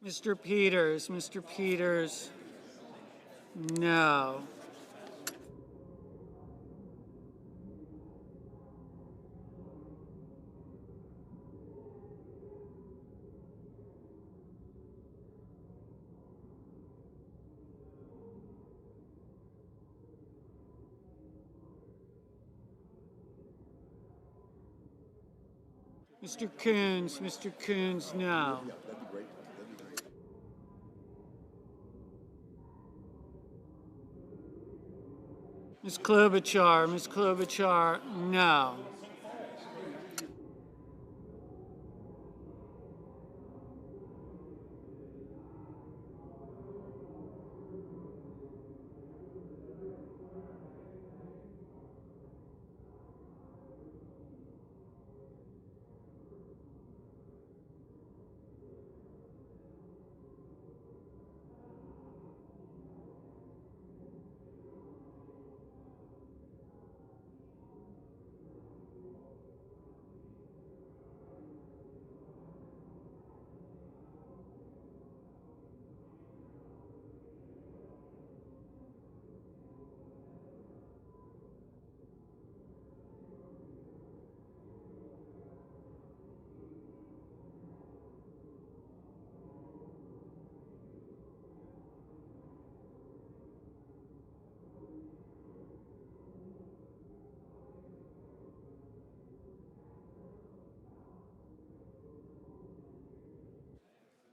Mr. Peters, no. Mr. Coons, no. Ms. Klobuchar, no.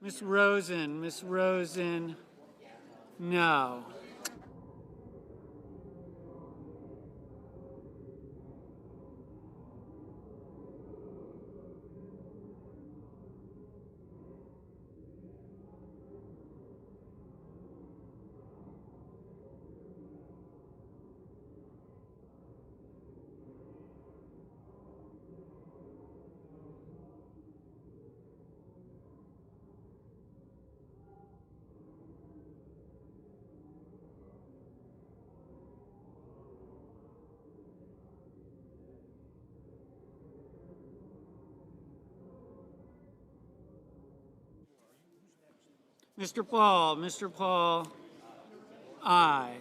Ms. Rosen, no. Mr. Paul, aye.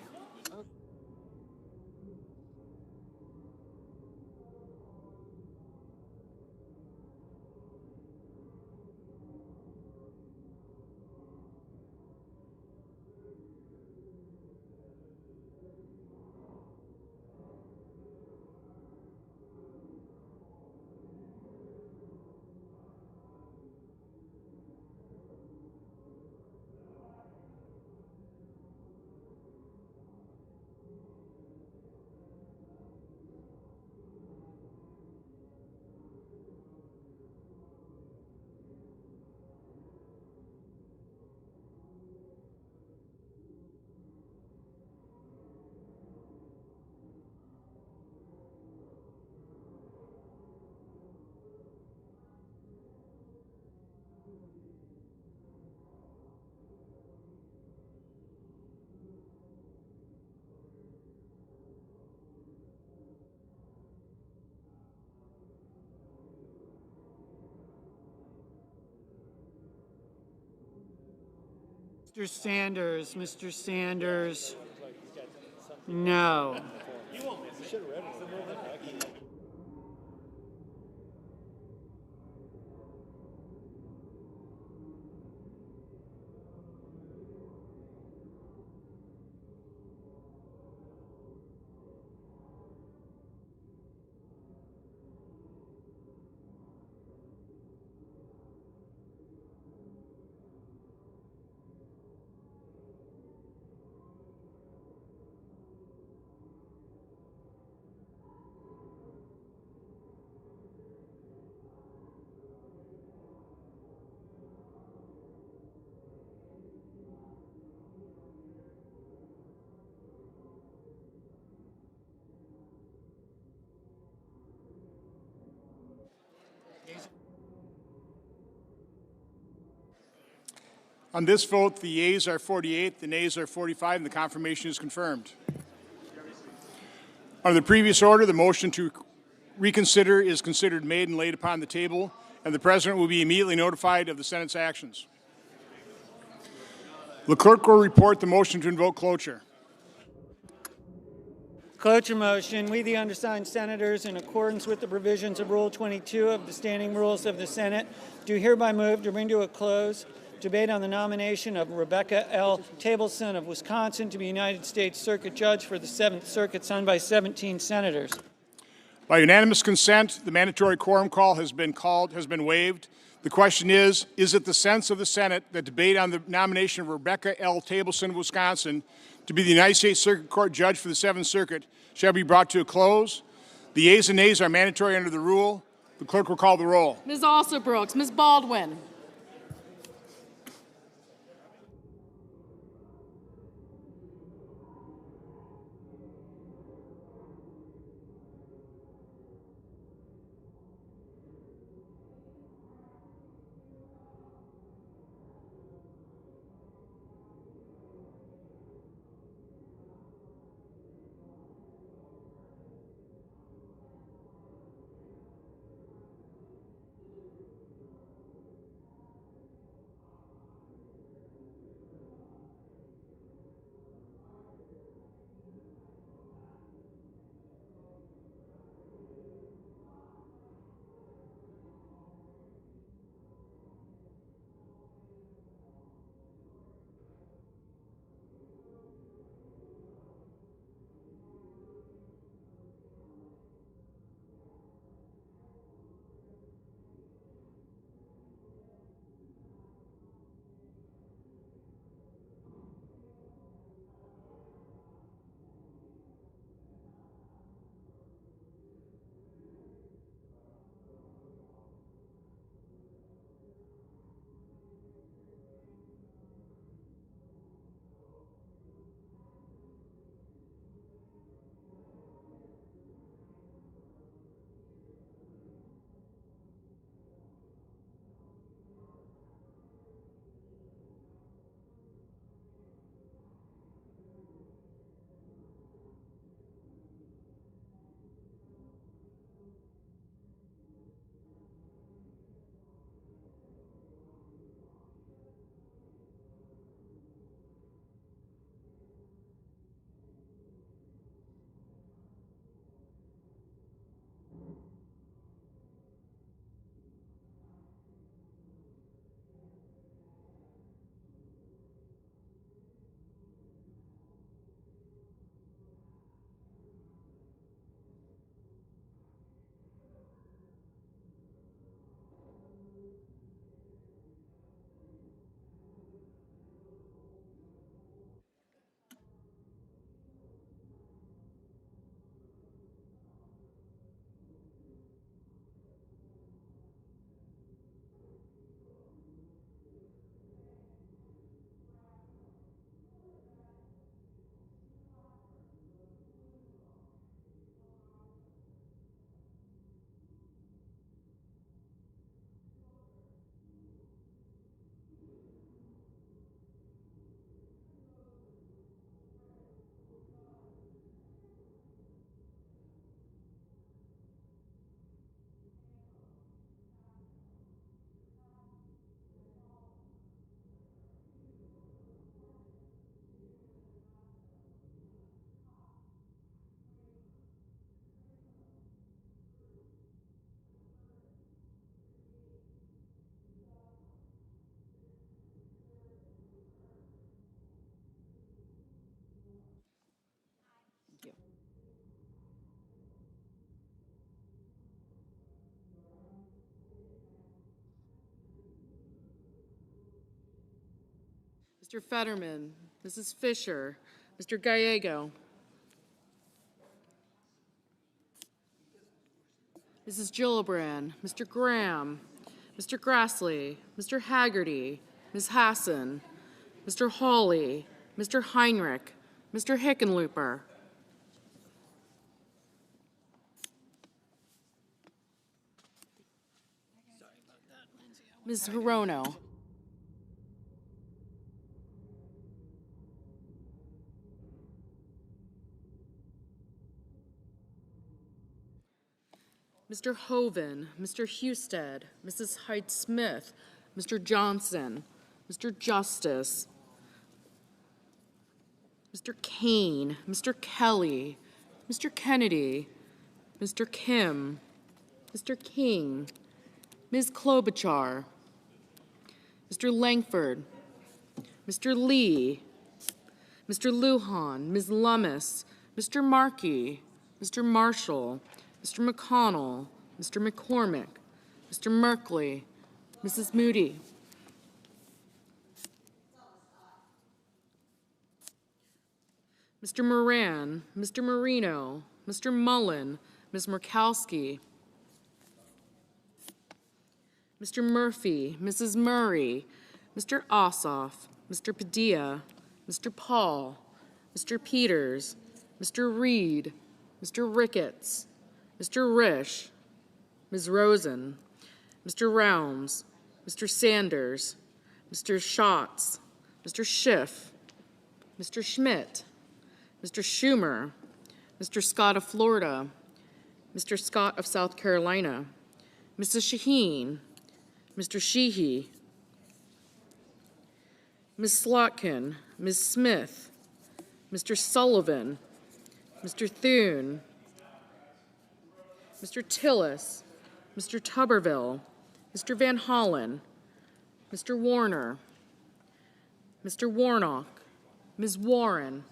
Mr. Sanders, no. On this vote, the yeas are 48, the nays are 45, and the confirmation is confirmed. Under the previous order, the motion to reconsider is considered made and laid upon the table, and the President will be immediately notified of the Senate's actions. The clerk will report the motion to invoke cloture. Cloture motion. We, the undersigned senators, in accordance with the provisions of Rule 22 of the Standing Rules of the Senate, do hereby move to bring to a close debate on the nomination of Rebecca L. Tableson of Wisconsin to be United States Circuit Judge for the 7th Circuit, signed by 17 senators. By unanimous consent, the mandatory quorum call has been waived. The question is it the sense of the Senate that debate on the nomination of Rebecca L. Tableson of Wisconsin to be the United States Circuit Court Judge for the 7th Circuit shall be brought to a close? The yeas and nays are mandatory under the rule. The clerk will call the roll. Ms. Alsobrooks, Ms. Baldwin. Mr. Fetterman, Mrs. Fisher, Mr. Gallego, Mrs. Gillibrand, Mr. Graham, Mr. Grassley, Mr. Haggerty, Ms. Hassan, Mr. Hawley, Mr. Heinrich, Mr. Hickenlooper, Ms. Hirono, Mr. Hoven, Mr. Husted, Mrs. Hyde-Smith, Mr. Johnson, Mr. Justice, Mr. Kane, Mr. Kelly, Mr. Kennedy, Mr. Kim, Mr. King, Ms. Klobuchar, Mr. Langford, Mr. Lee, Mr. Lujan, Ms. Lummis, Mr. Markey, Mr. Marshall, Mr. McConnell, Mr. McCormick, Mr. Merkley, Mrs. Moody, Mr. Moran, Mr. Marino, Mr. Mullen, Ms. Murkowski, Mr. Murphy, Mrs. Murray, Mr. Ossoff, Mr. Padilla, Mr. Paul, Mr. Peters, Mr. Reed, Mr. Ricketts, Mr. Risch, Ms. Rosen, Mr. Rounds, Mr. Sanders, Mr. Schatz, Mr. Schiff, Mr. Schmidt, Mr. Schumer, Mr. Scott of Florida, Mr. Scott of South Carolina, Mrs. Shaheen, Mr. Sheehy, Ms. Slotkin, Ms. Smith, Mr. Sullivan, Mr. Thune, Mr. Tillis, Mr. Tuberville, Mr. Van Hollen, Mr. Warner, Mr. Warnock, Ms. Warren,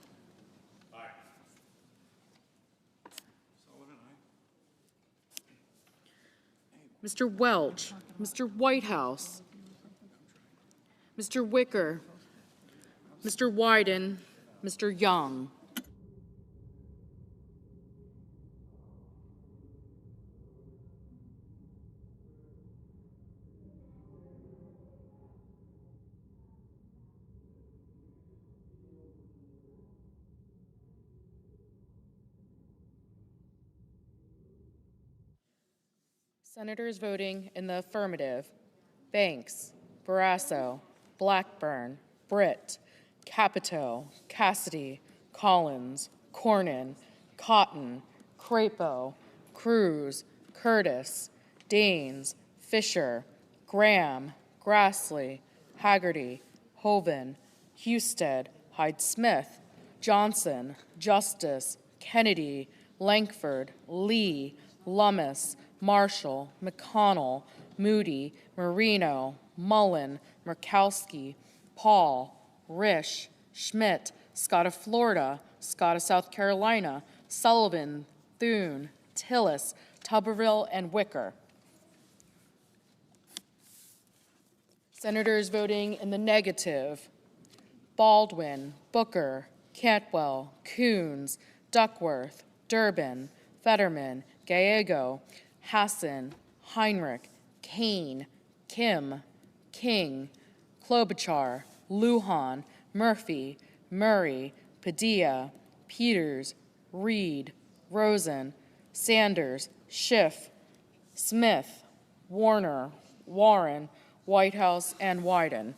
Mr. Welch, Mr. Whitehouse, Mr. Wicker, Mr. Wyden, Mr. Young. Senators voting in the affirmative: Banks, Barrasso, Blackburn, Britt, Capito, Cassidy, Collins, Cornyn, Cotton, Crapo, Cruz, Curtis, Daines, Fisher, Graham, Grassley, Haggerty, Hoeven, Husted, Hyde-Smith, Johnson, Justice, Kennedy, Langford, Lee, Lummis, Marshall, McConnell, Moody, Marino, Mullen, Murkowski, Paul, Risch, Schmidt, Scott of Florida, Scott of South Carolina, Sullivan, Thune, Tillis, Tuberville, and Wicker. Senators voting in the negative: Baldwin, Booker, Cantwell, Coons, Duckworth, Durbin, Fetterman, Gallego, Hassan, Heinrich, Kane, Kim, King, Klobuchar, Lujan, Murphy, Murray, Padilla, Peters, Reed, Rosen, Sanders, Schiff, Smith, Warner, Warren, Whitehouse, and Wyden.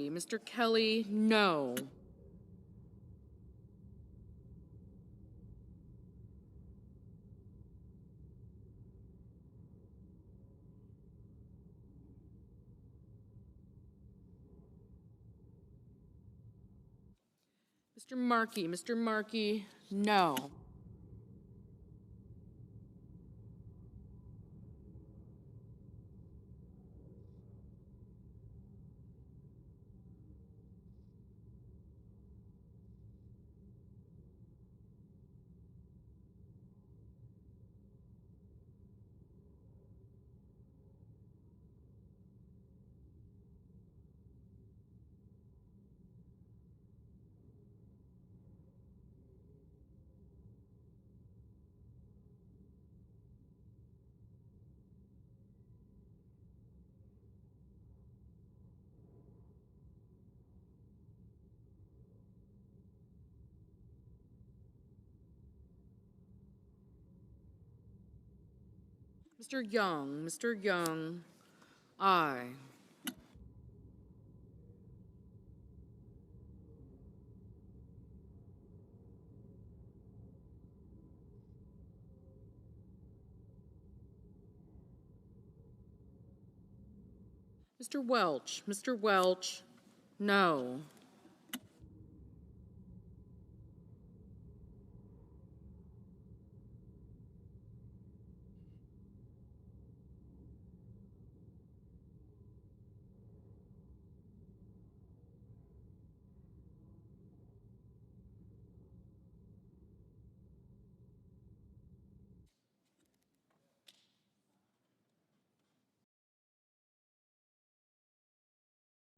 Mr. Kelly, no. Mr. Markey, no. Mr. Young, aye. Mr. Welch, no.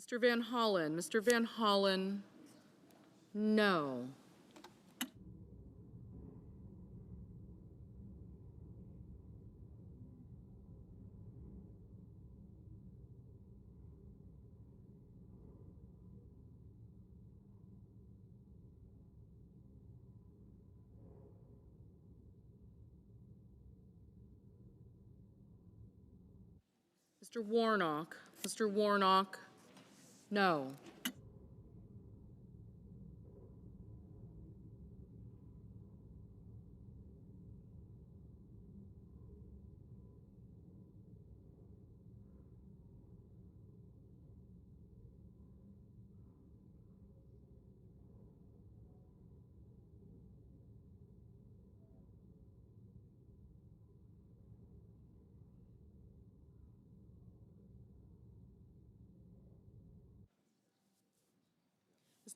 Mr. Van Hollen, no. Mr. Warnock, no.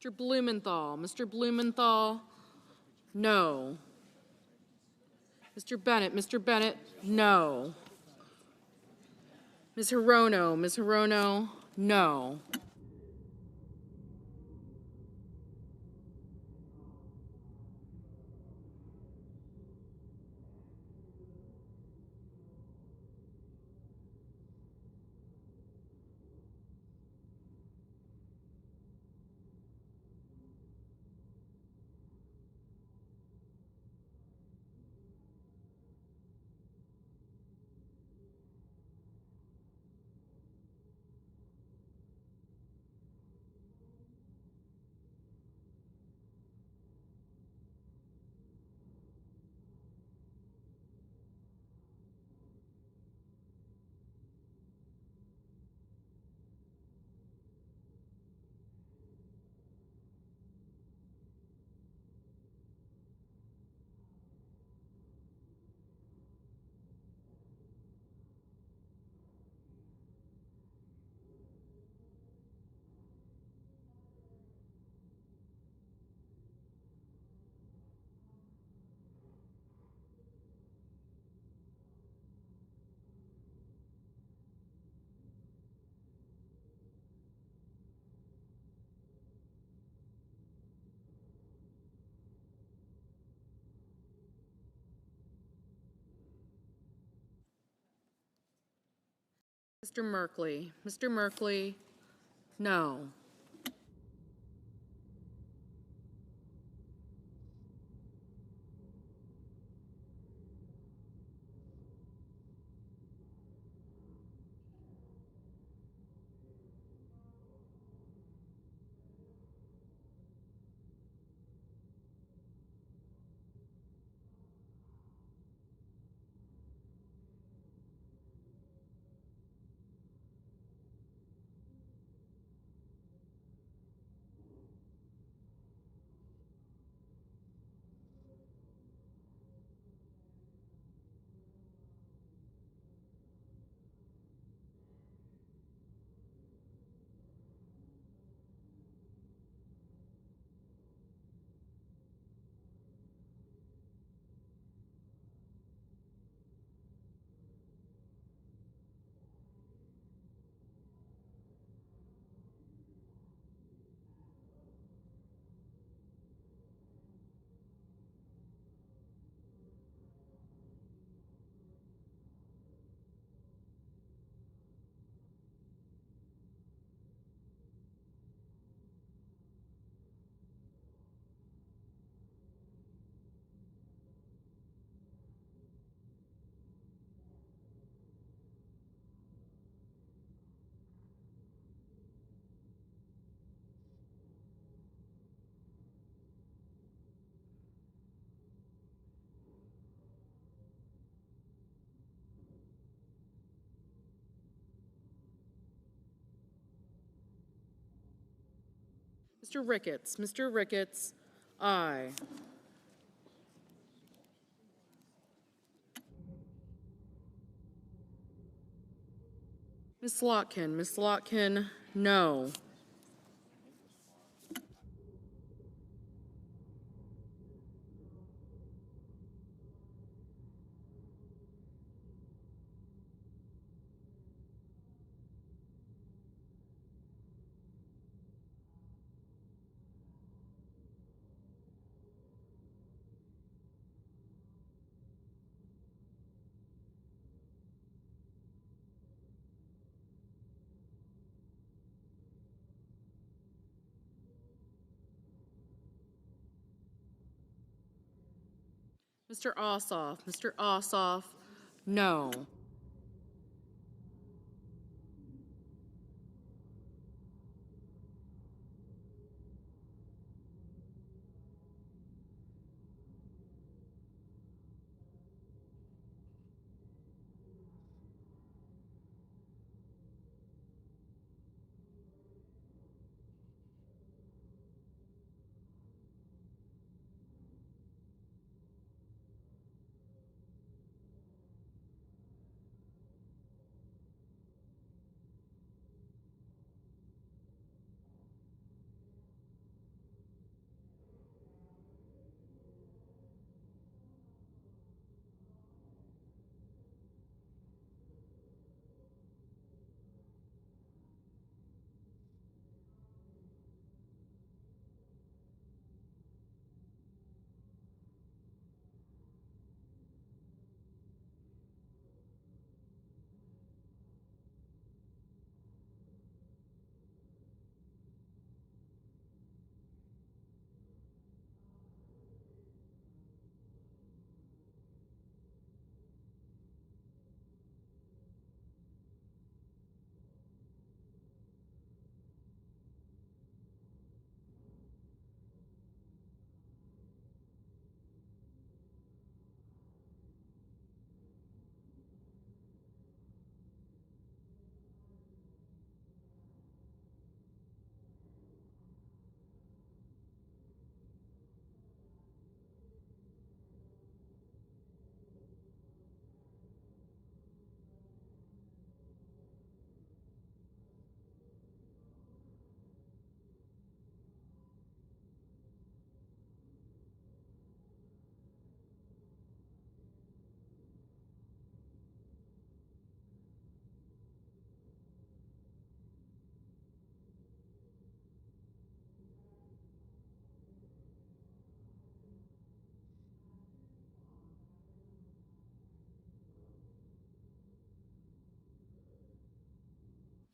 Mr. Blumenthal, no. Mr. Bennett, no. Ms. Hirono, no. Mr. Merkley, no. Mr. Ricketts. Mr. Ricketts, aye. Ms. Slotkin. Ms. Slotkin, no. Mr. Ossoff. Mr. Ossoff, no.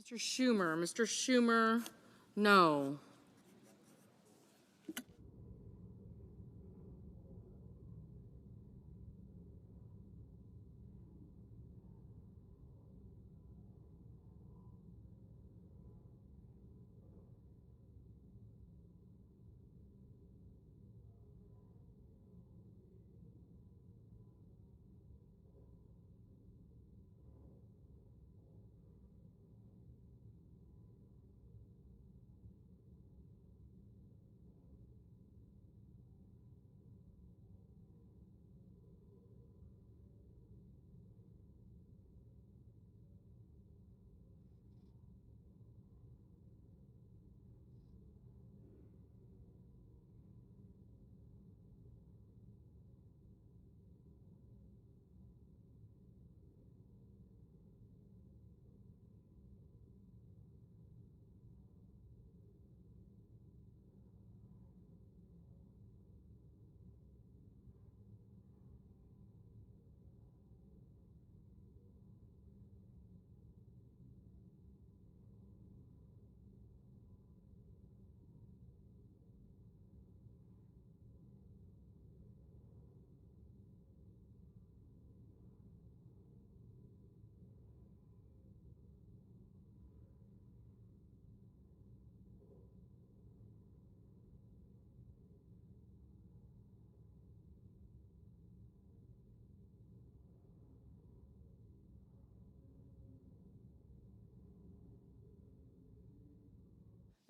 Mr. Schumer. Mr. Schumer, no.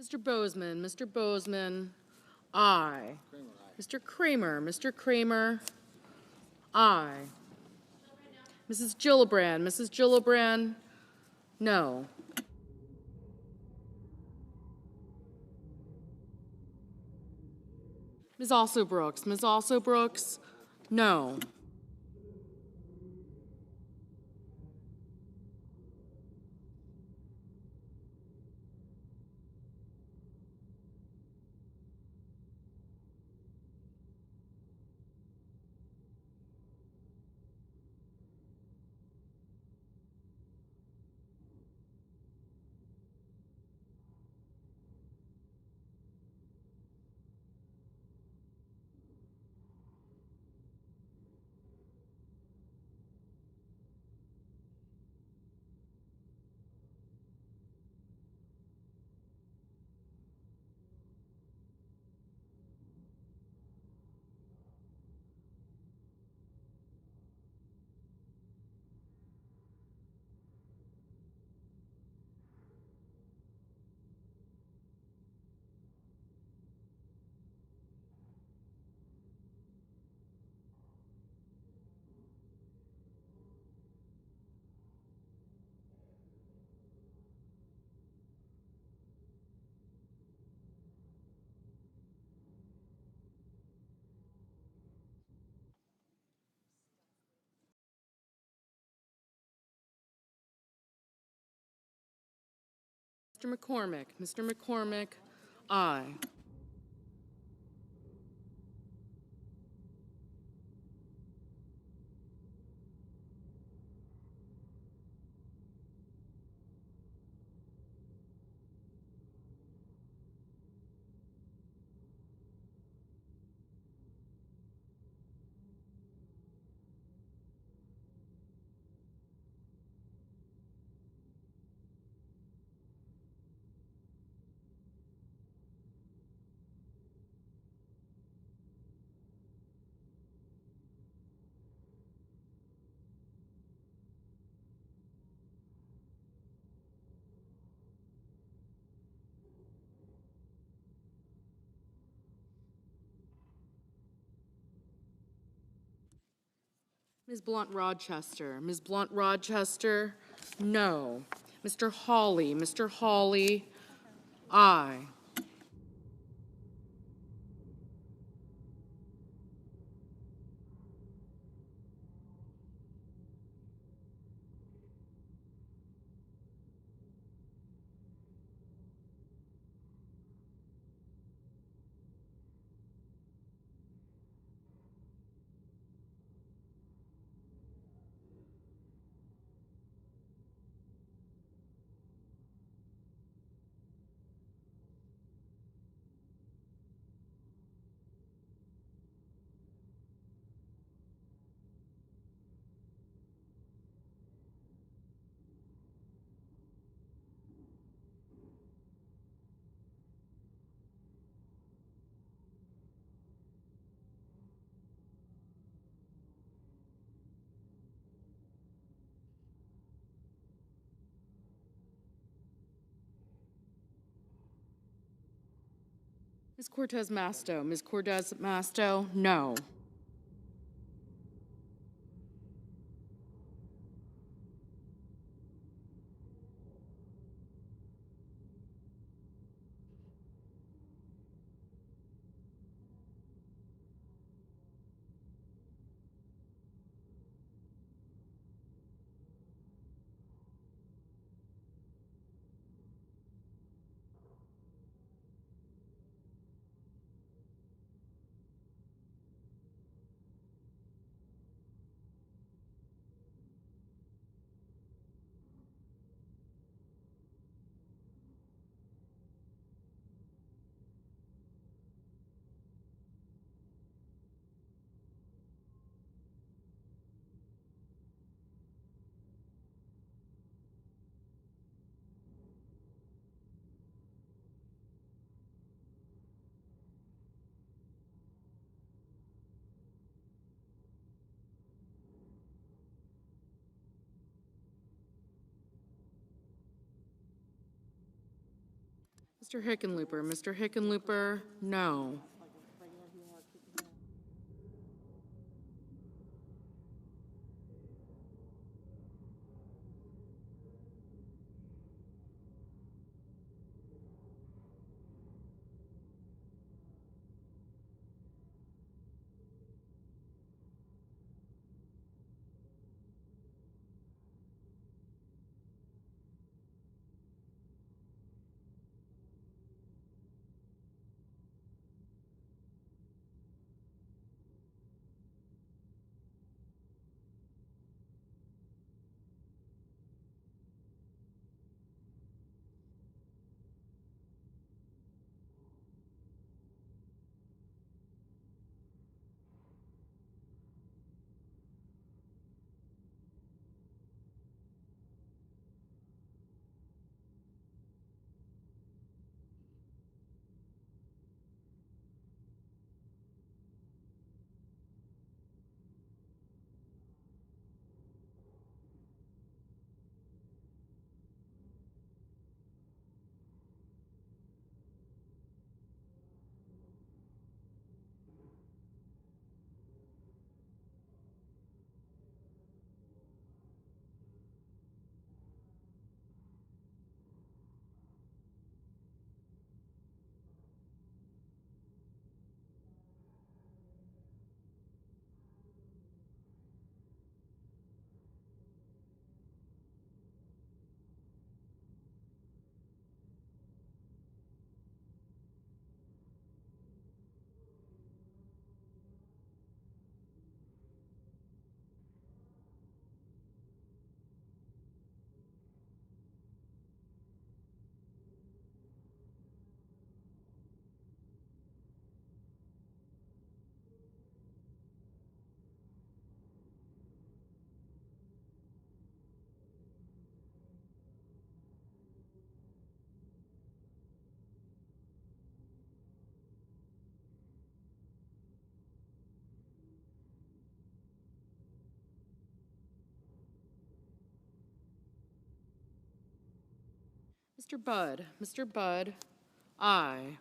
Mr. Bozeman, aye. Mr. Kramer, aye. Mrs. Gillibrand, no. Ms. Also Brooks, no. Mr. McCormick, aye. Ms. Blunt Rochester, no. Mr. Hawley, aye. Ms. Cortez Masto, no. Mr. Hickenlooper. Mr. Hickenlooper, no. Mr. Budd. Mr. Budd, aye.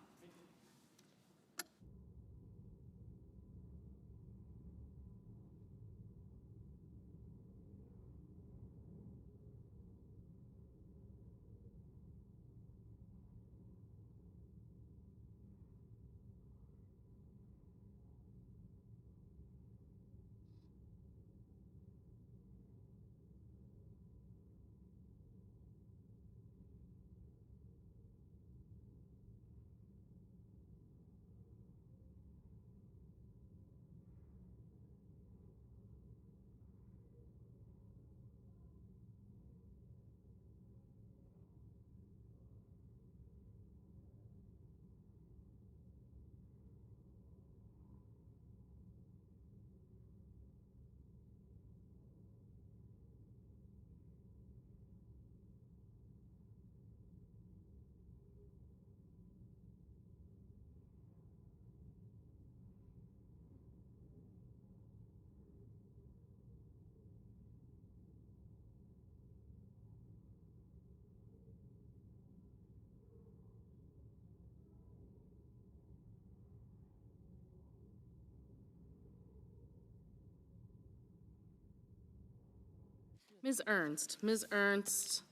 Ms. Ernst. Ms. Ernst,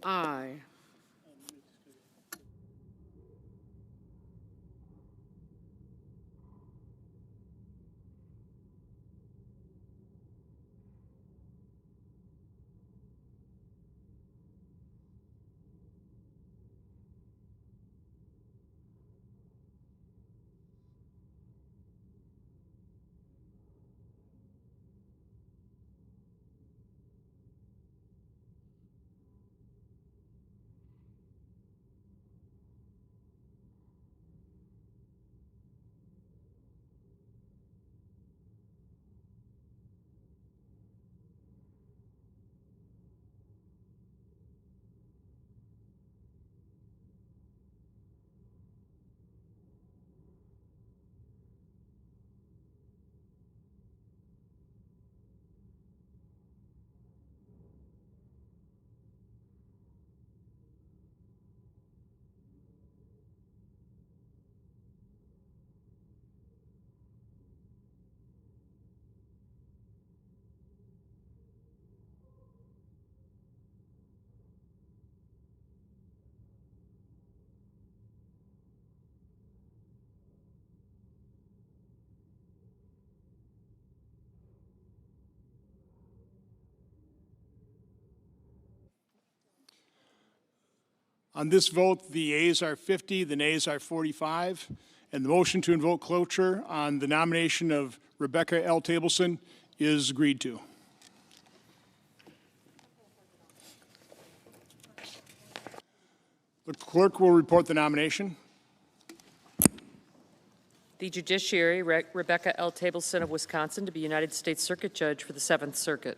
aye. On this vote, the yeas are 50, the nays are 45, and the motion to invoke cloture on the nomination of Rebecca L. Tableson is agreed to. The clerk will report the nomination. The Judiciary, Rebecca L. Tableson of Wisconsin, to be United States Circuit Judge for the 7th Circuit.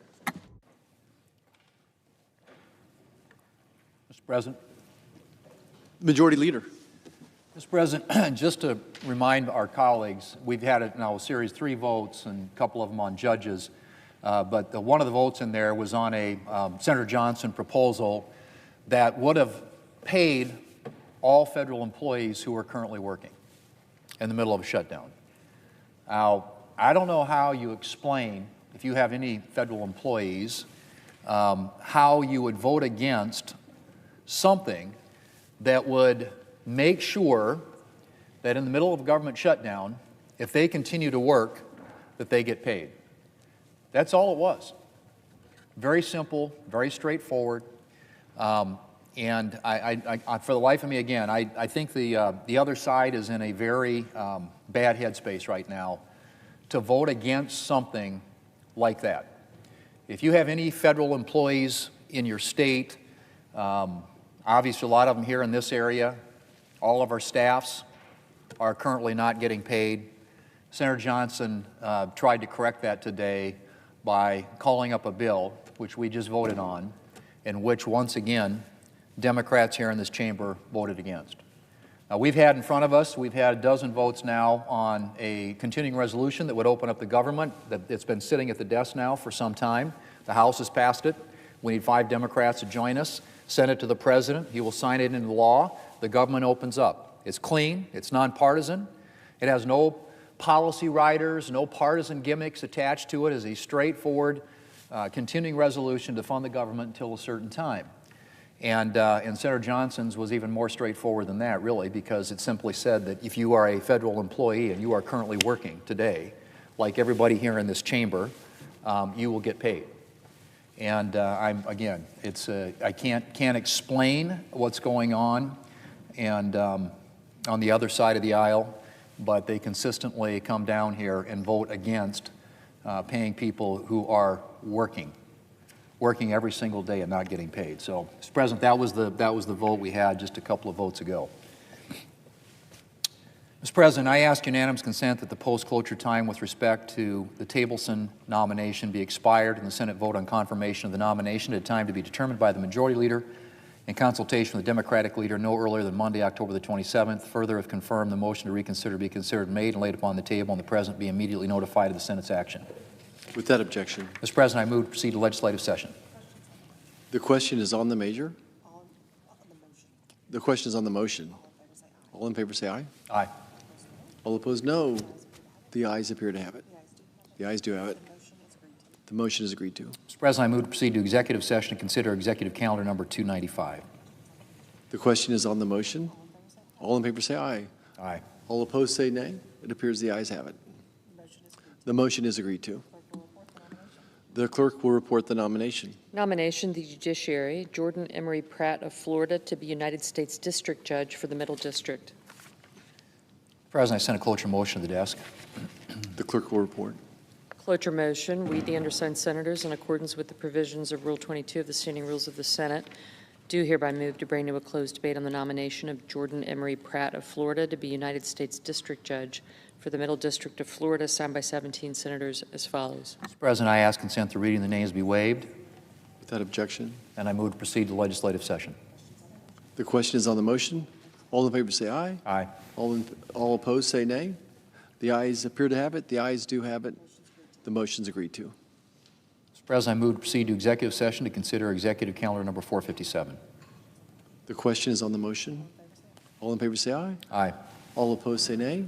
Mr. President. Majority Leader. Mr. President, just to remind our colleagues, we've had now a series 3 votes and a couple of them on judges, but one of the votes in there was on a Senator Johnson proposal that would have paid all federal employees who are currently working in the middle of a shutdown. Now, I don't know how you explain, if you have any federal employees, how you would vote against something that would make sure that in the middle of a government shutdown, if they continue to work, that they get paid. That's all it was. Very simple, very straightforward. And I, for the life of me, again, I think the other side is in a very bad headspace right now to vote against something like that. If you have any federal employees in your state, obviously a lot of them here in this area, all of our staffs are currently not getting paid. Senator Johnson tried to correct that today by calling up a bill, which we just voted on, in which, once again, Democrats here in this chamber voted against. We've had in front of us, we've had a dozen votes now on a continuing resolution that would open up the government. It's been sitting at the desk now for some time. The House has passed it. We need 5 Democrats to join us. Send it to the President. He will sign it into law. The government opens up. It's clean. It's nonpartisan. It has no policy riders, no partisan gimmicks attached to it. It's a straightforward continuing resolution to fund the government until a certain time. And Senator Johnson's was even more straightforward than that, really, because it simply said that if you are a federal employee and you are currently working today, like everybody here in this chamber, you will get paid. And again, it's I can't explain what's going on, and on the other side of the aisle, but they consistently come down here and vote against paying people who are working every single day and not getting paid. So, Mr. President, that was the vote we had just a couple of votes ago. Mr. President, I ask unanimous consent that the post-cloture time with respect to the Tableson nomination be expired and the Senate vote on confirmation of the nomination at a time to be determined by the Majority Leader in consultation with the Democratic Leader no earlier than Monday, October the 27th. Further, if confirmed, the motion to reconsider be considered made and laid upon the table and the President be immediately notified of the Senate's action. With that objection. Mr. President, I move to proceed to legislative session. The question is on the measure. The question is on the motion. All in favor say aye. Aye. All opposed, no. The ayes appear to have it. The ayes do have it. The motion is agreed to. Mr. President, I move to proceed to executive session and consider executive calendar number 295. The question is on the motion. All in favor say aye. Aye. All opposed say nay. It appears the ayes have it. The motion is agreed to. The clerk will report the nomination. Nomination, the Judiciary, Jordan Emery Pratt of Florida to be United States District Judge for the Middle District. President, I sent a cloture motion to the desk. The clerk will report. Cloture motion, we, the undersigned senators, in accordance with the provisions of Rule 22 of the Standing Rules of the Senate, do hereby move to bring to a closed debate on the nomination of Jordan Emery Pratt of Florida to be United States District Judge for the Middle District of Florida, signed by 17 senators as follows. Mr. President, I ask consent to reading the names be waived, Without objection. and I move to proceed to legislative session. The question is on the motion. All in favor say aye. Aye. All opposed say nay. The ayes appear to have it. The ayes do have it. The motion is agreed to. Mr. President, I move to proceed to executive session to consider executive calendar number 457. The question is on the motion. All in favor say aye. Aye. All opposed say nay.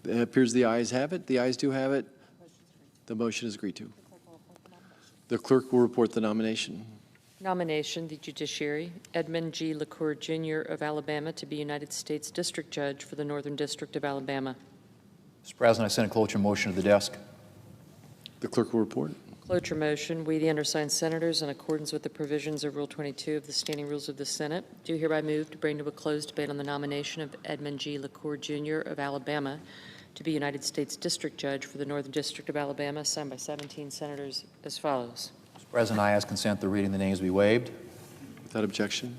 It appears the ayes have it. The ayes do have it. The motion is agreed to. The clerk will report the nomination. Nomination, the Judiciary, Edmund G. LaCour, Jr. of Alabama to be United States District Judge for the Northern District of Alabama. Mr. President, I sent a cloture motion to the desk. The clerk will report. Cloture motion, we, the undersigned senators, in accordance with the provisions of Rule 22 of the Standing Rules of the Senate, do hereby move to bring to a closed debate on the nomination of Edmund G. LaCour, Jr. of Alabama to be United States District Judge for the Northern District of Alabama, signed by 17 senators as follows. Mr. President, I ask consent the reading of the names be waived. Without objection.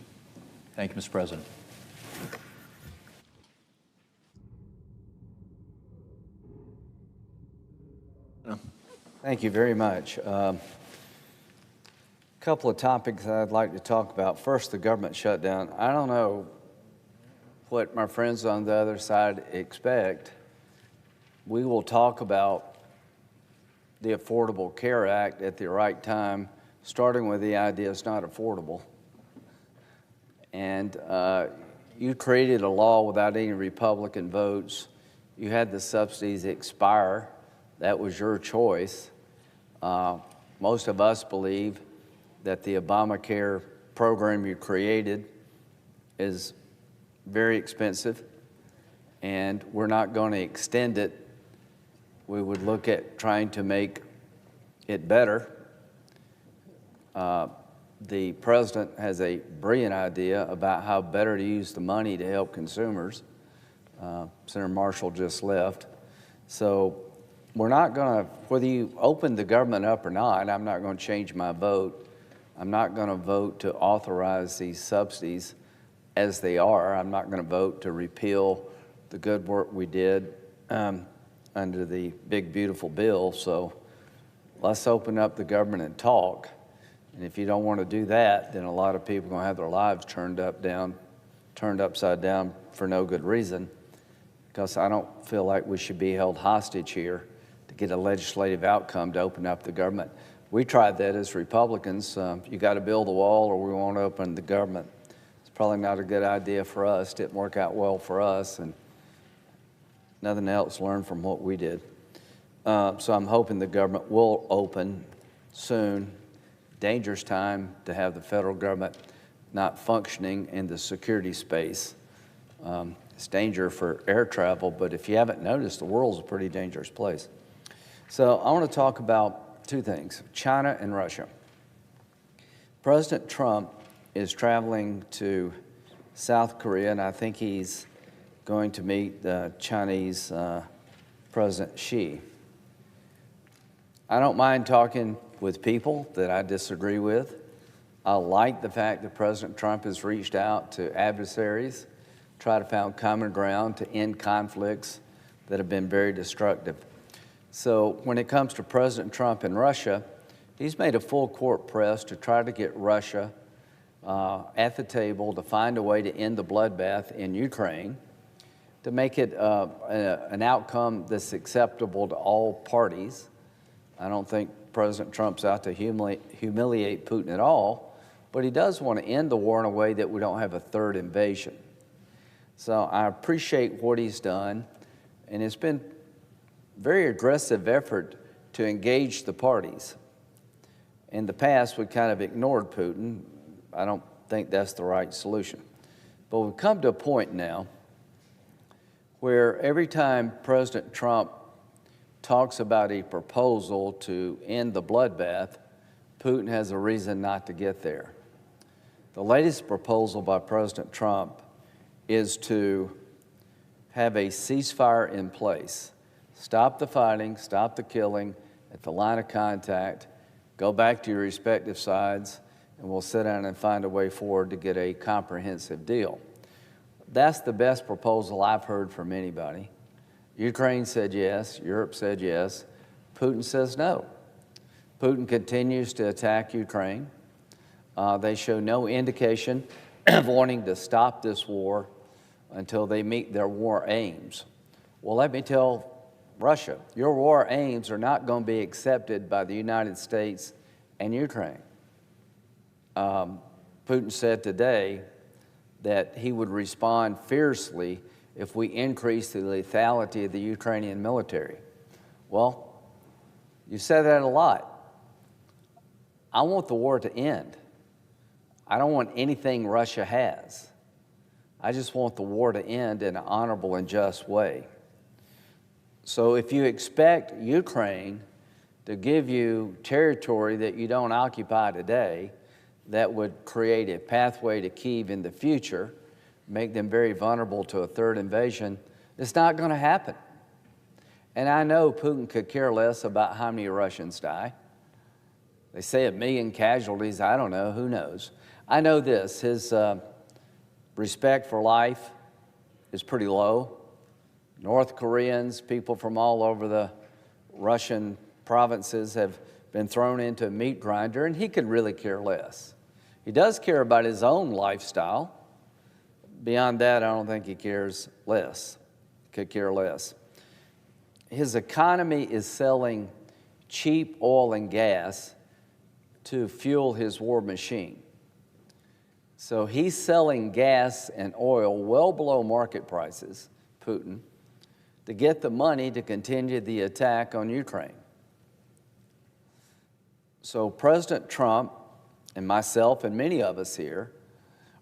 Thank you, Mr. President. Thank you very much. Couple of topics I'd like to talk about. First, the government shutdown. I don't know what my friends on the other side expect. We will talk about the Affordable Care Act at the right time, starting with the idea it's not affordable. And you created a law without any Republican votes. You had the subsidies expire. That was your choice. Most of us believe that the Obamacare program you created is very expensive, and we're not going to extend it. We would look at trying to make it better. The president has a brilliant idea about how better to use the money to help consumers. Senator Marshall just left. So we're not going to, whether you open the government up or not, I'm not going to change my vote. I'm not going to vote to authorize these subsidies as they are. I'm not going to vote to repeal the good work we did under the big, beautiful bill. So let's open up the government and talk. And if you don't want to do that, then a lot of people are going to have their lives turned upside down for no good reason, because I don't feel like we should be held hostage here to get a legislative outcome to open up the government. We tried that as Republicans. You got to build the wall or we won't open the government. It's probably not a good idea for us. Didn't work out well for us, and nothing else learned from what we did. So I'm hoping the government will open soon. Dangerous time to have the federal government not functioning in the security space. It's danger for air travel, but if you haven't noticed, the world's a pretty dangerous place. So I want to talk about two things, China and Russia. President Trump is traveling to South Korea, and I think he's going to meet the Chinese President Xi. I don't mind talking with people that I disagree with. I like the fact that President Trump has reached out to adversaries, try to find common ground to end conflicts that have been very destructive. So when it comes to President Trump and Russia, he's made a full court press to try to get Russia at the table to find a way to end the bloodbath in Ukraine, to make it an outcome that's acceptable to all parties. I don't think President Trump's out to humiliate Putin at all, but he does want to end the war in a way that we don't have a third invasion. So I appreciate what he's done, and it's been very aggressive effort to engage the parties. In the past, we kind of ignored Putin. I don't think that's the right solution. But we've come to a point now where every time President Trump talks about a proposal to end the bloodbath, Putin has a reason not to get there. The latest proposal by President Trump is to have a ceasefire in place. Stop the fighting, stop the killing at the line of contact, go back to your respective sides, and we'll sit down and find a way forward to get a comprehensive deal. That's the best proposal I've heard from anybody. Ukraine said yes, Europe said yes, Putin says no. Putin continues to attack Ukraine. They show no indication of wanting to stop this war until they meet their war aims. Well, let me tell Russia, your war aims are not going to be accepted by the United States and Ukraine. Putin said today that he would respond fiercely if we increase the lethality of the Ukrainian military. Well, you said that a lot. I want the war to end. I don't want anything Russia has. I just want the war to end in an honorable and just way. So if you expect Ukraine to give you territory that you don't occupy today that would create a pathway to Kyiv in the future, make them very vulnerable to a third invasion, it's not going to happen. And I know Putin could care less about how many Russians die. They say 1 million casualties. I don't know. Who knows? I know this. His respect for life is pretty low. North Koreans, people from all over the Russian provinces have been thrown into a meat grinder, and he could really care less. He does care about his own lifestyle. Beyond that, I don't think he cares less, could care less. His economy is selling cheap oil and gas to fuel his war machine. So he's selling gas and oil well below market prices, Putin, to get the money to continue the attack on Ukraine. So President Trump and myself and many of us here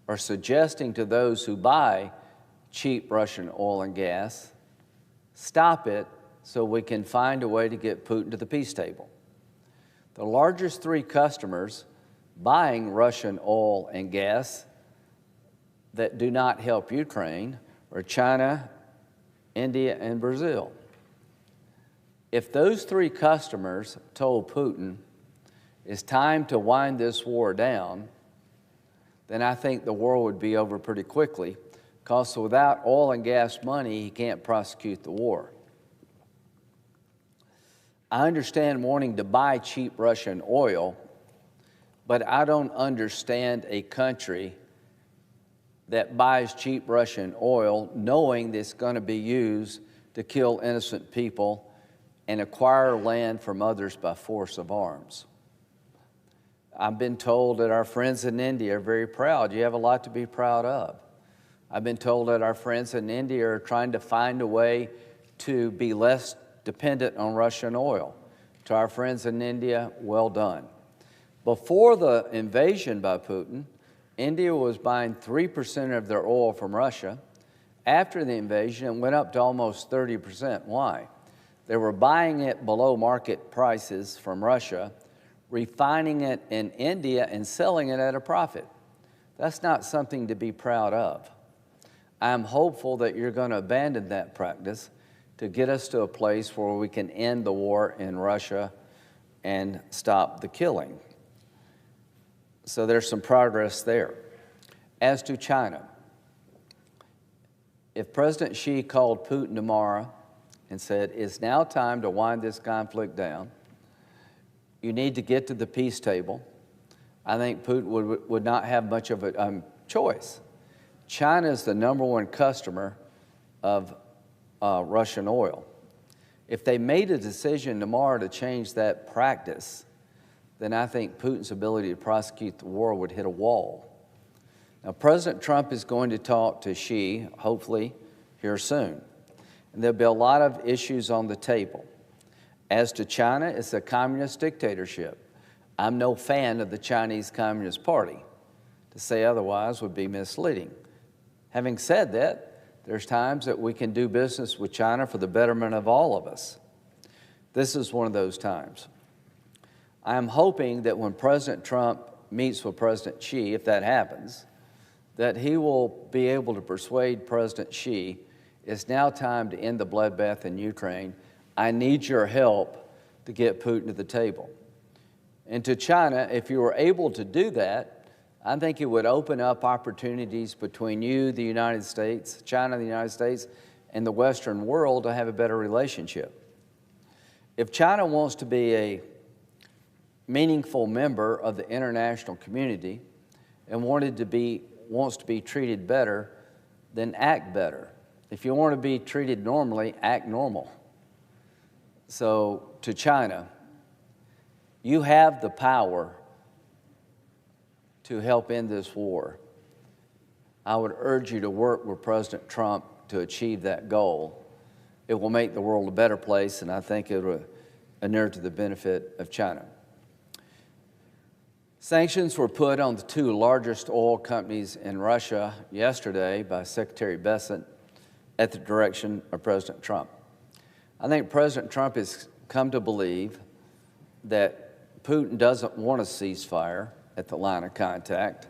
are suggesting to those who buy cheap Russian oil and gas, stop it so we can find a way to get Putin to the peace table. The largest 3 customers buying Russian oil and gas that do not help Ukraine are China, India, and Brazil. If those 3 customers told Putin it's time to wind this war down, then I think the war would be over pretty quickly, because without oil and gas money, he can't prosecute the war. I understand wanting to buy cheap Russian oil, but I don't understand a country that buys cheap Russian oil knowing that it's going to be used to kill innocent people and acquire land from others by force of arms. I've been told that our friends in India are very proud. You have a lot to be proud of. I've been told that our friends in India are trying to find a way to be less dependent on Russian oil. To our friends in India, well done. Before the invasion by Putin, India was buying 3% of their oil from Russia. After the invasion, it went up to almost 30%. Why? They were buying it below market prices from Russia, refining it in India and selling it at a profit. That's not something to be proud of. I'm hopeful that you're going to abandon that practice to get us to a place where we can end the war in Russia and stop the killing. So there's some progress there. As to China, if President Xi called Putin tomorrow and said, it's now time to wind this conflict down, you need to get to the peace table, I think Putin would not have much of a choice. China is the #1 customer of Russian oil. If they made a decision tomorrow to change that practice, then I think Putin's ability to prosecute the war would hit a wall. Now, President Trump is going to talk to Xi, hopefully, here soon. And there'll be a lot of issues on the table. As to China, it's a communist dictatorship. I'm no fan of the Chinese Communist Party. To say otherwise would be misleading. Having said that, there's times that we can do business with China for the betterment of all of us. This is one of those times. I'm hoping that when President Trump meets with President Xi, if that happens, that he will be able to persuade President Xi it's now time to end the bloodbath in Ukraine. I need your help to get Putin to the table. And to China, if you were able to do that, I think it would open up opportunities between you, the United States, China, the United States, and the Western world to have a better relationship. If China wants to be a meaningful member of the international community and wants to be treated better, then act better. If you want to be treated normally, act normal. So to China, you have the power to help end this war. I would urge you to work with President Trump to achieve that goal. It will make the world a better place, and I think it will inure to the benefit of China. Sanctions were put on the 2 largest oil companies in Russia yesterday by Secretary Bessent at the direction of President Trump. I think President Trump has come to believe that Putin doesn't want a ceasefire at the line of contact,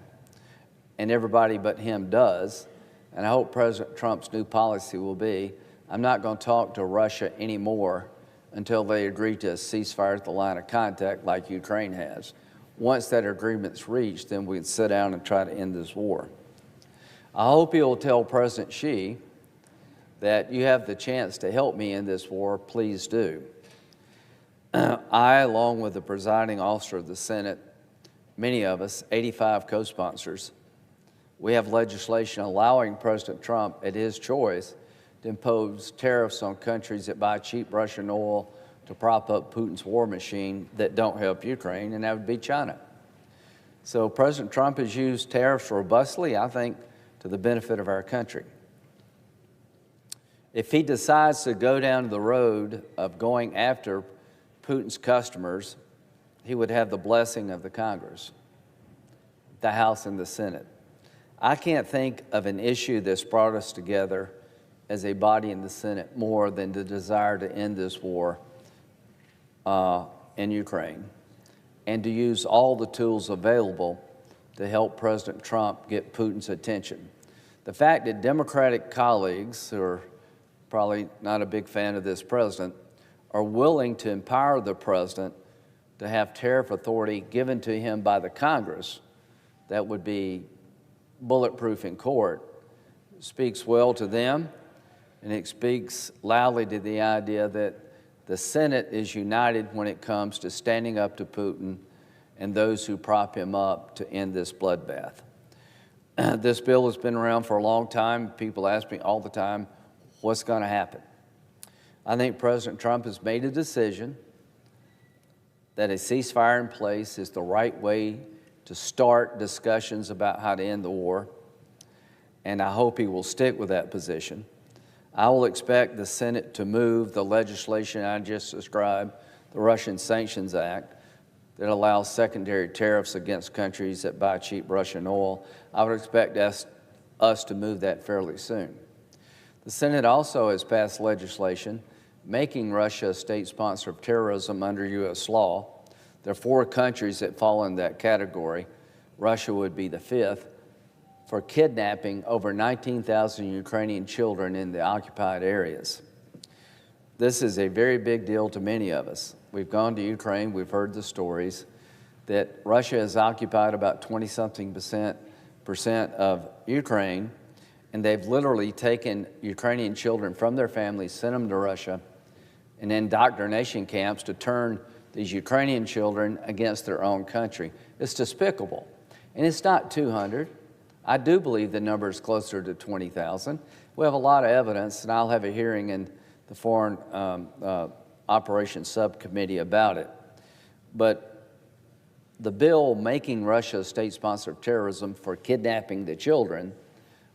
and everybody but him does. And I hope President Trump's new policy will be, I'm not going to talk to Russia anymore until they agree to a ceasefire at the line of contact like Ukraine has. Once that agreement's reached, then we can sit down and try to end this war. I hope he will tell President Xi that you have the chance to help me in this war, please do. I, along with the presiding officer of the Senate, many of us, 85 co-sponsors, we have legislation allowing President Trump, at his choice, to impose tariffs on countries that buy cheap Russian oil to prop up Putin's war machine that don't help Ukraine, and that would be China. So President Trump has used tariffs robustly, I think, to the benefit of our country. If he decides to go down the road of going after Putin's customers, he would have the blessing of the Congress, the House and the Senate. I can't think of an issue that's brought us together as a body in the Senate more than the desire to end this war in Ukraine and to use all the tools available to help President Trump get Putin's attention. The fact that Democratic colleagues, who are probably not a big fan of this president, are willing to empower the president to have tariff authority given to him by the Congress that would be bulletproof in court speaks well to them, and it speaks loudly to the idea that the Senate is united when it comes to standing up to Putin and those who prop him up to end this bloodbath. This bill has been around for a long time. People ask me all the time, what's going to happen? I think President Trump has made a decision that a ceasefire in place is the right way to start discussions about how to end the war, and I hope he will stick with that position. I will expect the Senate to move the legislation I just described, the Russian Sanctions Act, that allows secondary tariffs against countries that buy cheap Russian oil. I would expect us to move that fairly soon. The Senate also has passed legislation making Russia a state sponsor of terrorism under U.S. law. There are 4 countries that fall in that category. Russia would be the 5th, for kidnapping over 19,000 Ukrainian children in the occupied areas. This is a very big deal to many of us. We've gone to Ukraine, we've heard the stories that Russia has occupied about 20-something percent of Ukraine, and they've literally taken Ukrainian children from their families, sent them to Russia, in indoctrination camps to turn these Ukrainian children against their own country. It's despicable. And it's not 200. I do believe the number is closer to 20,000. We have a lot of evidence, and I'll have a hearing in the Foreign Operations Subcommittee about it. But the bill making Russia a state sponsor of terrorism for kidnapping the children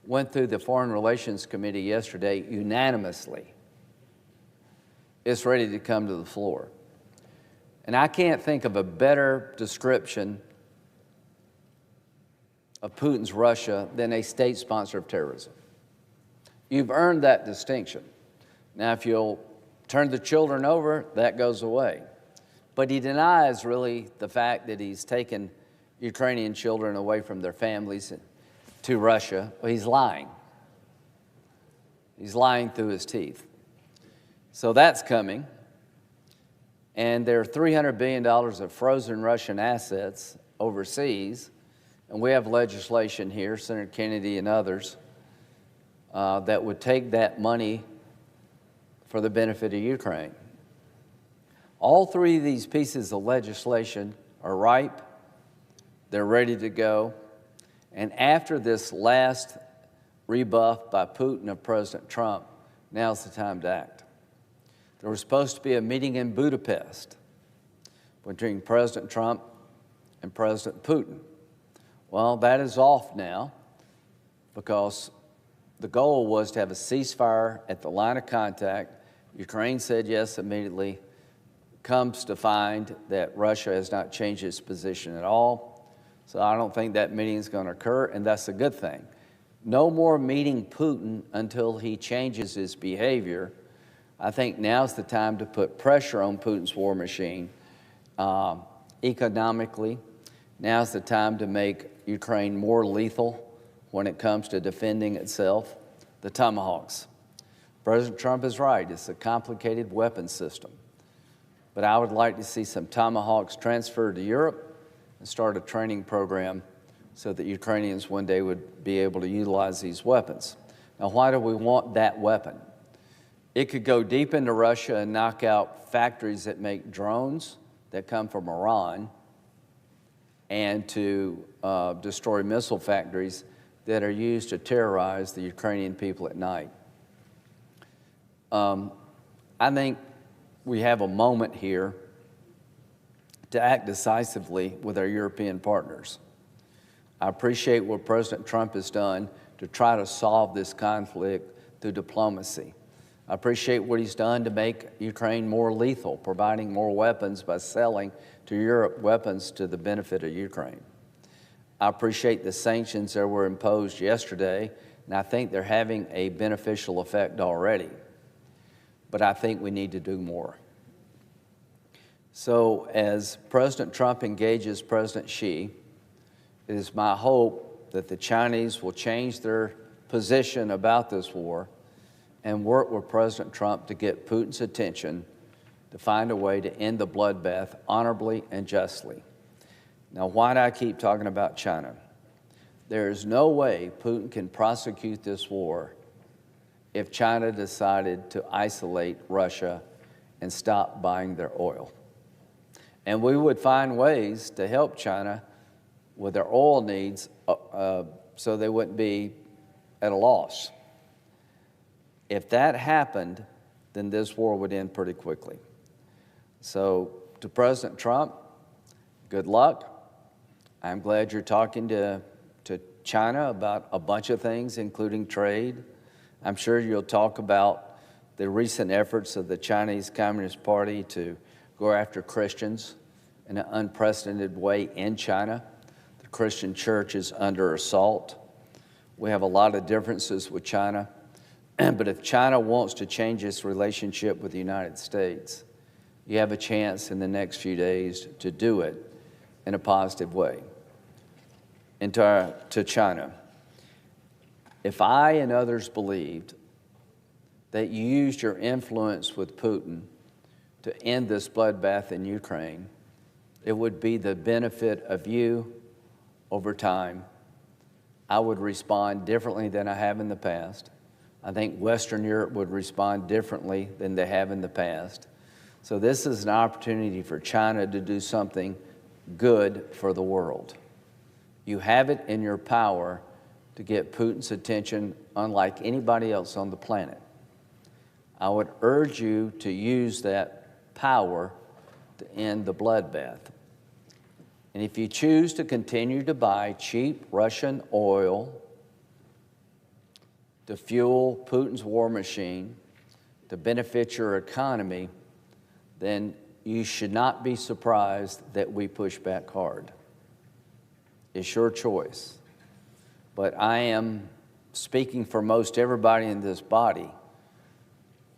went through the Foreign Relations Committee yesterday unanimously. It's ready to come to the floor. And I can't think of a better description of Putin's Russia than a state sponsor of terrorism. You've earned that distinction. Now, if you'll turn the children over, that goes away. But he denies really the fact that he's taken Ukrainian children away from their families to Russia. Well, he's lying. He's lying through his teeth. So that's coming. And there are $300 billion of frozen Russian assets overseas. And we have legislation here, Senator Kennedy and others, that would take that money for the benefit of Ukraine. All 3 of these pieces of legislation are ripe. They're ready to go. And after this last rebuff by Putin of President Trump, now's the time to act. There was supposed to be a meeting in Budapest between President Trump and President Putin. Well, that is off now because the goal was to have a ceasefire at the line of contact. Ukraine said yes immediately. Comes to find that Russia has not changed its position at all. So I don't think that meeting is going to occur, and that's a good thing. No more meeting Putin until he changes his behavior. I think now's the time to put pressure on Putin's war machine Economically, now's the time to make Ukraine more lethal when it comes to defending itself. The Tomahawks. President Trump is right. It's a complicated weapon system. But I would like to see some Tomahawks transferred to Europe and start a training program so that Ukrainians one day would be able to utilize these weapons. Now, why do we want that weapon? It could go deep into Russia and knock out factories that make drones that come from Iran, and to destroy missile factories that are used to terrorize the Ukrainian people at night. I think we have a moment here to act decisively with our European partners. I appreciate what President Trump has done to try to solve this conflict through diplomacy. I appreciate what he's done to make Ukraine more lethal, providing more weapons by selling to Europe weapons to the benefit of Ukraine. I appreciate the sanctions that were imposed yesterday, and I think they're having a beneficial effect already. But I think we need to do more. So as President Trump engages President Xi, it is my hope that the Chinese will change their position about this war and work with President Trump to get Putin's attention to find a way to end the bloodbath honorably and justly. Now, why do I keep talking about China? There is no way Putin can prosecute this war if China decided to isolate Russia and stop buying their oil. And we would find ways to help China with their oil needs so they wouldn't be at a loss. If that happened, then this war would end pretty quickly. So to President Trump, good luck. I'm glad you're talking to China about a bunch of things, including trade. I'm sure you'll talk about the recent efforts of the Chinese Communist Party to go after Christians in an unprecedented way in China. The Christian church is under assault. We have a lot of differences with China. But if China wants to change its relationship with the United States, you have a chance in the next few days to do it in a positive way. And to China, if I and others believed that you used your influence with Putin to end this bloodbath in Ukraine, it would be the benefit of you over time. I would respond differently than I have in the past. I think Western Europe would respond differently than they have in the past. So this is an opportunity for China to do something good for the world. You have it in your power to get Putin's attention unlike anybody else on the planet. I would urge you to use that power to end the bloodbath. And if you choose to continue to buy cheap Russian oil to fuel Putin's war machine, to benefit your economy, then you should not be surprised that we push back hard. It's your choice. But I am speaking for most everybody in this body,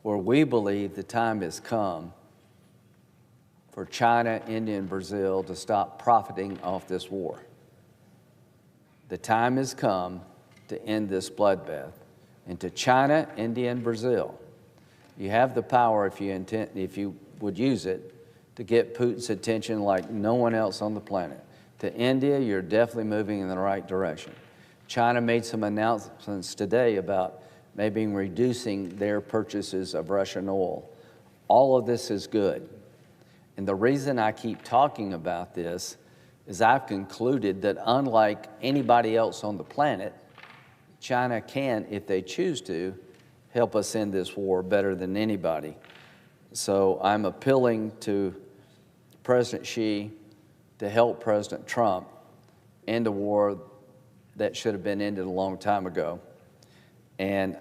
where we believe the time has come for China, India, and Brazil to stop profiting off this war. The time has come to end this bloodbath. And to China, India, and Brazil, you have the power, if you would use it, to get Putin's attention like no one else on the planet. To India, you're definitely moving in the right direction. China made some announcements today about maybe reducing their purchases of Russian oil. All of this is good. And the reason I keep talking about this is I've concluded that unlike anybody else on the planet, China can, if they choose to, help us end this war better than anybody. So I'm appealing to President Xi to help President Trump end a war that should have been ended a long time ago. And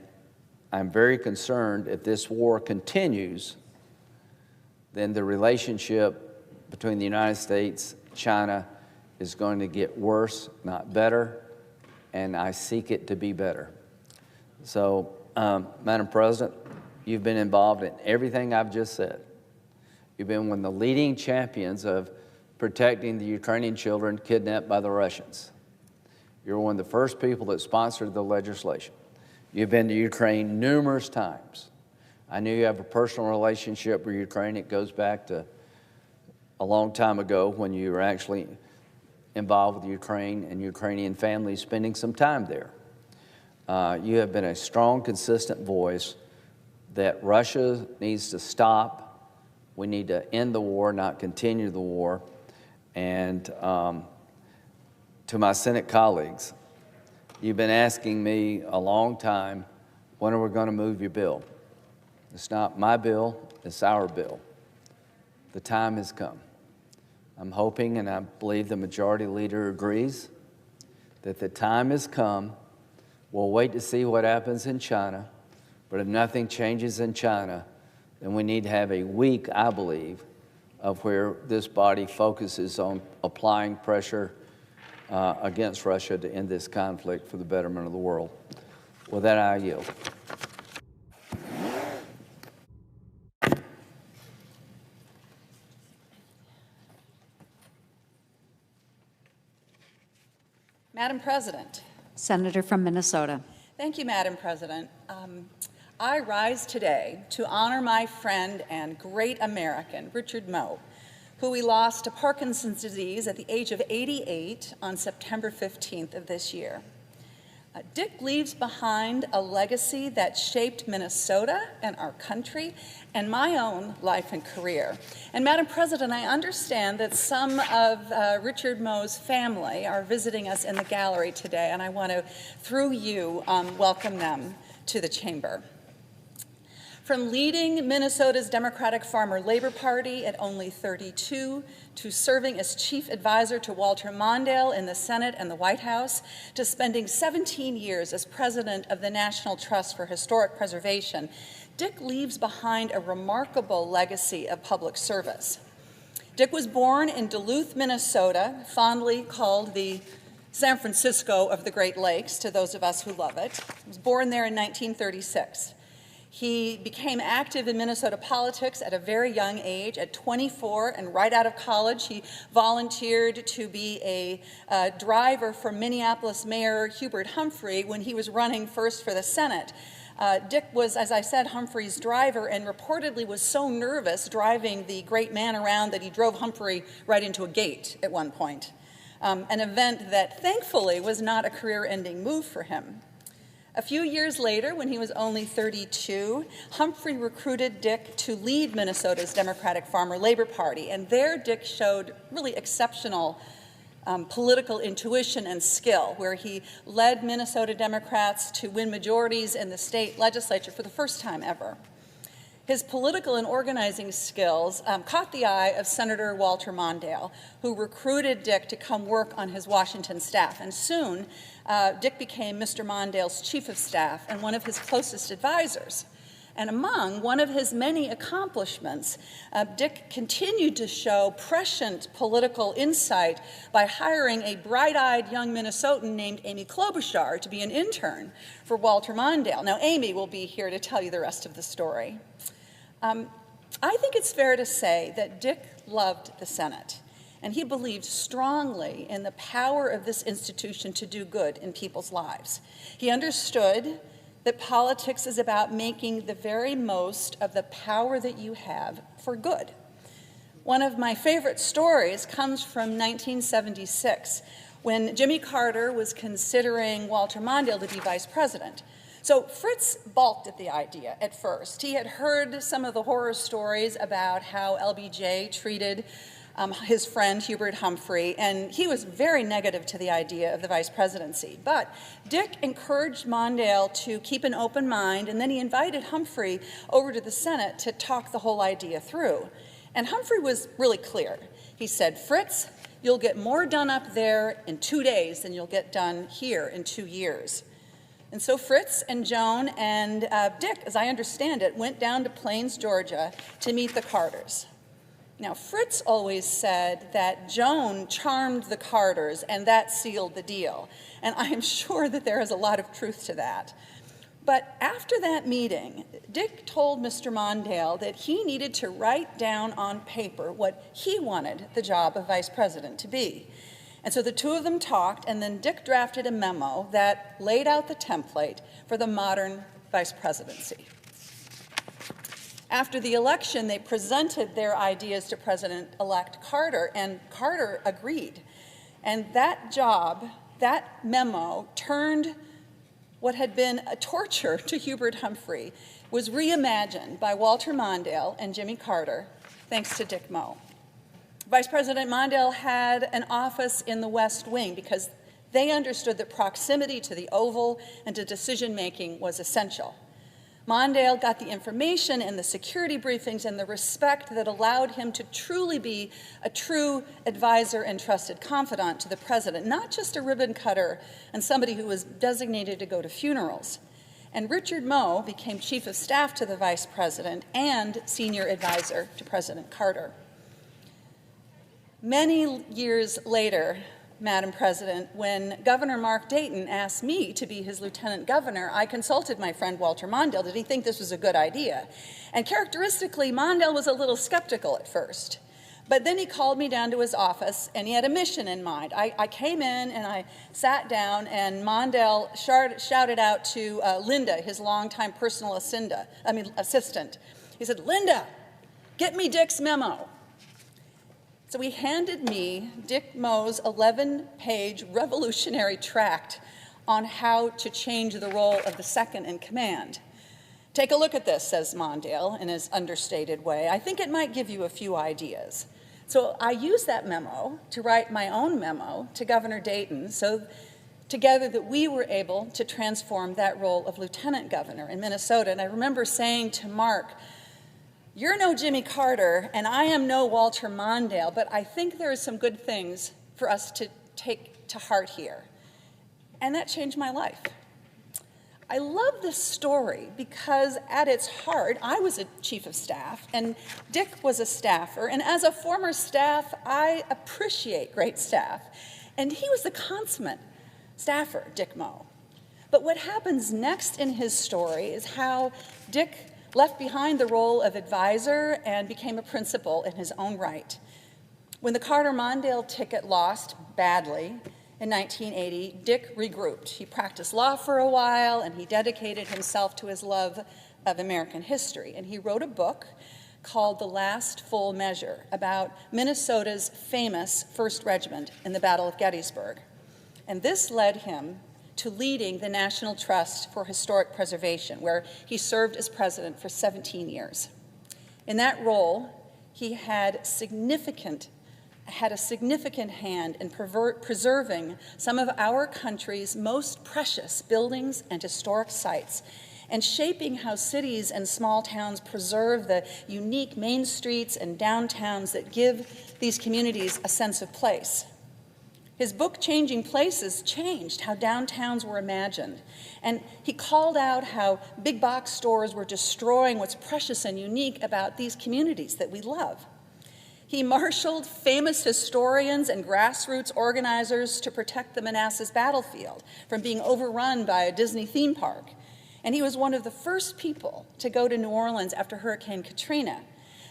I'm very concerned if this war continues, then the relationship between the United States and China is going to get worse, not better, and I seek it to be better. So, Madam President, you've been involved in everything I've just said. You've been one of the leading champions of protecting the Ukrainian children kidnapped by the Russians. You're one of the first people that sponsored the legislation. You've been to Ukraine numerous times. I knew you have a personal relationship with Ukraine. It goes back to a long time ago when you were actually involved with Ukraine and Ukrainian families spending some time there. You have been a strong, consistent voice that Russia needs to stop. We need to end the war, not continue the war. And to my Senate colleagues, you've been asking me a long time, when are we going to move your bill? It's not my bill, it's our bill. The time has come. I'm hoping, and I believe the majority leader agrees, that the time has come. We'll wait to see what happens in China, but if nothing changes in China, then we need to have a week, I believe, of where this body focuses on applying pressure against Russia to end this conflict for the betterment of the world. With that, I yield. Madam President. Senator from Minnesota. Thank you, Madam President. I rise today to honor my friend and great American, Richard Moe, who we lost to Parkinson's disease at the age of 88 on September 15th of this year. Dick leaves behind a legacy that shaped Minnesota and our country and my own life and career. And Madam President, I understand that some of Richard Moe's family are visiting us in the gallery today, and I want to, through you, welcome them to the chamber. From leading Minnesota's Democratic Farmer Labor Party at only 32, to serving as chief advisor to Walter Mondale in the Senate and the White House, to spending 17 years as president of the National Trust for Historic Preservation, Dick leaves behind a remarkable legacy of public service. Dick was born in Duluth, Minnesota, fondly called the San Francisco of the Great Lakes to those of us who love it. He was born there in 1936. He became active in Minnesota politics at a very young age. At 24 and right out of college, he volunteered to be a driver for Minneapolis Mayor Hubert Humphrey when he was running first for the Senate. Dick was, as I said, Humphrey's driver and reportedly was so nervous driving the great man around that he drove Humphrey right into a gate at one point, an event that thankfully was not a career-ending move for him. A few years later, when he was only 32, Humphrey recruited Dick to lead Minnesota's Democratic Farmer Labor Party, and there Dick showed really exceptional political intuition and skill, where he led Minnesota Democrats to win majorities in the state legislature for the first time ever. His political and organizing skills caught the eye of Senator Walter Mondale, who recruited Dick to come work on his Washington staff. And soon, Dick became Mr. Mondale's chief of staff and one of his closest advisors. And among one of his many accomplishments, Dick continued to show prescient political insight by hiring a bright-eyed young Minnesotan named Amy Klobuchar to be an intern for Walter Mondale. Now, Amy will be here to tell you the rest of the story. I think it's fair to say that Dick loved the Senate, and he believed strongly in the power of this institution to do good in people's lives. He understood that politics is about making the very most of the power that you have for good. One of my favorite stories comes from 1976, when Jimmy Carter was considering Walter Mondale to be vice president. So Fritz balked at the idea at first. He had heard some of the horror stories about how LBJ treated his friend Hubert Humphrey, and he was very negative to the idea of the vice presidency. But Dick encouraged Mondale to keep an open mind, and then he invited Humphrey over to the Senate to talk the whole idea through. And Humphrey was really clear. He said, "Fritz, you'll get more done up there in 2 days than you'll get done here in 2 years." And so Fritz and Joan and Dick, as I understand it, went down to Plains, Georgia to meet the Carters. Now, Fritz always said that Joan charmed the Carters and that sealed the deal. And I am sure that there is a lot of truth to that. But after that meeting, Dick told Mr. Mondale that he needed to write down on paper what he wanted the job of vice president to be. And so the two of them talked, and then Dick drafted a memo that laid out the template for the modern vice presidency. After the election, they presented their ideas to President-elect Carter, and Carter agreed. And that job, that memo, turned what had been a torture to Hubert Humphrey, was reimagined by Walter Mondale and Jimmy Carter, thanks to Dick Moe. Vice President Mondale had an office in the West Wing because they understood that proximity to the Oval and to decision-making was essential. Mondale got the information and the security briefings and the respect that allowed him to truly be a true advisor and trusted confidant to the president, not just a ribbon cutter and somebody who was designated to go to funerals. And Richard Moe became chief of staff to the vice president and senior advisor to President Carter. Many years later, Madam President, when Governor Mark Dayton asked me to be his lieutenant governor, I consulted my friend Walter Mondale. Did he think this was a good idea? And characteristically, Mondale was a little skeptical at first. But then he called me down to his office, and he had a mission in mind. I came in, and I sat down, and Mondale shouted out to Linda, his longtime personal assistant. He said, "Linda, get me Dick's memo." So he handed me Dick Moe's 11-page revolutionary tract on how to change the role of the second in command. "Take a look at this," says Mondale in his understated way. "I think it might give you a few ideas." So I used that memo to write my own memo to Governor Dayton, so together that we were able to transform that role of lieutenant governor in Minnesota. And I remember saying to Mark, "You're no Jimmy Carter, and I am no Walter Mondale, but I think there are some good things for us to take to heart here." And that changed my life. I love this story because at its heart, I was a chief of staff, and Dick was a staffer, and as a former staff, I appreciate great staff. And he was the consummate staffer, Dick Moe. But what happens next in his story is how Dick left behind the role of advisor and became a principal in his own right. When the Carter-Mondale ticket lost badly in 1980, Dick regrouped. He practiced law for a while, and he dedicated himself to his love of American history. And he wrote a book called The Last Full Measure about Minnesota's famous 1st Regiment in the Battle of Gettysburg. And this led him to leading the National Trust for Historic Preservation, where he served as president for 17 years. In that role, he had a significant hand in preserving some of our country's most precious buildings and historic sites, and shaping how cities and small towns preserve the unique main streets and downtowns that give these communities a sense of place. His book, Changing Places, changed how downtowns were imagined. And he called out how big box stores were destroying what's precious and unique about these communities that we love. He marshaled famous historians and grassroots organizers to protect the Manassas battlefield from being overrun by a Disney theme park. And he was one of the first people to go to New Orleans after Hurricane Katrina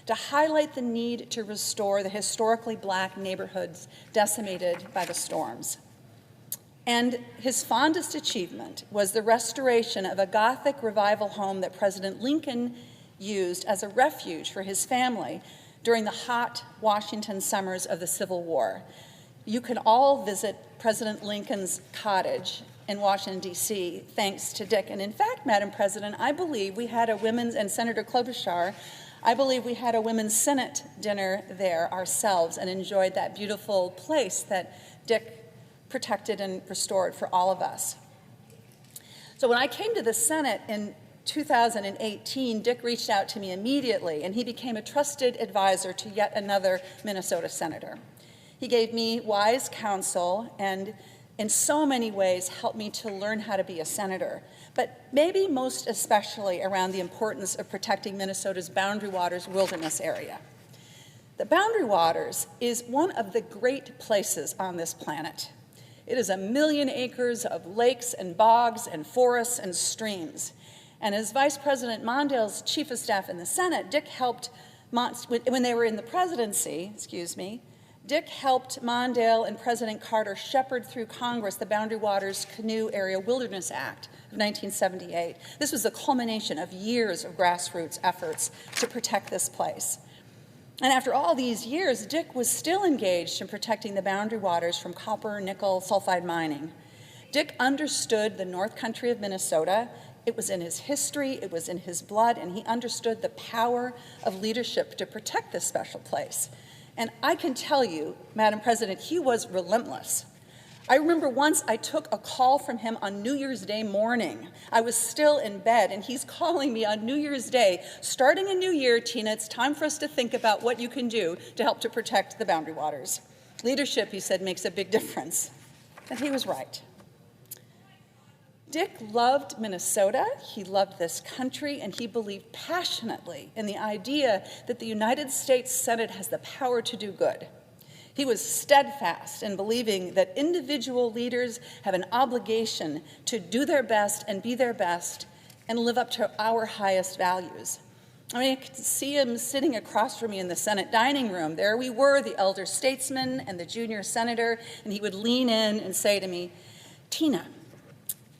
to highlight the need to restore the historically black neighborhoods decimated by the storms. And his fondest achievement was the restoration of a Gothic revival home that President Lincoln used as a refuge for his family during the hot Washington summers of the Civil War. You can all visit President Lincoln's cottage in Washington, D.C., thanks to Dick. And in fact, Madam President, I believe we had a women's, and Senator Klobuchar, I believe we had a women's Senate dinner there ourselves and enjoyed that beautiful place that Dick protected and restored for all of us. So when I came to the Senate in 2018, Dick reached out to me immediately, and he became a trusted advisor to yet another Minnesota senator. He gave me wise counsel and in so many ways helped me to learn how to be a senator, but maybe most especially around the importance of protecting Minnesota's Boundary Waters wilderness area. The Boundary Waters is one of the great places on this planet. It is 1 million acres of lakes and bogs and forests and streams. And as Vice President Mondale's chief of staff in the Senate, Dick helped, when they were in the presidency, Dick helped Mondale and President Carter shepherd through Congress the Boundary Waters Canoe Area Wilderness Act of 1978. This was the culmination of years of grassroots efforts to protect this place. And after all these years, Dick was still engaged in protecting the boundary waters from copper, nickel, sulfide mining. Dick understood the North Country of Minnesota. It was in his history, it was in his blood, and he understood the power of leadership to protect this special place. And I can tell you, Madam President, he was relentless. I remember once I took a call from him on New Year's Day morning. I was still in bed, and he's calling me on New Year's Day, starting a new year, Tina, it's time for us to think about what you can do to help to protect the boundary waters. Leadership, he said, makes a big difference. And he was right. Dick loved Minnesota, he loved this country, and he believed passionately in the idea that the United States Senate has the power to do good. He was steadfast in believing that individual leaders have an obligation to do their best and be their best and live up to our highest values. I mean, I could see him sitting across from me in the Senate dining room. There we were, the elder statesman and the junior senator, and he would lean in and say to me, "Tina,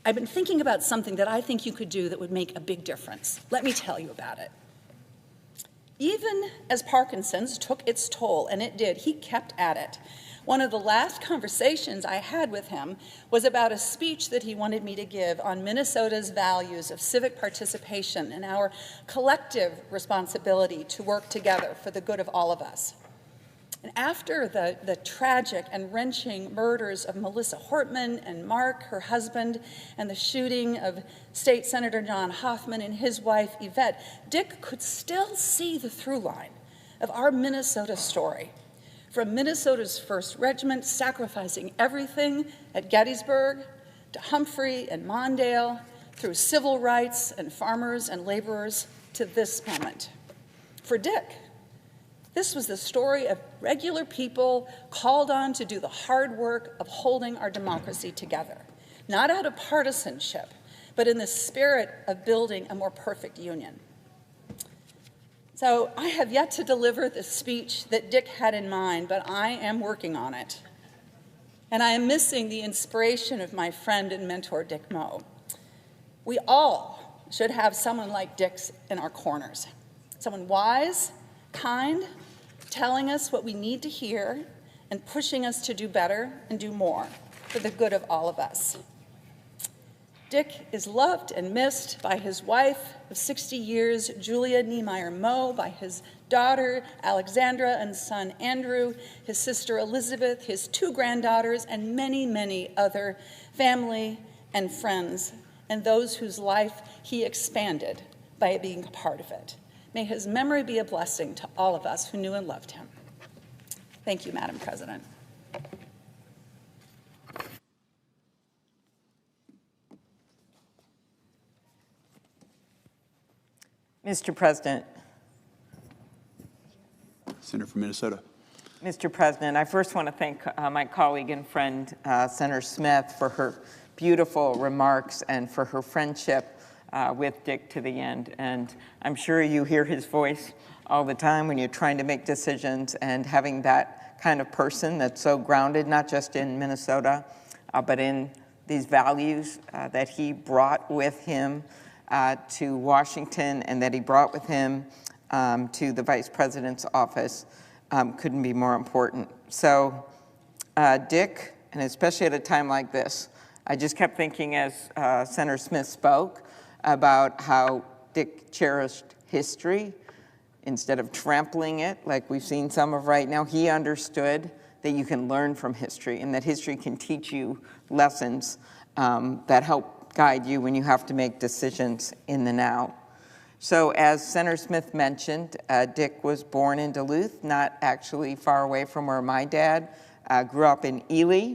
I've been thinking about something that I think you could do that would make a big difference. Let me tell you about it." Even as Parkinson's took its toll, and it did, he kept at it. One of the last conversations I had with him was about a speech that he wanted me to give on Minnesota's values of civic participation and our collective responsibility to work together for the good of all of us. And after the tragic and wrenching murders of Melissa Hortman and Mark, her husband, and the shooting of State Senator John Hoffman and his wife, Yvette, Dick could still see the through line of our Minnesota story. From Minnesota's 1st Regiment sacrificing everything at Gettysburg, to Humphrey and Mondale, through civil rights and farmers and laborers, to this moment. For Dick, this was the story of regular people called on to do the hard work of holding our democracy together, not out of partisanship, but in the spirit of building a more perfect union. So I have yet to deliver the speech that Dick had in mind, but I am working on it. And I am missing the inspiration of my friend and mentor, Dick Moe. We all should have someone like Dick's in our corners, someone wise, kind, telling us what we need to hear and pushing us to do better and do more for the good of all of us. Dick is loved and missed by his wife of 60 years, Julia Niemeyer Moe, by his daughter, Alexandra, and son, Andrew, his sister, Elizabeth, his 2 granddaughters, and many, many other family and friends, and those whose life he expanded by being a part of it. May his memory be a blessing to all of us who knew and loved him. Thank you, Madam President. Mr. President. Senator from Minnesota. Mr. President, I first want to thank my colleague and friend, Senator Smith, for her beautiful remarks and for her friendship with Dick to the end. And I'm sure you hear his voice all the time when you're trying to make decisions, and having that kind of person that's so grounded, not just in Minnesota, but in these values that he brought with him to Washington and that he brought with him to the Vice President's office couldn't be more important. So Dick, and especially at a time like this, I just kept thinking as Senator Smith spoke about how Dick cherished history instead of trampling it like we've seen some of right now. He understood that you can learn from history and that history can teach you lessons that help guide you when you have to make decisions in the now. So as Senator Smith mentioned, Dick was born in Duluth, not actually far away from where my dad grew up in Ely.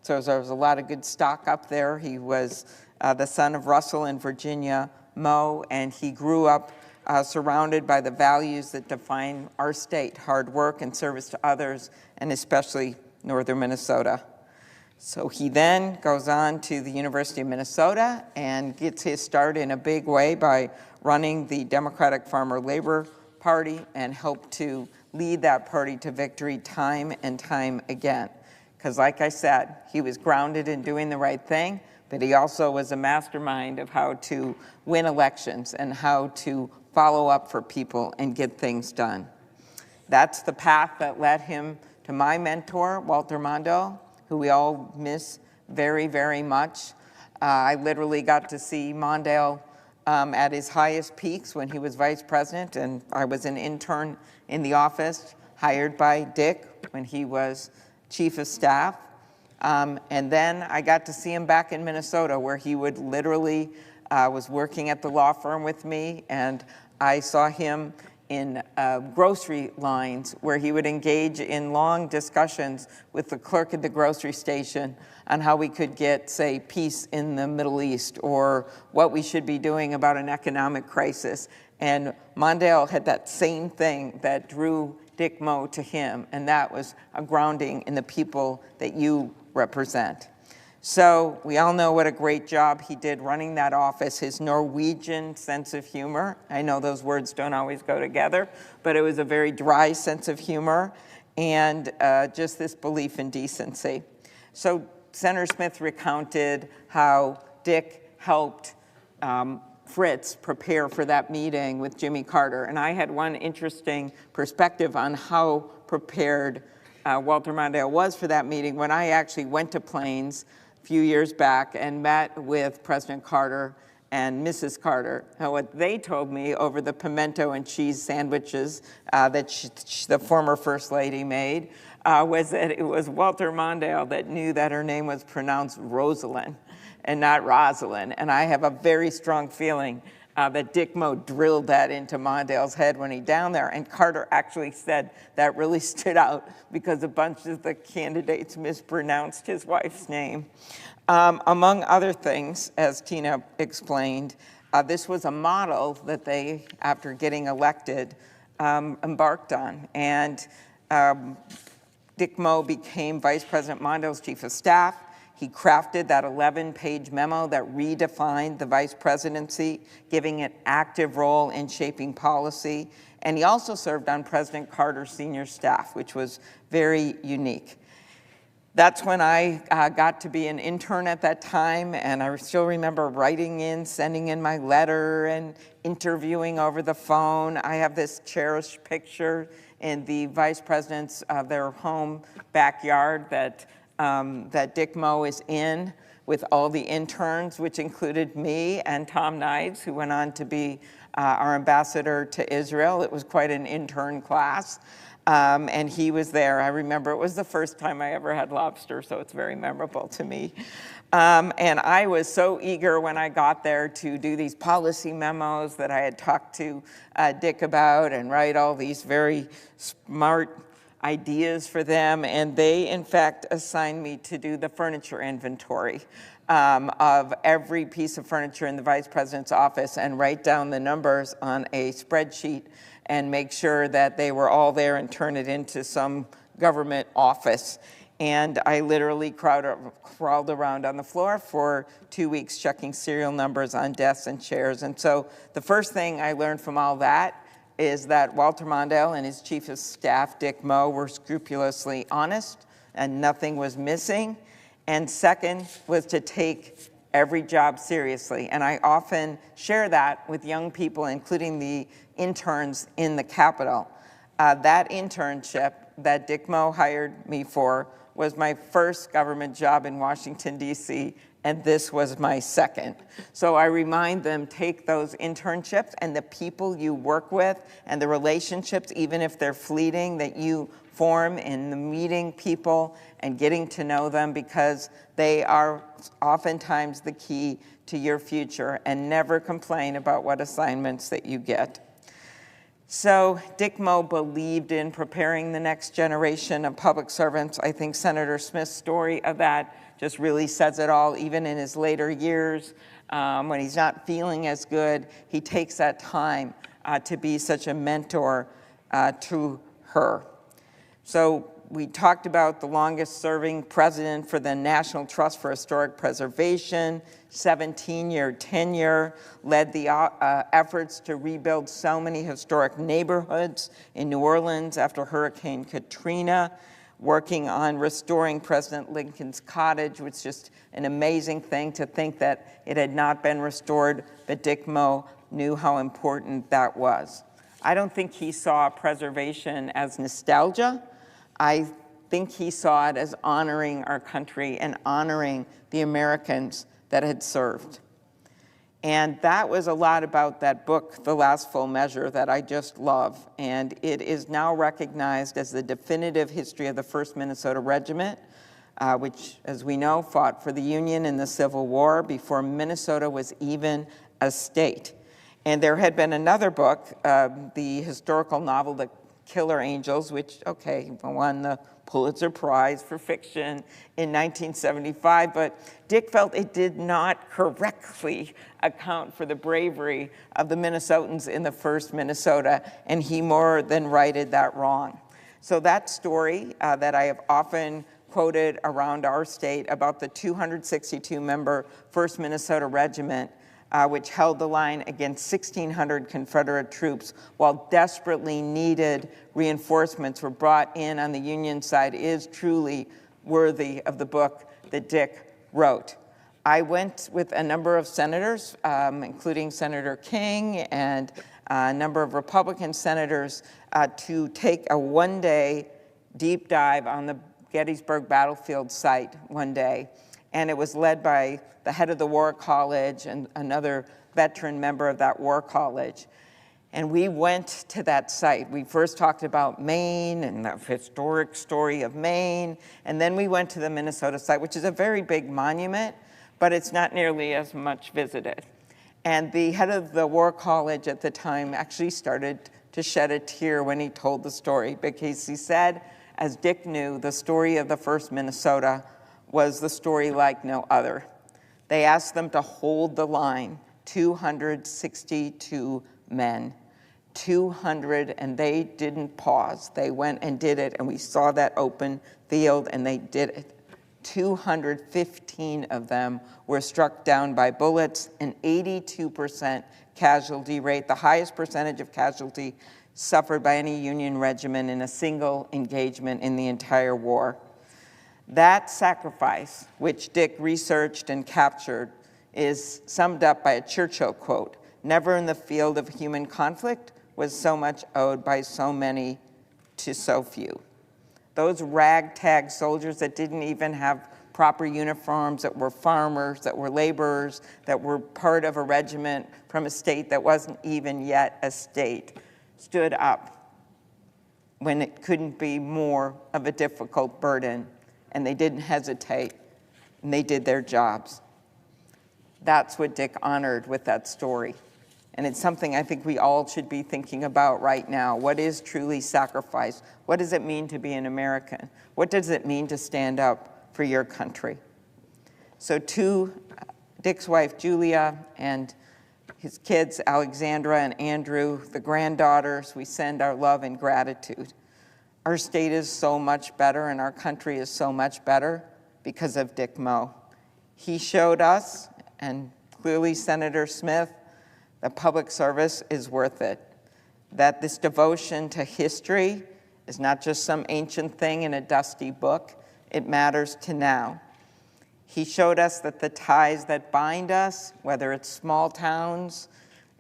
So there was a lot of good stock up there. He was the son of Russell and Virginia Moe, and he grew up surrounded by the values that define our state: hard work and service to others, and especially northern Minnesota. So he then goes on to the University of Minnesota and gets his start in a big way by running the Democratic Farmer Labor Party and helped to lead that party to victory time and time again. Because like I said, he was grounded in doing the right thing, but he also was a mastermind of how to win elections and how to follow up for people and get things done. That's the path that led him to my mentor, Walter Mondale, who we all miss very, very much. I literally got to see Mondale at his highest peaks when he was vice president, and I was an intern in the office hired by Dick when he was chief of staff. And then I got to see him back in Minnesota, where he would literally was working at the law firm with me, and I saw him in grocery lines where he would engage in long discussions with the clerk at the grocery station on how we could get, say, peace in the Middle East or what we should be doing about an economic crisis. And Mondale had that same thing that drew Dick Moe to him, and that was a grounding in the people that you represent. So we all know what a great job he did running that office, his Norwegian sense of humor. I know those words don't always go together, but it was a very dry sense of humor and just this belief in decency. So Senator Smith recounted how Dick helped Fritz prepare for that meeting with Jimmy Carter. And I had one interesting perspective on how prepared Walter Mondale was for that meeting when I actually went to Plains few years back and met with President Carter and Mrs. Carter. And what they told me over the pimento and cheese sandwiches that the former First Lady made was that it was Walter Mondale that knew that her name was pronounced Rosalind and not Rosalind. And I have a very strong feeling that Dick Moe drilled that into Mondale's head when he down there. And Carter actually said that really stood out because a bunch of the candidates mispronounced his wife's name. Among other things, as Tina explained, this was a model that they, after getting elected, embarked on. And Dick Moe became Vice President Mondale's chief of staff. He crafted that 11-page memo that redefined the vice presidency, giving it active role in shaping policy. And he also served on President Carter's senior staff, which was very unique. That's when I got to be an intern at that time, and I still remember writing in, sending in my letter, and interviewing over the phone. I have this cherished picture in the vice president's their home backyard that Dick Moe is in with all the interns, which included me and Tom Knides, who went on to be our ambassador to Israel. It was quite an intern class, and he was there. I remember it was the first time I ever had lobster, so it's very memorable to me. And I was so eager when I got there to do these policy memos that I had talked to Dick about and write all these very smart ideas for them, and they in fact assigned me to do the furniture inventory of every piece of furniture in the vice president's office and write down the numbers on a spreadsheet and make sure that they were all there and turn it into some government office. And I literally crawled around on the floor for 2 weeks checking serial numbers on desks and chairs. And so the first thing I learned from all that is that Walter Mondale and his chief of staff, Dick Moe, were scrupulously honest and nothing was missing. And second was to take every job seriously. And I often share that with young people, including the interns in the Capitol. That internship that Dick Moe hired me for was my first government job in Washington, D.C., and this was my second. So I remind them, take those internships and the people you work with and the relationships, even if they're fleeting, that you form in the meeting people and getting to know them, because they are oftentimes the key to your future, and never complain about what assignments that you get. So Dick Moe believed in preparing the next generation of public servants. I think Senator Smith's story of that just really says it all. Even in his later years, when he's not feeling as good, he takes that time to be such a mentor to her. So we talked about the longest-serving president for the National Trust for Historic Preservation, 17-year tenure, led the efforts to rebuild so many historic neighborhoods in New Orleans after Hurricane Katrina, working on restoring President Lincoln's cottage, which is just an amazing thing to think that it had not been restored, but Dick Moe knew how important that was. I don't think he saw preservation as nostalgia. I think he saw it as honoring our country and honoring the Americans that had served. And that was a lot about that book, The Last Full Measure, that I just love. And it is now recognized as the definitive history of the 1st Minnesota Regiment, which, as we know, fought for the Union in the Civil War before Minnesota was even a state. And there had been another book, the historical novel, The Killer Angels, which, okay, won the Pulitzer Prize for fiction in 1975, but Dick felt it did not correctly account for the bravery of the Minnesotans in the 1st Minnesota, and he more than righted that wrong. So that story that I have often quoted around our state about the 262-member 1st Minnesota Regiment, which held the line against 1,600 Confederate troops while desperately needed reinforcements were brought in on the Union side, is truly worthy of the book that Dick wrote. I went with a number of senators, including Senator King and a number of Republican senators, to take a one-day deep dive on the Gettysburg battlefield site one day. And it was led by the head of the War College and another veteran member of that War College. And we went to that site. We first talked about Maine and the historic story of Maine, and then we went to the Minnesota site, which is a very big monument, but it's not nearly as much visited. And the head of the War College at the time actually started to shed a tear when he told the story, because he said, as Dick knew, the story of the 1st Minnesota was the story like no other. They asked them to hold the line, 262 men, 200, and they didn't pause. They went and did it, and we saw that open field, and they did it. 215 of them were struck down by bullets, an 82% casualty rate, the highest percentage of casualty suffered by any Union regiment in a single engagement in the entire war. That sacrifice, which Dick researched and captured, is summed up by a Churchill quote: "Never in the field of human conflict was so much owed by so many to so few." Those ragtag soldiers that didn't even have proper uniforms, that were farmers, that were laborers, that were part of a regiment from a state that wasn't even yet a state, stood up when it couldn't be more of a difficult burden, and they didn't hesitate, and they did their jobs. That's what Dick honored with that story. And it's something I think we all should be thinking about right now. What is truly sacrifice? What does it mean to be an American? What does it mean to stand up for your country? So to Dick's wife, Julia, and his kids, Alexandra and Andrew, the granddaughters, we send our love and gratitude. Our state is so much better, and our country is so much better because of Dick Moe. He showed us, and clearly Senator Smith, that public service is worth it, that this devotion to history is not just some ancient thing in a dusty book, it matters to now. He showed us that the ties that bind us, whether it's small towns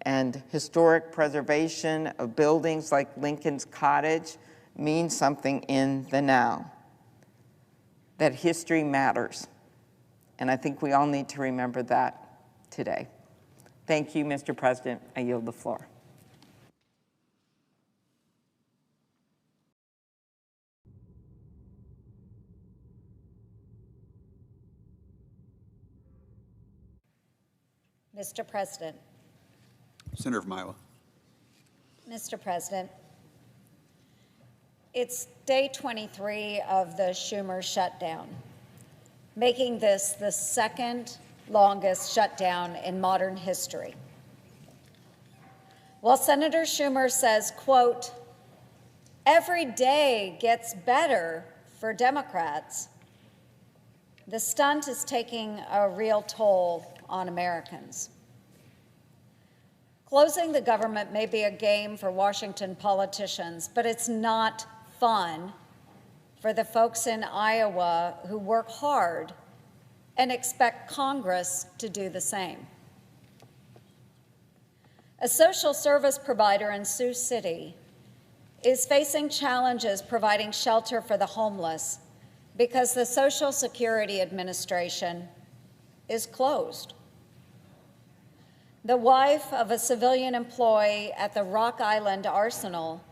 and historic preservation of buildings like Lincoln's Cottage, mean something in the now, that history matters. And I think we all need to remember that today. Thank you, Mr. President. I yield the floor. Mr. President. Senator from Iowa. Mr. President, it's day 23 of the Schumer shutdown, making this the second longest shutdown in modern history. While Senator Schumer says, quote, "Every day gets better for Democrats, the stunt is taking a real toll on Americans. Closing the government may be a game for Washington politicians, but it's not fun for the folks in Iowa who work hard and expect Congress to do the same. A social service provider in Sioux City is facing challenges providing shelter for the homeless because the Social Security Administration is closed. The wife of a civilian employee at the Rock Island Arsenal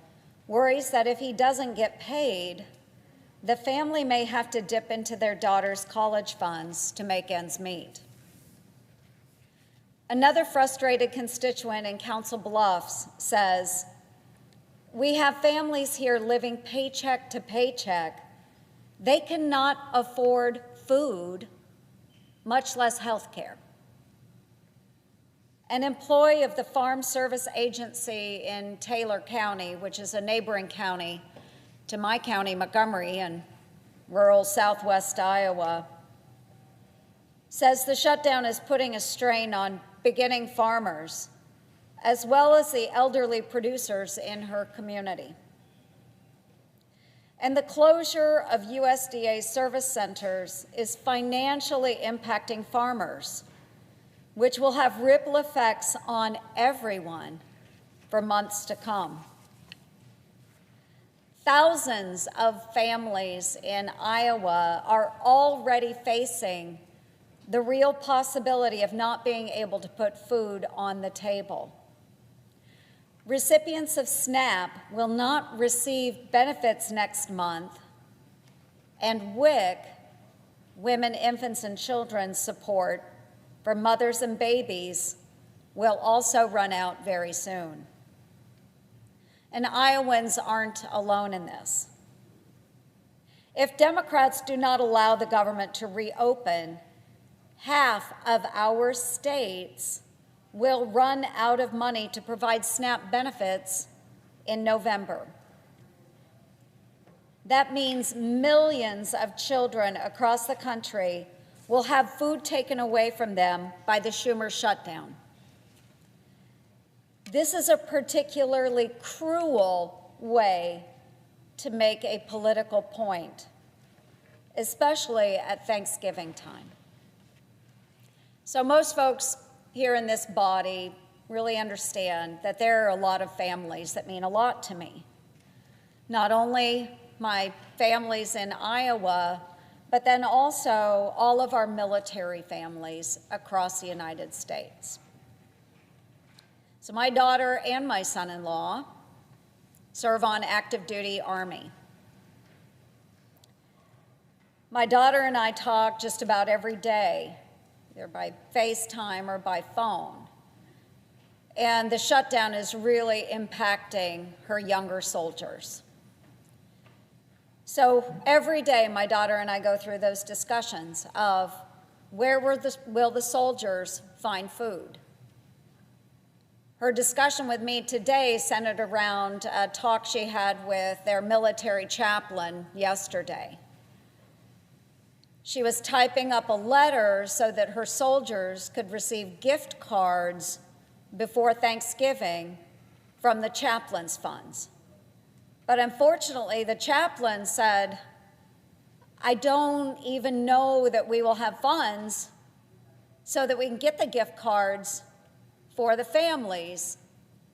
worries that if he doesn't get paid, the family may have to dip into their daughter's college funds to make ends meet. Another frustrated constituent in Council Bluffs says, "We have families here living paycheck to paycheck. They cannot afford food, much less health care." An employee of the Farm Service Agency in Taylor County, which is a neighboring county to my county, Montgomery, in rural southwest Iowa, says the shutdown is putting a strain on beginning farmers, as well as the elderly producers in her community. And the closure of USDA service centers is financially impacting farmers, which will have ripple effects on everyone for months to come. Thousands of families in Iowa are already facing the real possibility of not being able to put food on the table. Recipients of SNAP will not receive benefits next month, and WIC, Women, Infants, and Children's support for mothers and babies, will also run out very soon. And Iowans aren't alone in this. If Democrats do not allow the government to reopen, half of our states will run out of money to provide SNAP benefits in November. That means millions of children across the country will have food taken away from them by the Schumer shutdown. This is a particularly cruel way to make a political point, especially at Thanksgiving time. So most folks here in this body really understand that there are a lot of families that mean a lot to me. Not only my families in Iowa, but then also all of our military families across the United States. So my daughter and my son-in-law serve on active duty Army. My daughter and I talk just about every day, either by FaceTime or by phone. And the shutdown is really impacting her younger soldiers. So every day, my daughter and I go through those discussions of where will the soldiers find food. Her discussion with me today centered around a talk she had with their military chaplain yesterday. She was typing up a letter so that her soldiers could receive gift cards before Thanksgiving from the chaplain's funds. But unfortunately, the chaplain said, "I don't even know that we will have funds so that we can get the gift cards for the families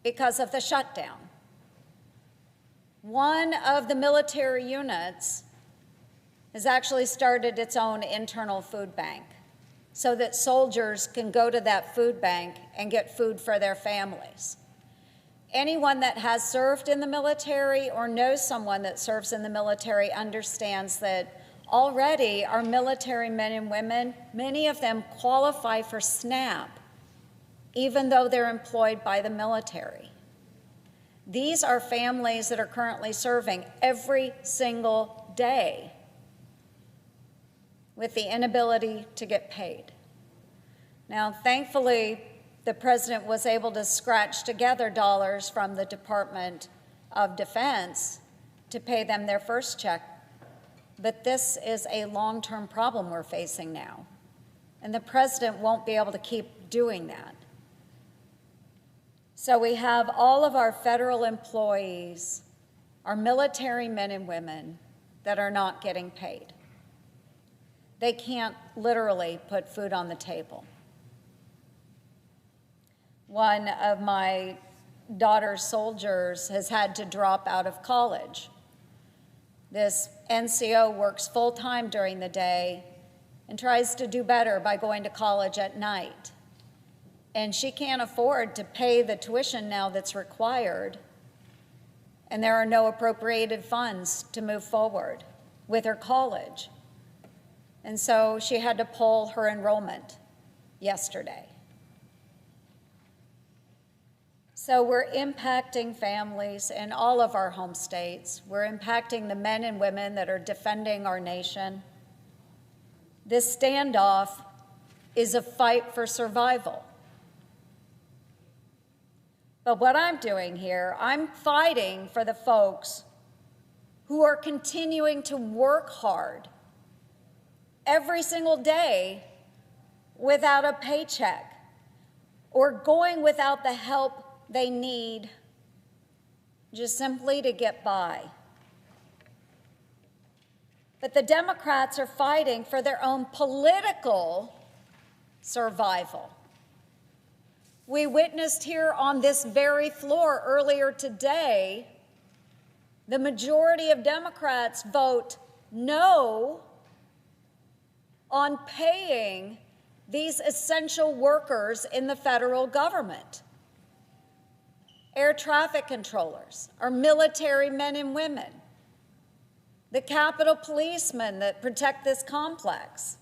because of the shutdown." One of the military units has actually started its own internal food bank so that soldiers can go to that food bank and get food for their families. Anyone that has served in the military or knows someone that serves in the military understands that already our military men and women, many of them qualify for SNAP, even though they're employed by the military. These are families that are currently serving every single day with the inability to get paid. Now, thankfully, the president was able to scratch together dollars from the Department of Defense to pay them their first check but this is a long-term problem we're facing now. And the president won't be able to keep doing that. So we have all of our federal employees, our military men and women that are not getting paid. They can't literally put food on the table. One of my daughter's soldiers has had to drop out of college. This NCO works full-time during the day and tries to do better by going to college at night. And she can't afford to pay the tuition now that's required, and there are no appropriated funds to move forward with her college. And so she had to pull her enrollment yesterday. So we're impacting families in all of our home states. We're impacting the men and women that are defending our nation. This standoff is a fight for survival. But what I'm doing here, I'm fighting for the folks who are continuing to work hard every single day without a paycheck or going without the help they need just simply to get by. But the Democrats are fighting for their own political survival. We witnessed here on this very floor earlier today, the majority of Democrats vote no on paying these essential workers in the federal government. Air traffic controllers, our military men and women, the Capitol policemen that protect this complex,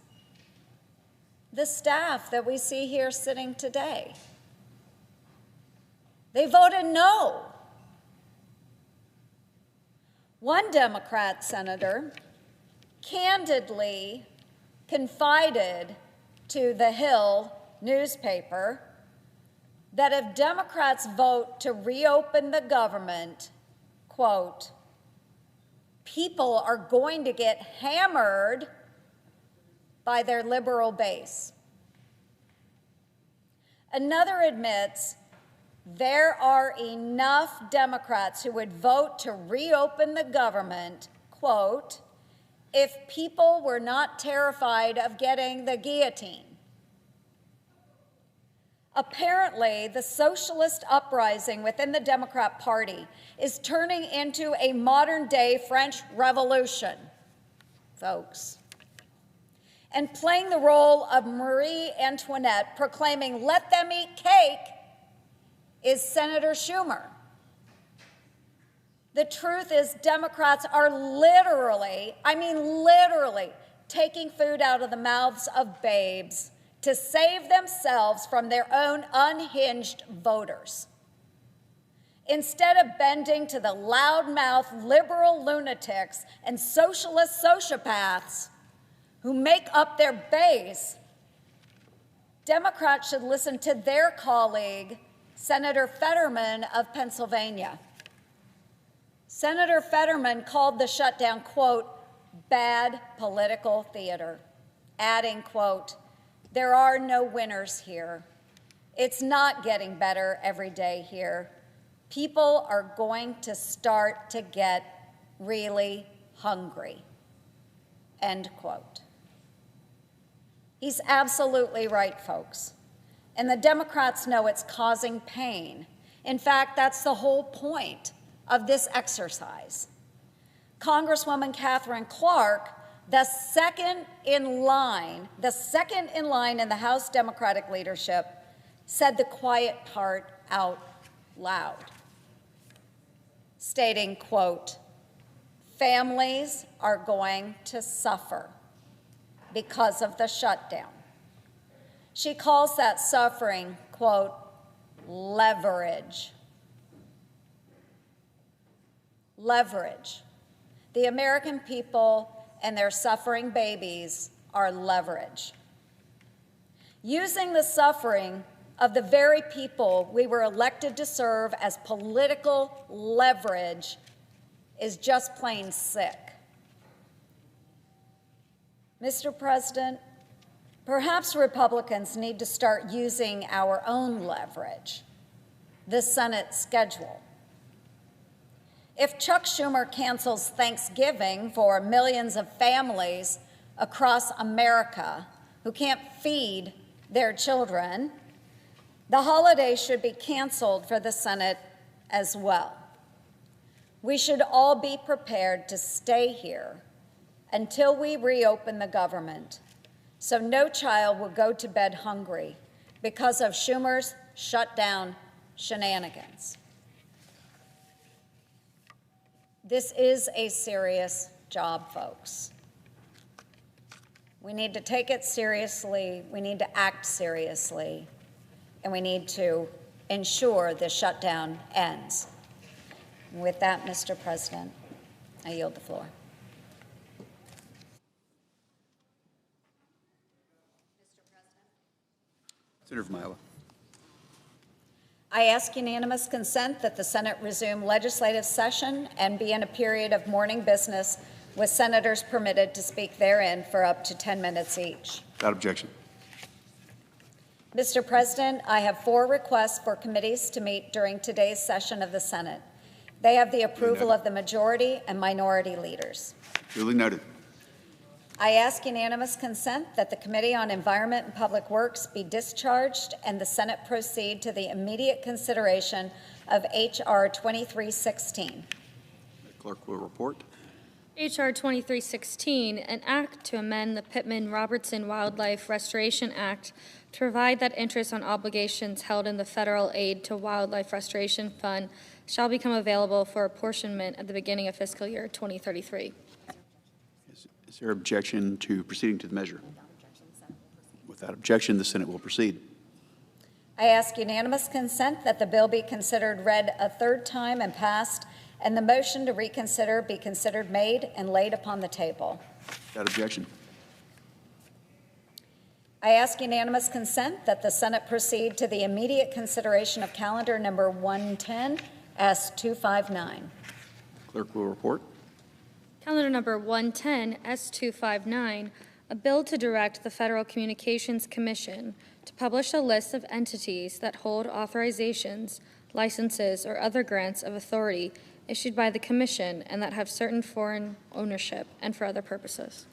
the staff that we see here sitting today. They voted no. One Democrat senator candidly confided to the Hill newspaper that if Democrats vote to reopen the government, quote, people are going to get hammered by their liberal base. Another admits there are enough Democrats who would vote to reopen the government, quote, if people were not terrified of getting the guillotine. Apparently, the socialist uprising within the Democrat Party is turning into a modern-day French Revolution, folks, and playing the role of Marie Antoinette, proclaiming, "Let them eat cake," is Senator Schumer. The truth is, Democrats are literally, I mean literally, taking food out of the mouths of babes to save themselves from their own unhinged voters. Instead of bending to the loudmouth liberal lunatics and socialist sociopaths who make up their base, Democrats should listen to their colleague, Senator Fetterman of Pennsylvania. Senator Fetterman called the shutdown, quote, bad political theater, adding, quote, there are no winners here. It's not getting better every day here. People are going to start to get really hungry, end quote. He's absolutely right, folks. And the Democrats know it's causing pain. In fact, that's the whole point of this exercise. Congresswoman Catherine Clark, the second in line in the House Democratic leadership, said the quiet part out loud, stating, quote, families are going to suffer because of the shutdown. She calls that suffering, quote, leverage. Leverage. The American people and their suffering babies are leverage. Using the suffering of the very people we were elected to serve as political leverage is just plain sick. Mr. President, perhaps Republicans need to start using our own leverage, the Senate schedule. If Chuck Schumer cancels Thanksgiving for millions of families across America who can't feed their children, the holiday should be canceled for the Senate as well. We should all be prepared to stay here until we reopen the government, so no child will go to bed hungry because of Schumer's shutdown shenanigans. This is a serious job, folks. We need to take it seriously, we need to act seriously, and we need to ensure the shutdown ends. And with that, Mr. President, I yield the floor. Senator from Iowa. I ask unanimous consent that the Senate resume legislative session and be in a period of morning business with senators permitted to speak therein for up to 10 minutes each. Without objection. Mr. President, I have 4 requests for committees to meet during today's session of the Senate. They have the approval of the majority and minority leaders. Duly noted. I ask unanimous consent that the Committee on Environment and Public Works be discharged and the Senate proceed to the immediate consideration of H.R. 2316. The clerk will report. H.R. 2316, an act to amend the Pittman-Robertson Wildlife Restoration Act to provide that interest on obligations held in the Federal Aid to Wildlife Restoration Fund shall become available for apportionment at the beginning of fiscal year 2033. Is there objection to proceeding to the measure? Without objection, the Senate will proceed. I ask unanimous consent that the bill be considered read a 3rd time and passed, and the motion to reconsider be considered made and laid upon the table. Without objection. I ask unanimous consent that the Senate proceed to the immediate consideration of calendar number 110, S259. Clerk will report. Calendar number 110, S259, a bill to direct the Federal Communications Commission to publish a list of entities that hold authorizations, licenses, or other grants of authority issued by the Commission and that have certain foreign ownership and for other purposes.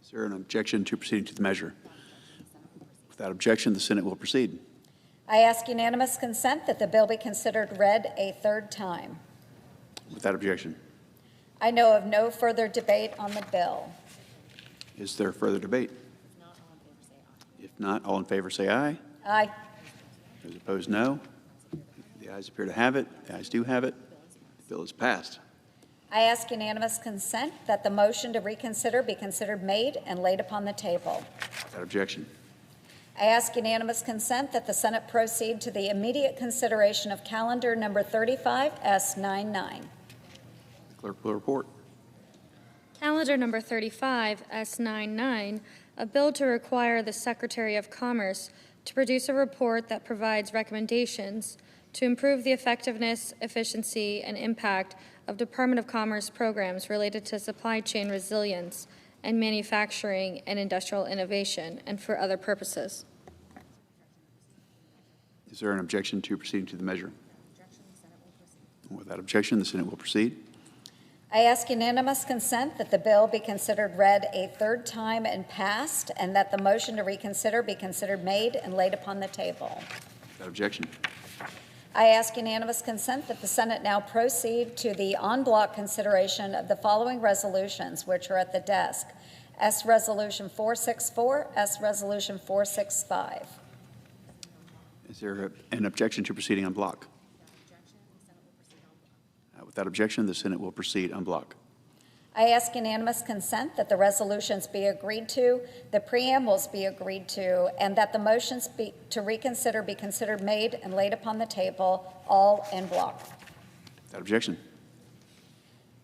Is there an objection to proceeding to the measure? Without objection, the Senate will proceed. I ask unanimous consent that the bill be considered read a 3rd time. Without objection. I know of no further debate on the bill. Is there further debate? If not, all in favor say aye. Aye. Those opposed, no. The ayes appear to have it. The ayes do have it. The bill is passed. I ask unanimous consent that the motion to reconsider be considered made and laid upon the table. Without objection. I ask unanimous consent that the Senate proceed to the immediate consideration of calendar number 35, S99. The clerk will report. Calendar number 35, S99, a bill to require the Secretary of Commerce to produce a report that provides recommendations to improve the effectiveness, efficiency, and impact of Department of Commerce programs related to supply chain resilience and manufacturing and industrial innovation, and for other purposes. Is there an objection to proceeding to the measure? Without objection, the Senate will proceed. I ask unanimous consent that the bill be considered read a 3rd time and passed, and that the motion to reconsider be considered made and laid upon the table. Without objection. I ask unanimous consent that the Senate now proceed to the en bloc consideration of the following resolutions, which are at the desk. S. Resolution 464, S. Resolution 465. Is there an objection to proceeding en bloc? Without objection, the Senate will proceed en bloc. I ask unanimous consent that the resolutions be agreed to, the preambles be agreed to, and that the motions to reconsider be considered made and laid upon the table, all en bloc. Without objection.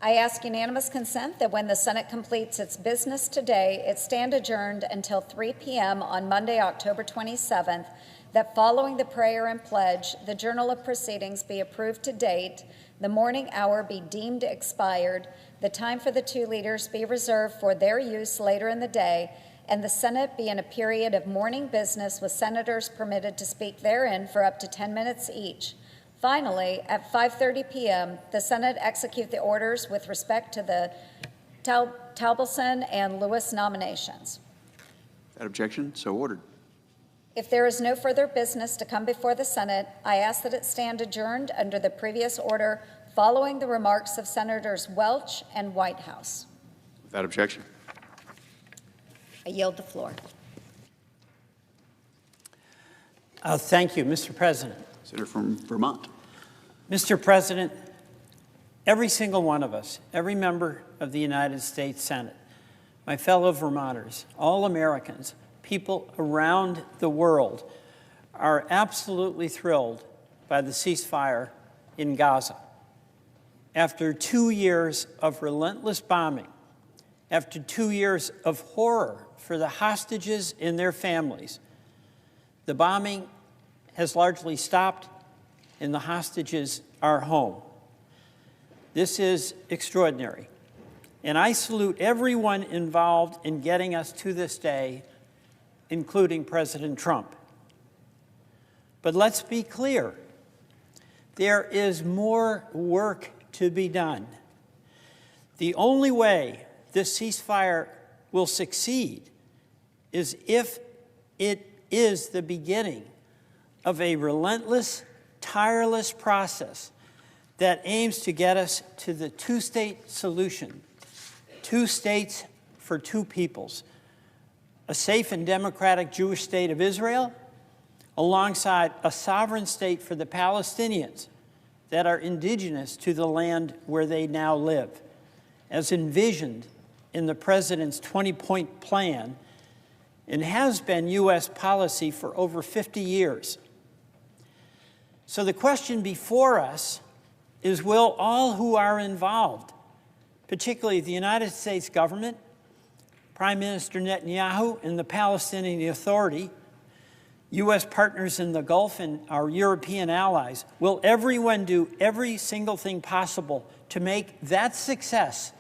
I ask unanimous consent that when the Senate completes its business today, it stand adjourned until 3 p.m. on Monday, October 27th, that following the prayer and pledge, the journal of proceedings be approved to date, the morning hour be deemed expired, the time for the two leaders be reserved for their use later in the day, and the Senate be in a period of morning business with senators permitted to speak therein for up to 10 minutes each. Finally, at 5:30 p.m., the Senate execute the orders with respect to the Talbelson and Lewis nominations. Without objection, so ordered. If there is no further business to come before the Senate, I ask that it stand adjourned under the previous order following the remarks of Senators Welch and Whitehouse. Without objection. I yield the floor. Thank you, Mr. President. Senator from Vermont. Mr. President, every single one of us, every member of the United States Senate, my fellow Vermonters, all Americans, people around the world are absolutely thrilled by the ceasefire in Gaza. After 2 years of relentless bombing, after 2 years of horror for the hostages and their families, the bombing has largely stopped and the hostages are home. This is extraordinary. And I salute everyone involved in getting us to this day, including President Trump. But let's be clear, there is more work to be done. The only way this ceasefire will succeed is if it is the beginning of a relentless, tireless process that aims to get us to the two-state solution, 2 states for 2 peoples, a safe and democratic Jewish state of Israel, alongside a sovereign state for the Palestinians that are indigenous to the land where they now live, as envisioned in the President's 20-point plan and has been U.S. policy for over 50 years. So the question before us is, will all who are involved, particularly the United States government, Prime Minister Netanyahu and the Palestinian Authority, U.S. partners in the Gulf and our European allies, will everyone do every single thing possible to make that success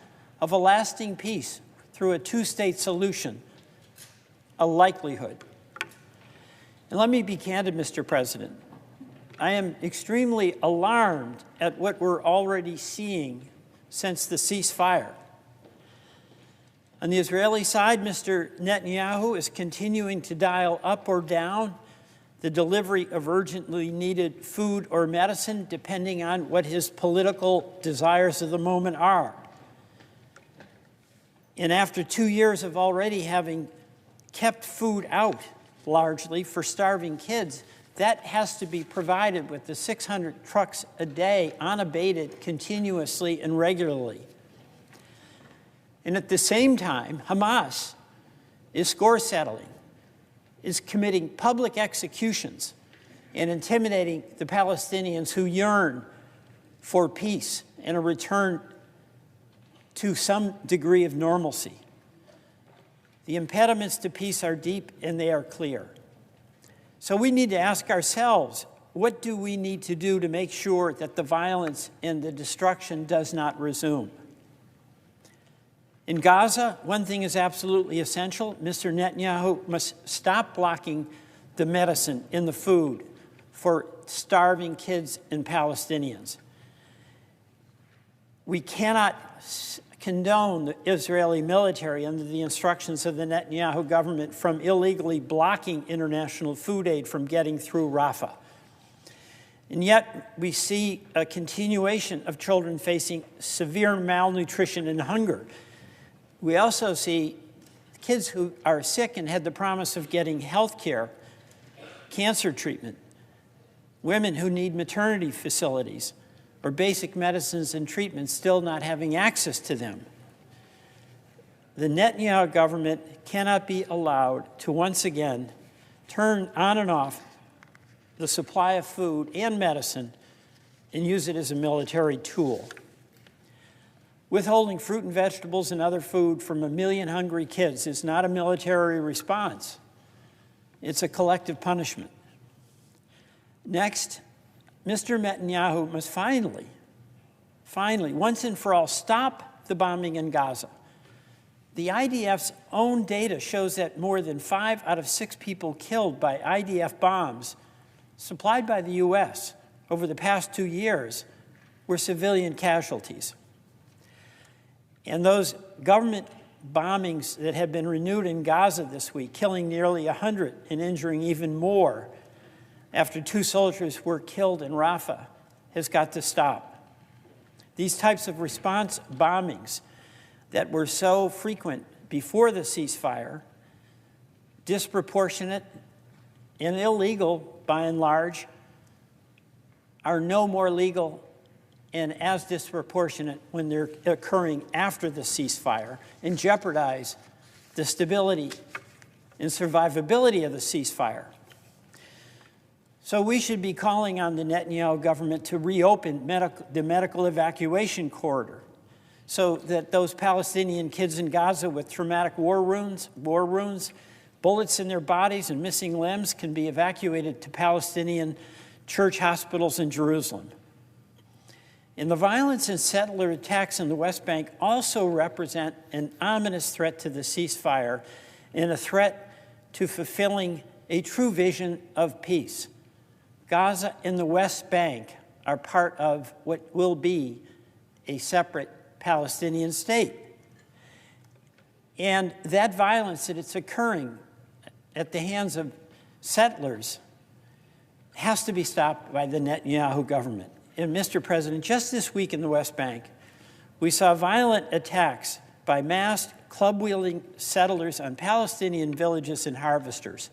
of a lasting peace through a 2-state solution a likelihood? And let me be candid, Mr. President. I am extremely alarmed at what we're already seeing since the ceasefire. On the Israeli side, Mr. Netanyahu is continuing to dial up or down the delivery of urgently needed food or medicine, depending on what his political desires of the moment are. And after 2 years of already having kept food out, largely, for starving kids, that has to be provided with the 600 trucks a day, unabated, continuously and regularly. And at the same time, Hamas is score settling, is committing public executions and intimidating the Palestinians who yearn for peace and a return to some degree of normalcy. The impediments to peace are deep and they are clear. So we need to ask ourselves, what do we need to do to make sure that the violence and the destruction does not resume? In Gaza, one thing is absolutely essential. Mr. Netanyahu must stop blocking the medicine and the food for starving kids and Palestinians. We cannot condone the Israeli military under the instructions of the Netanyahu government from illegally blocking international food aid from getting through Rafah. And yet we see a continuation of children facing severe malnutrition and hunger. We also see kids who are sick and had the promise of getting health care, cancer treatment, women who need maternity facilities, or basic medicines and treatments still not having access to them. The Netanyahu government cannot be allowed to once again turn on and off the supply of food and medicine and use it as a military tool. Withholding fruit and vegetables and other food from 1 million hungry kids is not a military response. It's a collective punishment. Next, Mr. Netanyahu must finally, once and for all, stop the bombing in Gaza. The IDF's own data shows that more than 5 out of 6 people killed by IDF bombs supplied by the U.S. over the past 2 years were civilian casualties. And those government bombings that have been renewed in Gaza this week, killing nearly 100 and injuring even more after 2 soldiers were killed in Rafah, has got to stop. These types of response bombings that were so frequent before the ceasefire, disproportionate and illegal by and large, are no more legal and as disproportionate when they're occurring after the ceasefire and jeopardize the stability and survivability of the ceasefire. So we should be calling on the Netanyahu government to reopen the medical evacuation corridor so that those Palestinian kids in Gaza with traumatic war wounds, bullets in their bodies and missing limbs can be evacuated to Palestinian church hospitals in Jerusalem. And the violence and settler attacks in the West Bank also represent an ominous threat to the ceasefire and a threat to fulfilling a true vision of peace. Gaza and the West Bank are part of what will be a separate Palestinian state. And that violence that it's occurring at the hands of settlers has to be stopped by the Netanyahu government. And Mr. President, just this week in the West Bank, we saw violent attacks by masked, club-wielding settlers on Palestinian villages and harvesters.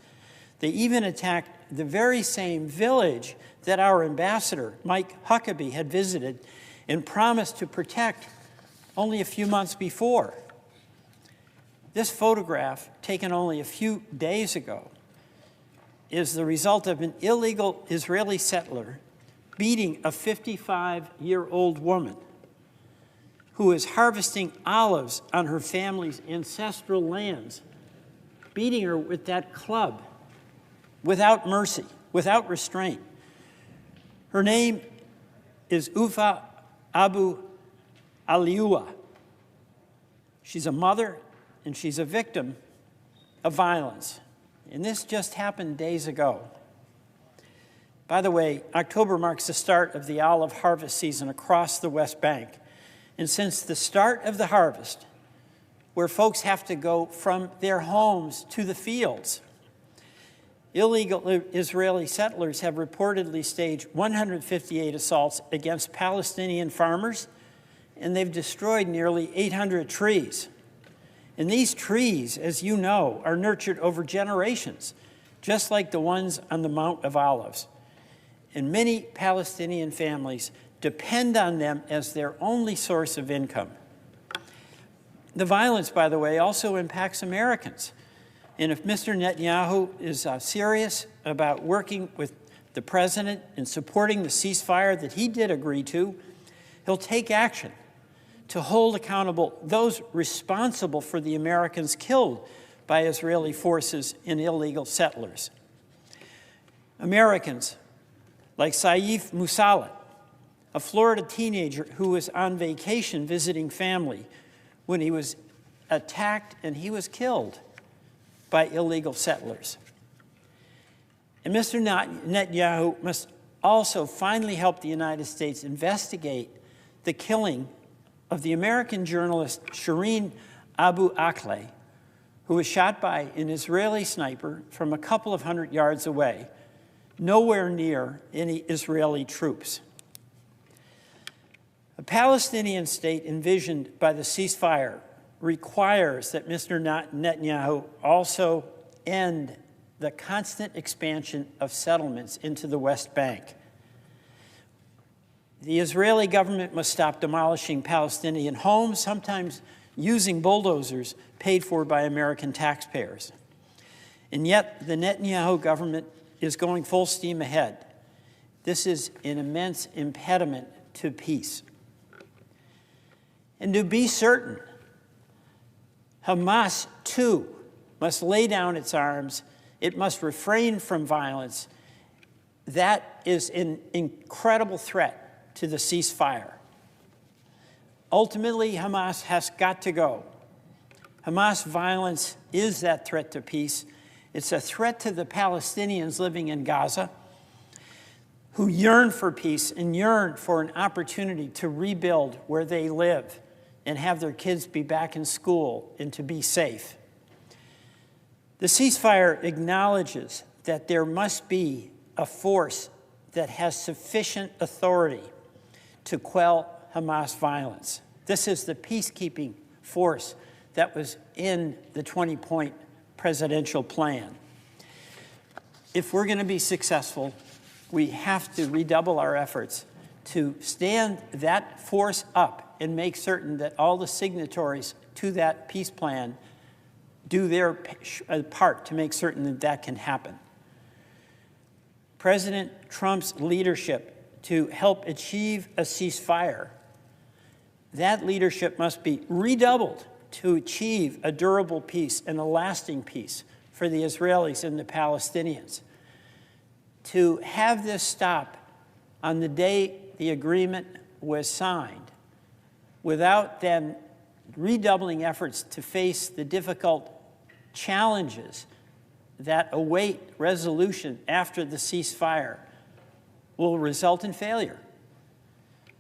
They even attacked the very same village that our ambassador, Mike Huckabee, had visited and promised to protect only a few months before. This photograph, taken only a few days ago, is the result of an illegal Israeli settler beating a 55-year-old woman who is harvesting olives on her family's ancestral lands, beating her with that club without mercy, without restraint. Her name is Ufa Abu Aliua. She's a mother and she's a victim of violence. And this just happened days ago. By the way, October marks the start of the olive harvest season across the West Bank. And since the start of the harvest, where folks have to go from their homes to the fields, illegal Israeli settlers have reportedly staged 158 assaults against Palestinian farmers, and they've destroyed nearly 800 trees. And these trees, as you know, are nurtured over generations, just like the ones on the Mount of Olives. And many Palestinian families depend on them as their only source of income. The violence, by the way, also impacts Americans. And if Mr. Netanyahu is serious about working with the president and supporting the ceasefire that he did agree to, he'll take action to hold accountable those responsible for the Americans killed by Israeli forces and illegal settlers. Americans like Saif Musalat, a Florida teenager who was on vacation visiting family when he was attacked and he was killed by illegal settlers. And Mr. Netanyahu must also finally help the United States investigate the killing of the American journalist Shireen Abu Akleh, who was shot by an Israeli sniper from a couple of hundred yards away, nowhere near any Israeli troops. A Palestinian state envisioned by the ceasefire requires that Mr. Netanyahu also end the constant expansion of settlements into the West Bank. The Israeli government must stop demolishing Palestinian homes, sometimes using bulldozers paid for by American taxpayers. And yet, the Netanyahu government is going full steam ahead. This is an immense impediment to peace. And to be certain, Hamas, too, must lay down its arms. It must refrain from violence. that is an incredible threat to the ceasefire. Ultimately, Hamas has got to go. Hamas violence is that threat to peace. It's a threat to the Palestinians living in Gaza who yearn for peace and yearn for an opportunity to rebuild where they live and have their kids be back in school and to be safe. The ceasefire acknowledges that there must be a force that has sufficient authority to quell Hamas violence. This is the peacekeeping force that was in the 20-point presidential plan. If we're going to be successful, we have to redouble our efforts to stand that force up and make certain that all the signatories to that peace plan do their part to make certain that that can happen. President Trump's leadership to help achieve a ceasefire, that leadership must be redoubled to achieve a durable peace and a lasting peace for the Israelis and the Palestinians. To have this stop on the day the agreement was signed without then redoubling efforts to face the difficult challenges that await resolution after the ceasefire will result in failure.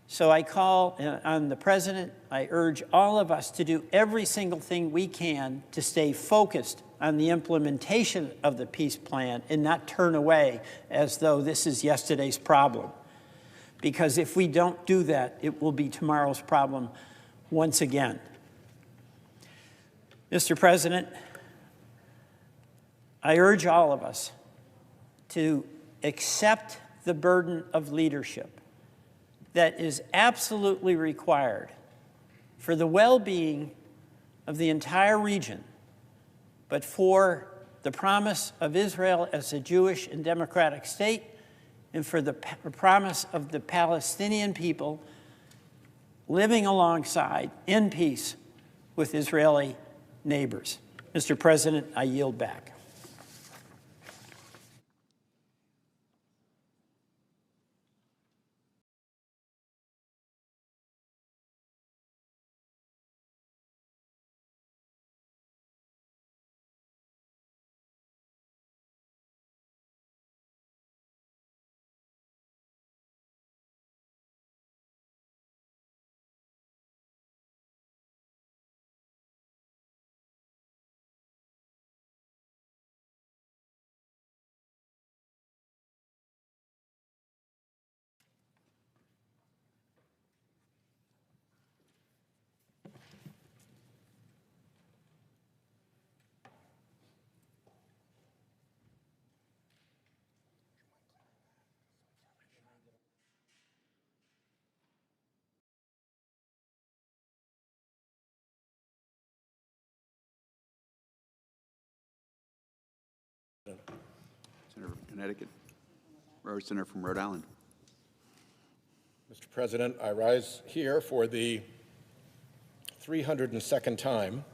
So I call on the President, I urge all of us to do every single thing we can to stay focused on the implementation of the peace plan and not turn away as though this is yesterday's problem. Because if we don't do that, it will be tomorrow's problem once again. Mr. President, I urge all of us to accept the burden of leadership that is absolutely required for the well-being of the entire region, but for the promise of Israel as a Jewish and democratic state, and for the promise of the Palestinian people living alongside in peace with Israeli neighbors. Mr. President, I yield back. Senator from Connecticut, Senator from Rhode Island. Mr. President, I rise here for the 302nd time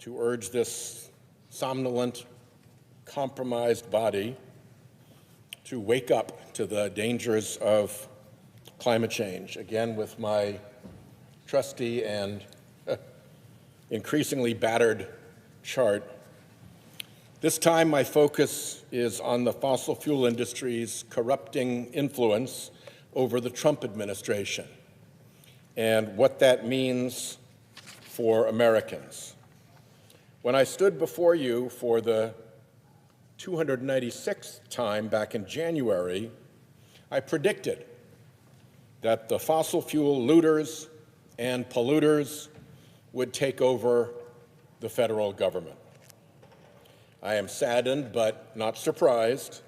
to urge this somnolent, compromised body to wake up to the dangers of climate change, again with my trusty and increasingly battered chart. This time, my focus is on the fossil fuel industry's corrupting influence over the Trump administration and what that means for Americans. When I stood before you for the 296th time back in January, I predicted that the fossil fuel looters and polluters would take over the federal government. I am saddened but not surprised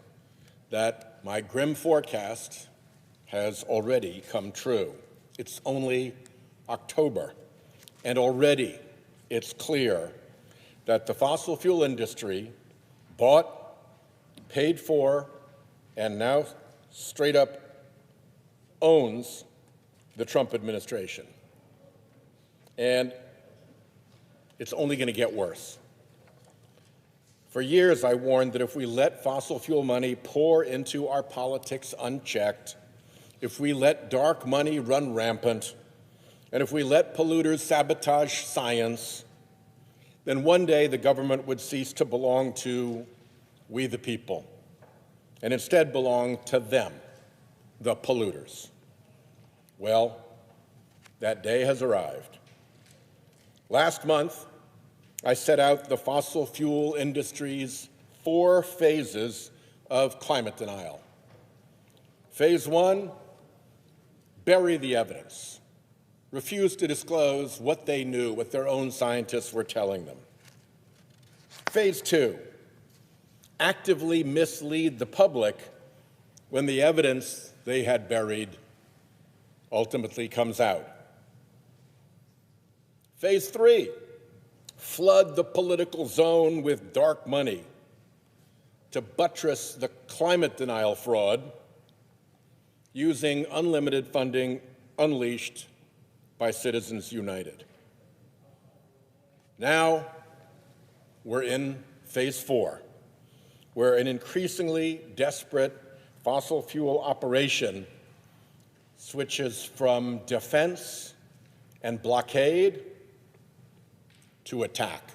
that my grim forecast has already come true. It's only October, and already it's clear that the fossil fuel industry bought, paid for, and now straight up owns the Trump administration. And it's only going to get worse. For years, I warned that if we let fossil fuel money pour into our politics unchecked, if we let dark money run rampant, and if we let polluters sabotage science, then one day the government would cease to belong to we the people, and instead belong to them, the polluters. Well, that day has arrived. Last month, I set out the fossil fuel industry's 4 phases of climate denial. Phase 1, bury the evidence. Refuse to disclose what they knew, what their own scientists were telling them. Phase 2, actively mislead the public when the evidence they had buried ultimately comes out. Phase 3, flood the political zone with dark money to buttress the climate denial fraud using unlimited funding unleashed by Citizens United. Now we're in phase 4, where an increasingly desperate fossil fuel operation switches from defense and blockade to attack.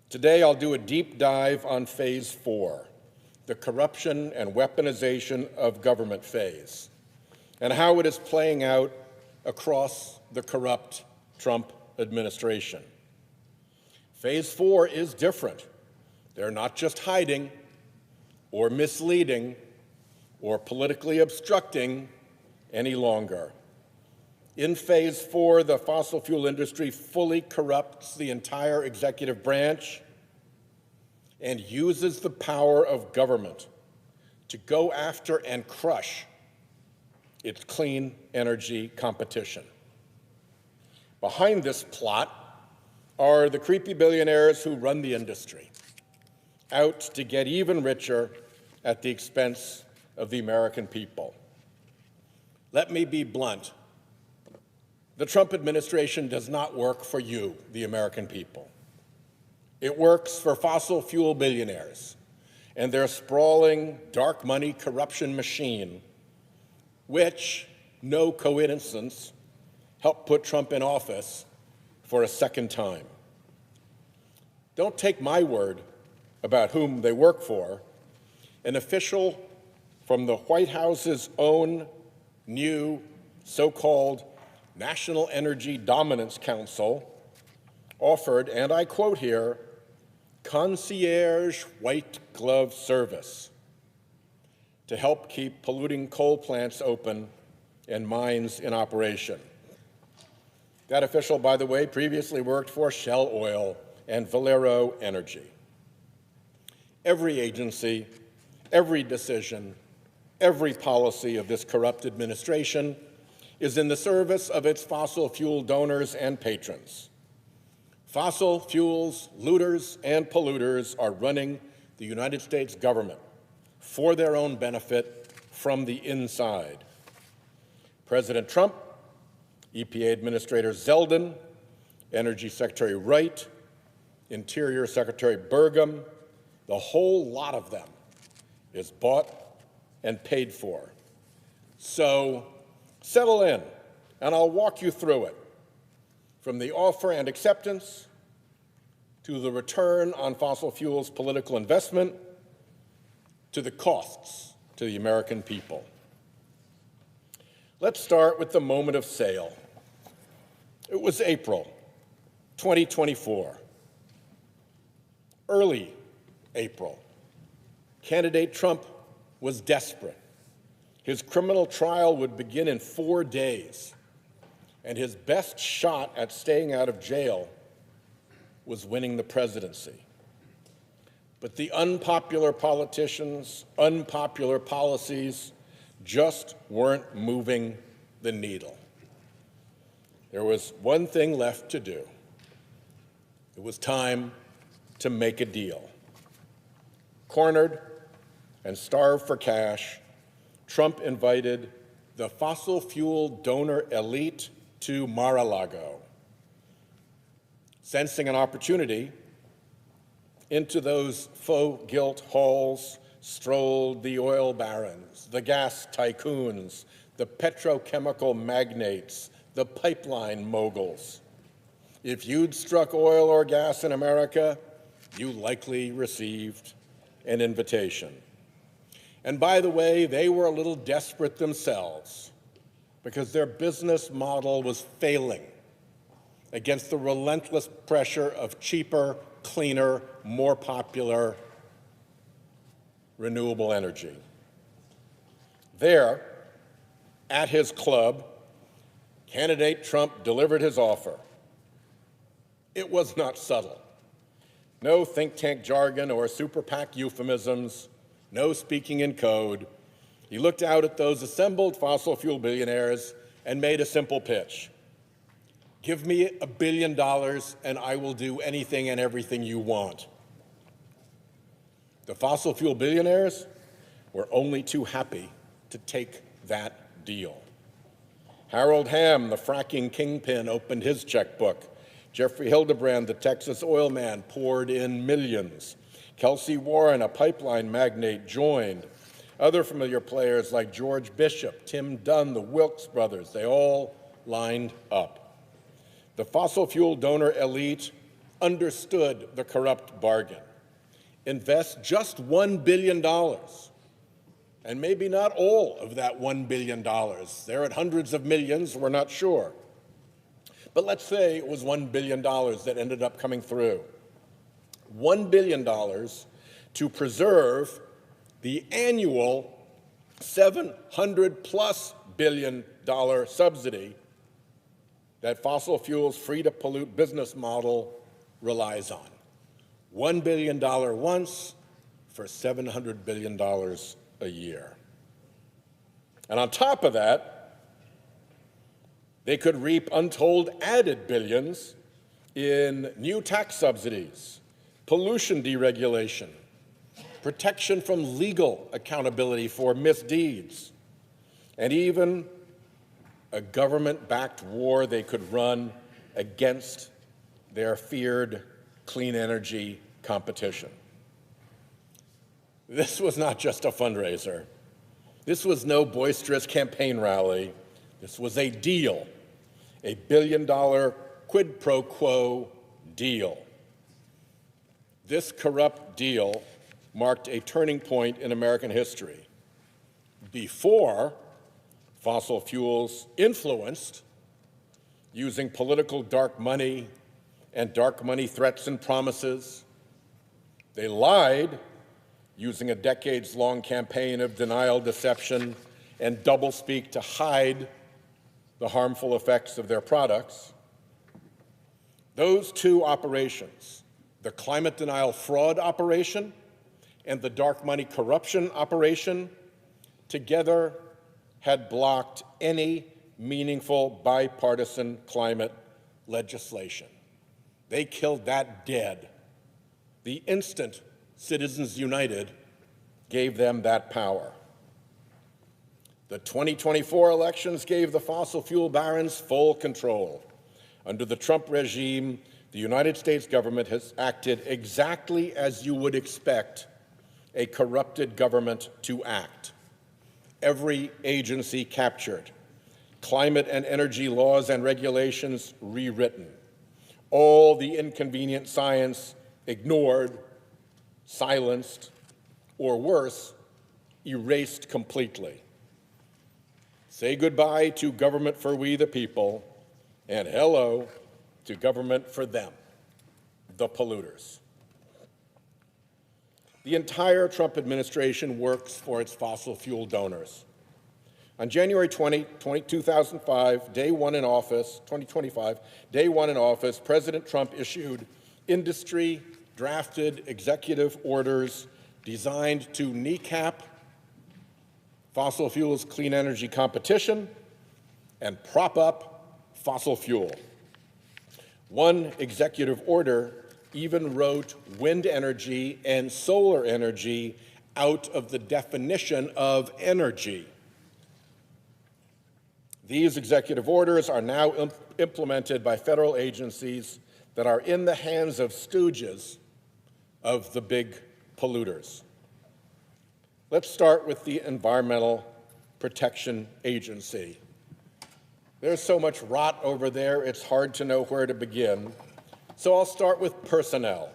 Today, I'll do a deep dive on phase 4, the corruption and weaponization of government phase, and how it is playing out across the corrupt Trump administration. Phase 4 is different. They're not just hiding or misleading or politically obstructing any longer. In phase 4, the fossil fuel industry fully corrupts the entire executive branch and uses the power of government to go after and crush its clean energy competition. Behind this plot are the creepy billionaires who run the industry, out to get even richer at the expense of the American people. Let me be blunt. The Trump administration does not work for you, the American people. It works for fossil fuel billionaires and their sprawling dark money corruption machine, which, no coincidence, helped put Trump in office for a second time. Don't take my word about whom they work for. An official from the White House's own new so-called National Energy Dominance Council offered, and I quote here, concierge white glove service to help keep polluting coal plants open and mines in operation. That official, by the way, previously worked for Shell Oil and Valero Energy. Every agency, every decision, every policy of this corrupt administration is in the service of its fossil fuel donors and patrons. Fossil fuels looters and polluters are running the United States government for their own benefit from the inside. President Trump, EPA Administrator Zeldin, Energy Secretary Wright, Interior Secretary Burgum, the whole lot of them is bought and paid for. So settle in, and I'll walk you through it, from the offer and acceptance to the return on fossil fuels political investment to the costs to the American people. Let's start with the moment of sale. It was April 2024. Early April. Candidate Trump was desperate. His criminal trial would begin in 4 days, and his best shot at staying out of jail was winning the presidency. But the unpopular politicians, unpopular policies just weren't moving the needle. There was one thing left to do. It was time to make a deal. Cornered and starved for cash, Trump invited the fossil fuel donor elite to Mar-a-Lago. Sensing an opportunity, Into those faux guilt halls strolled the oil barons, the gas tycoons, the petrochemical magnates, the pipeline moguls. If you'd struck oil or gas in America, you likely received an invitation. And by the way, they were a little desperate themselves because their business model was failing against the relentless pressure of cheaper, cleaner, more popular renewable energy. There, at his club, candidate Trump delivered his offer. It was not subtle. No think tank jargon or super PAC euphemisms, no speaking in code. He looked out at those assembled fossil fuel billionaires and made a simple pitch. Give me $1 billion and I will do anything and everything you want. The fossil fuel billionaires were only too happy to take that deal. Harold Hamm, the fracking kingpin, opened his checkbook. Jeffrey Hildebrand, the Texas oil man, poured in millions. Kelsey Warren, a pipeline magnate, joined. Other familiar players like George Bishop, Tim Dunn, the Wilkes brothers, they all lined up. The fossil fuel donor elite understood the corrupt bargain. Invest just $1 billion, and maybe not all of that $1 billion. They're at hundreds of millions, we're not sure. But let's say it was $1 billion that ended up coming through. $1 billion to preserve the annual $700+ billion subsidy that fossil fuels free to pollute business model relies on. $1 billion once for $700 billion a year. And on top of that, they could reap untold added billions in new tax subsidies, pollution deregulation, protection from legal accountability for misdeeds, and even a government-backed war they could run against their feared clean energy competition. This was not just a fundraiser. This was no boisterous campaign rally. This was a deal, a $1 billion quid pro quo deal. This corrupt deal marked a turning point in American history. Before, fossil fuels influenced, using political dark money and dark money threats and promises. They lied, using a decades-long campaign of denial, deception, and doublespeak to hide the harmful effects of their products. Those two operations, the climate denial fraud operation and the dark money corruption operation, together had blocked any meaningful bipartisan climate legislation. They killed that dead. The instant Citizens United gave them that power. The 2024 elections gave the fossil fuel barons full control. Under the Trump regime, the United States government has acted exactly as you would expect a corrupted government to act. Every agency captured, climate and energy laws and regulations rewritten, all the inconvenient science ignored, silenced, or worse, erased completely. Say goodbye to government for we the people, and hello to government for them, the polluters. The entire Trump administration works for its fossil fuel donors. On January 20, 2005, day one in office, 2025, day one in office, President Trump issued industry-drafted executive orders designed to kneecap fossil fuels clean energy competition and prop up fossil fuel. One executive order even wrote wind energy and solar energy out of the definition of energy. These executive orders are now implemented by federal agencies that are in the hands of stooges of the big polluters. Let's start with the Environmental Protection Agency. There's so much rot over there, it's hard to know where to begin. So I'll start with personnel.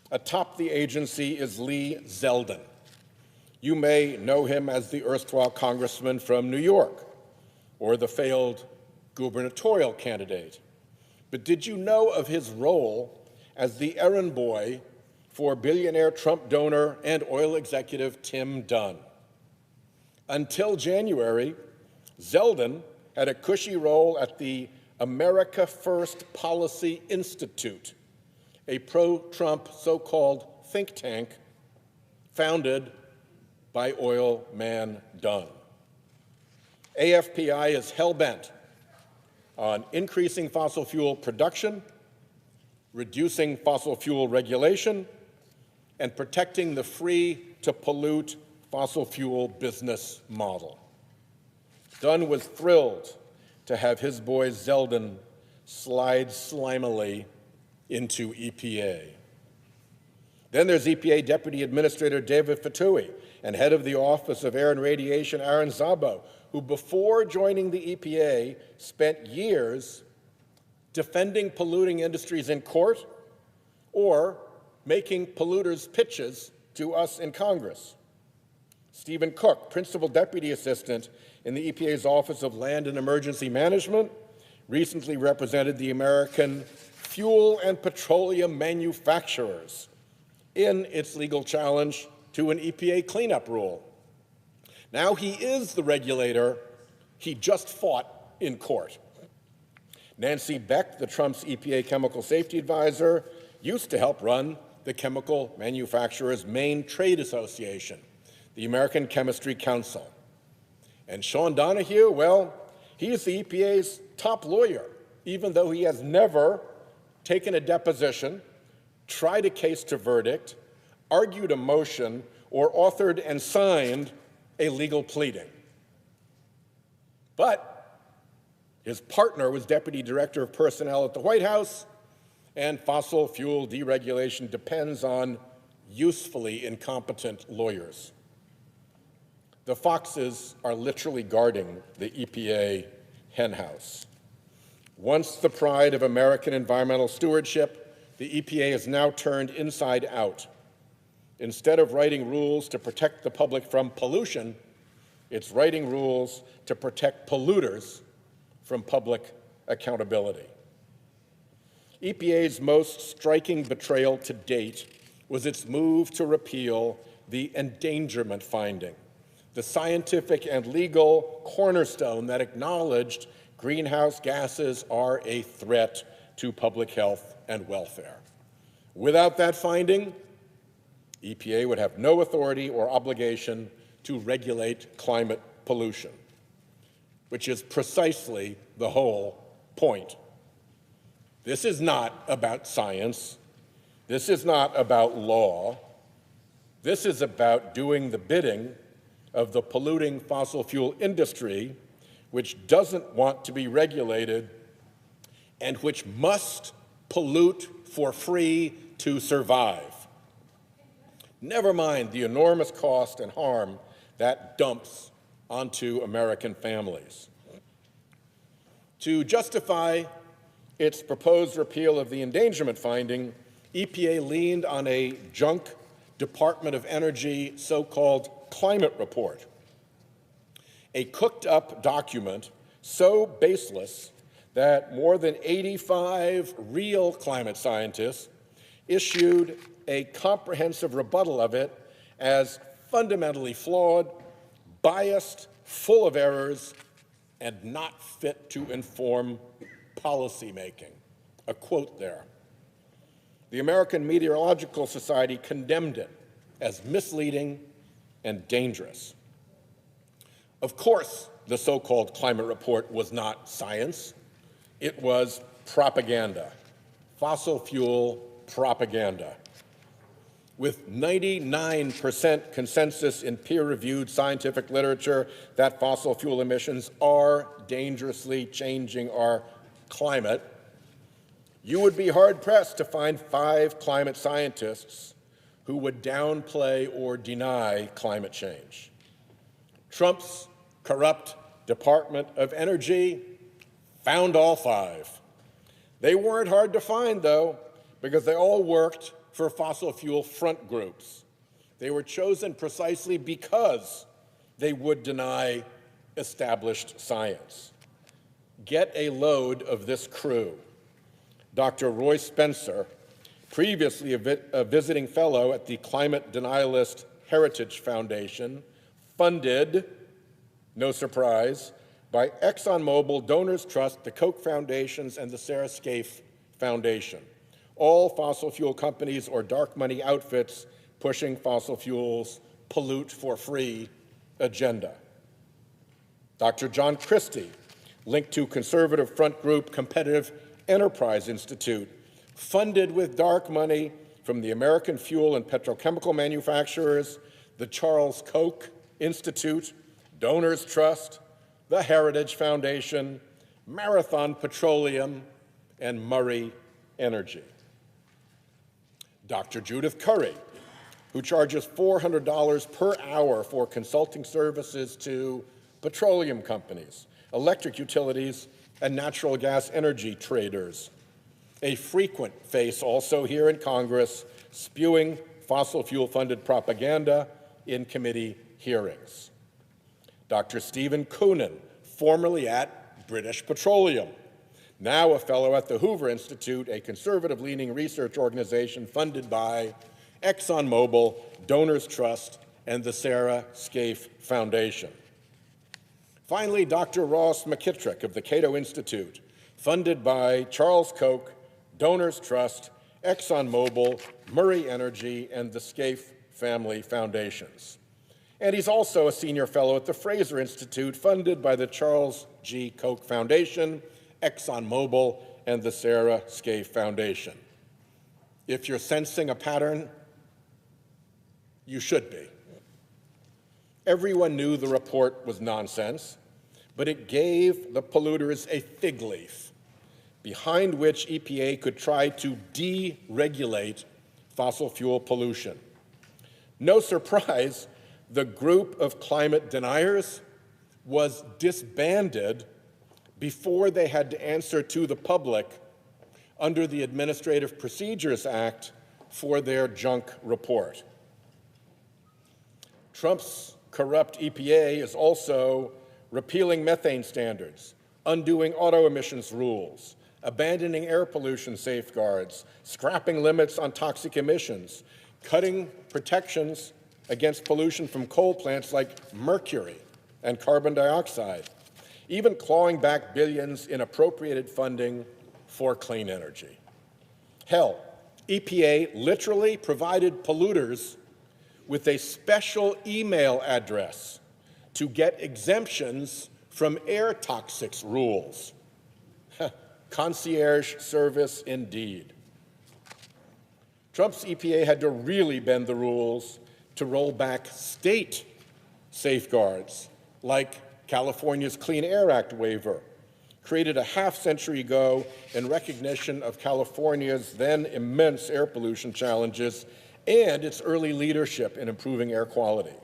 Atop the agency is Lee Zeldin. You may know him as the erstwhile congressman from New York or the failed gubernatorial candidate. But did you know of his role as the errand boy for billionaire Trump donor and oil executive Tim Dunn? Until January, Zeldin had a cushy role at the America First Policy Institute, a pro-Trump so-called think tank founded by oil man Dunn. AFPI is hell-bent on increasing fossil fuel production, reducing fossil fuel regulation, and protecting the free-to-pollute fossil fuel business model. Dunn was thrilled to have his boy Zeldin slide slimily into EPA. Then there's EPA Deputy Administrator David Fatui and head of the Office of Air and Radiation Aaron Szabo, who before joining the EPA spent years defending polluting industries in court or making polluters' pitches to us in Congress. Stephen Cook, Principal Deputy Assistant in the EPA's Office of Land and Emergency Management, recently represented the American Fuel and Petroleum Manufacturers in its legal challenge to an EPA cleanup rule. Now he is the regulator he just fought in court. Nancy Beck, the Trump's EPA Chemical Safety Advisor, used to help run the chemical manufacturers' main trade association, the American Chemistry Council. And Sean Donahue, well, he is the EPA's top lawyer, even though he has never taken a deposition, tried a case to verdict, argued a motion, or authored and signed a legal pleading. But his partner was Deputy Director of Personnel at the White House, and fossil fuel deregulation depends on usefully incompetent lawyers. The foxes are literally guarding the EPA henhouse. Once the pride of American environmental stewardship, the EPA is now turned inside out. Instead of writing rules to protect the public from pollution, it's writing rules to protect polluters from public accountability. EPA's most striking betrayal to date was its move to repeal the endangerment finding, the scientific and legal cornerstone that acknowledged greenhouse gases are a threat to public health and welfare. Without that finding, EPA would have no authority or obligation to regulate climate pollution, which is precisely the whole point. This is not about science. This is not about law. This is about doing the bidding of the polluting fossil fuel industry, which doesn't want to be regulated and which must pollute for free to survive. Never mind the enormous cost and harm that dumps onto American families. To justify its proposed repeal of the endangerment finding, EPA leaned on a junk Department of Energy so-called climate report, a cooked-up document so baseless that more than 85 real climate scientists issued a comprehensive rebuttal of it as fundamentally flawed, biased, full of errors, and not fit to inform policymaking. A quote there. The American Meteorological Society condemned it as misleading and dangerous. Of course, the so-called climate report was not science. It was propaganda, fossil fuel propaganda. With 99% consensus in peer-reviewed scientific literature that fossil fuel emissions are dangerously changing our climate, You would be hard-pressed to find 5 climate scientists who would downplay or deny climate change. Trump's corrupt Department of Energy found all 5. They weren't hard to find, though, because they all worked for fossil fuel front groups. They were chosen precisely because they would deny established science. Get a load of this crew. Dr. Roy Spencer, previously a visiting fellow at the climate denialist Heritage Foundation, funded, no surprise, by ExxonMobil, Donors Trust, the Koch Foundations, and the Sarah Scaife Foundation, all fossil fuel companies or dark money outfits pushing fossil fuels pollute for free agenda. Dr. John Christie, linked to conservative front group Competitive Enterprise Institute, funded with dark money from the American fuel and petrochemical manufacturers, the Charles Koch Institute, Donors Trust, the Heritage Foundation, Marathon Petroleum, and Murray Energy. Dr. Judith Curry, who charges $400 per hour for consulting services to petroleum companies, electric utilities, and natural gas energy traders. A frequent face also here in Congress, spewing fossil fuel-funded propaganda in committee hearings. Dr. Stephen Coonan, formerly at British Petroleum, now a fellow at the Hoover Institute, a conservative-leaning research organization funded by ExxonMobil, Donors Trust, and the Sarah Scaife Foundation. Finally, Dr. Ross McKittrick of the Cato Institute, funded by Charles Koch, Donors Trust, ExxonMobil, Murray Energy, and the Scaife Family Foundations. And he's also a senior fellow at the Fraser Institute, funded by the Charles G. Koch Foundation, ExxonMobil, and the Sarah Scaife Foundation. If you're sensing a pattern, you should be. Everyone knew the report was nonsense, but it gave the polluters a fig leaf behind which EPA could try to deregulate fossil fuel pollution. No surprise, the group of climate deniers was disbanded before they had to answer to the public under the Administrative Procedures Act for their junk report. Trump's corrupt EPA is also repealing methane standards, undoing auto emissions rules, abandoning air pollution safeguards, scrapping limits on toxic emissions, cutting protections against pollution from coal plants like mercury and carbon dioxide, even clawing back billions in appropriated funding for clean energy. Hell, EPA literally provided polluters with a special email address to get exemptions from air toxics rules. Concierge service indeed. Trump's EPA had to really bend the rules to roll back state safeguards, like California's Clean Air Act waiver, created a half-century ago in recognition of California's then immense air pollution challenges and its early leadership in improving air quality.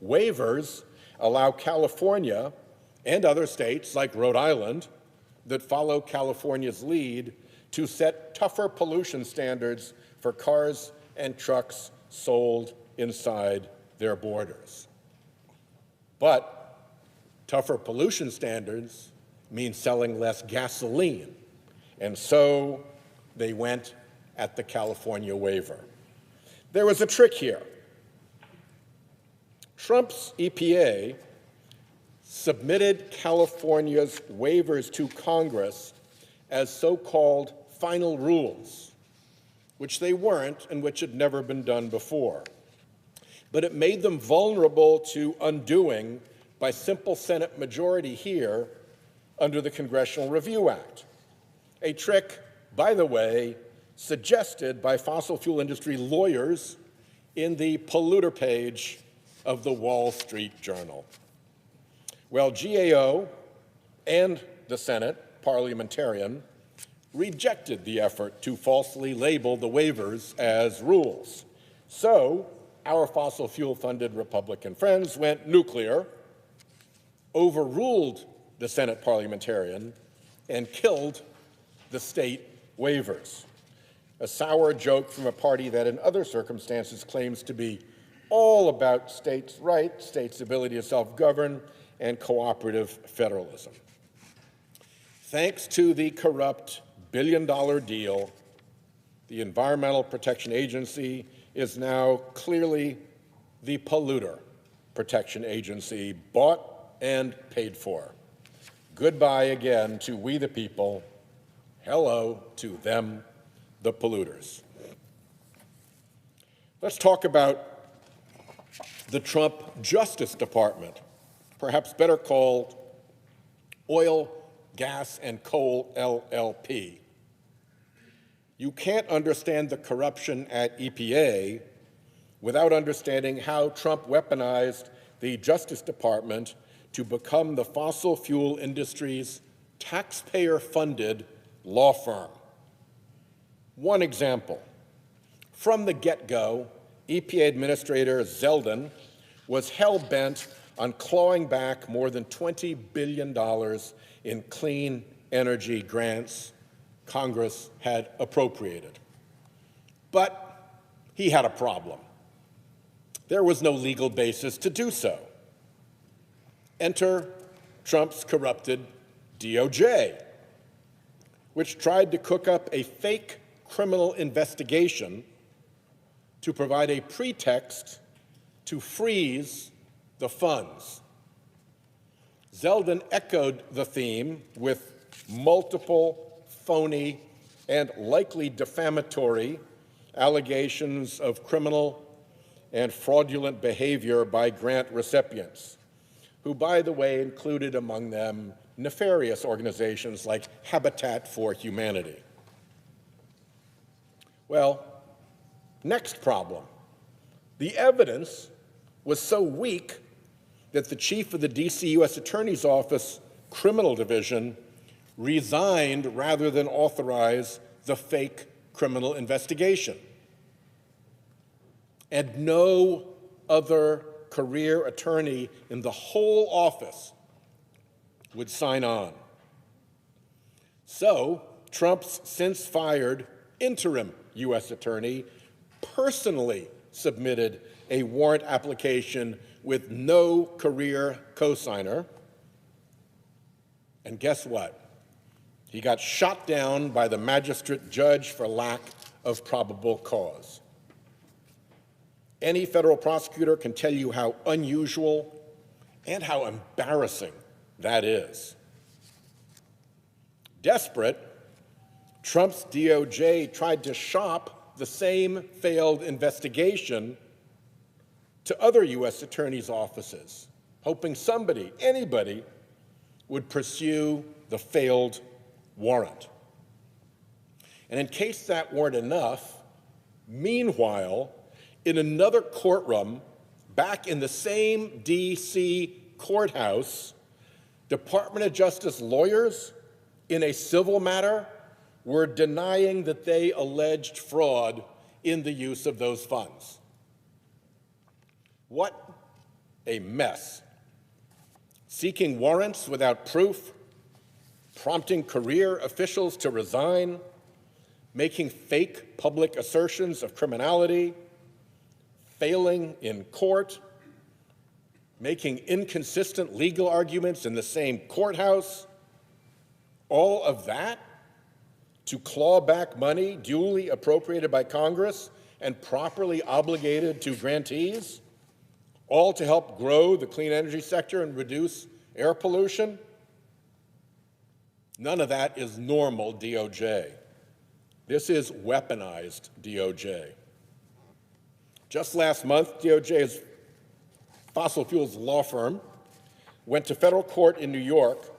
Waivers allow California and other states like Rhode Island that follow California's lead to set tougher pollution standards for cars and trucks sold inside their borders. But tougher pollution standards mean selling less gasoline, and so they went at the California waiver. There was a trick here. Trump's EPA submitted California's waivers to Congress as so-called final rules, which they weren't and which had never been done before. But it made them vulnerable to undoing by simple Senate majority here under the Congressional Review Act. A trick, by the way, suggested by fossil fuel industry lawyers in the polluter page of the Wall Street Journal. Well, GAO and the Senate, parliamentarian, rejected the effort to falsely label the waivers as rules. So our fossil fuel-funded Republican friends went nuclear, overruled the Senate parliamentarian, and killed the state waivers. A sour joke from a party that in other circumstances claims to be all about states' rights, states' ability to self-govern, and cooperative federalism. Thanks to the corrupt billion-dollar deal, the Environmental Protection Agency is now clearly the polluter protection agency, bought and paid for. Goodbye again to we the people. Hello to them, the polluters. Let's talk about the Trump Justice Department, perhaps better called Oil, Gas, and Coal LLP. You can't understand the corruption at EPA without understanding how Trump weaponized the Justice Department to become the fossil fuel industry's taxpayer-funded law firm. One example, from the get-go, EPA Administrator Zeldin was hell-bent on clawing back more than $20 billion in clean energy grants Congress had appropriated. But he had a problem. There was no legal basis to do so. Enter Trump's corrupted DOJ, which tried to cook up a fake criminal investigation to provide a pretext to freeze the funds. Zeldin echoed the theme with multiple phony and likely defamatory allegations of criminal and fraudulent behavior by grant recipients, who, by the way, included among them nefarious organizations like Habitat for Humanity. Well, next problem. The evidence was so weak that the chief of the D.C. U.S. Attorney's Office Criminal Division resigned rather than authorize the fake criminal investigation. And no other career attorney in the whole office would sign on. So Trump's since fired interim U.S. attorney personally submitted a warrant application with no career cosigner. And guess what? He got shot down by the magistrate judge for lack of probable cause. Any federal prosecutor can tell you how unusual and how embarrassing that is. Desperate, Trump's DOJ tried to shop the same failed investigation to other U.S. attorneys' offices, hoping somebody, anybody, would pursue the failed warrant. And in case that weren't enough, meanwhile, in another courtroom, back in the same D.C. courthouse, Department of Justice lawyers in a civil matter were denying that they alleged fraud in the use of those funds. What a mess. Seeking warrants without proof, prompting career officials to resign, making fake public assertions of criminality, failing in court, making inconsistent legal arguments in the same courthouse, all of that to claw back money duly appropriated by Congress and properly obligated to grantees, all to help grow the clean energy sector and reduce air pollution? None of that is normal DOJ. This is weaponized DOJ. Just last month, DOJ's fossil fuels law firm went to federal court in New York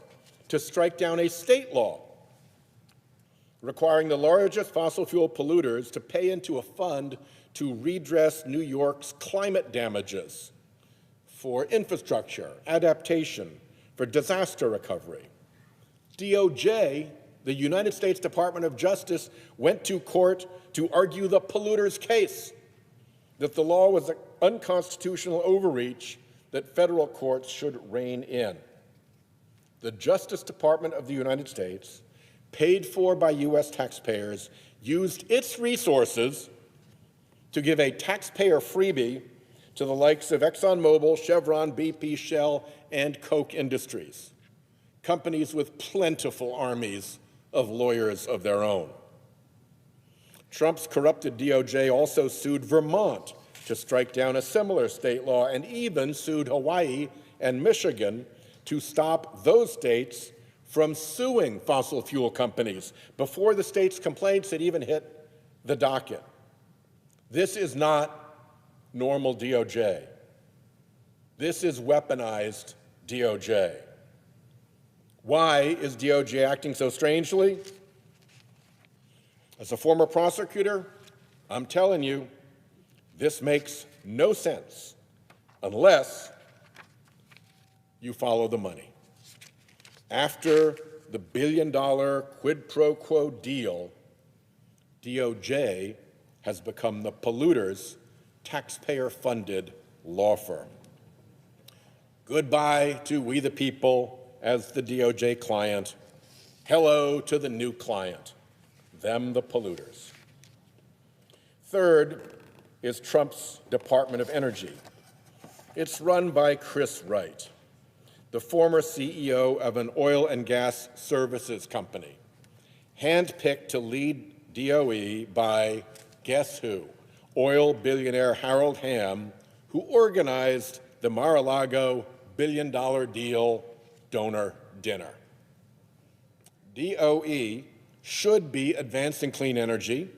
to strike down a state law requiring the largest fossil fuel polluters to pay into a fund to redress New York's climate damages for infrastructure, adaptation, for disaster recovery. DOJ the United States Department of Justice went to court to argue the polluter's case, that the law was an unconstitutional overreach that federal courts should rein in. The Justice Department of the United States, paid for by U.S. taxpayers, used its resources to give a taxpayer freebie to the likes of ExxonMobil, Chevron, BP, Shell, and Koch Industries, companies with plentiful armies of lawyers of their own. Trump's corrupted DOJ also sued Vermont to strike down a similar state law, and even sued Hawaii and Michigan to stop those states from suing fossil fuel companies before the state's complaints had even hit the docket. This is not normal DOJ. This is weaponized DOJ. Why is DOJ acting so strangely? As a former prosecutor, I'm telling you, this makes no sense unless you follow the money. After the billion-dollar quid pro quo deal, DOJ has become the polluter's taxpayer-funded law firm. Goodbye to we the people as the DOJ client. Hello to the new client, them the polluters. Third is Trump's Department of Energy. It's run by Chris Wright, the former CEO of an oil and gas services company, handpicked to lead DOE by, guess who? Oil billionaire Harold Hamm, who organized the Mar-a-Lago billion-dollar deal donor dinner. DOE should be advancing clean energy,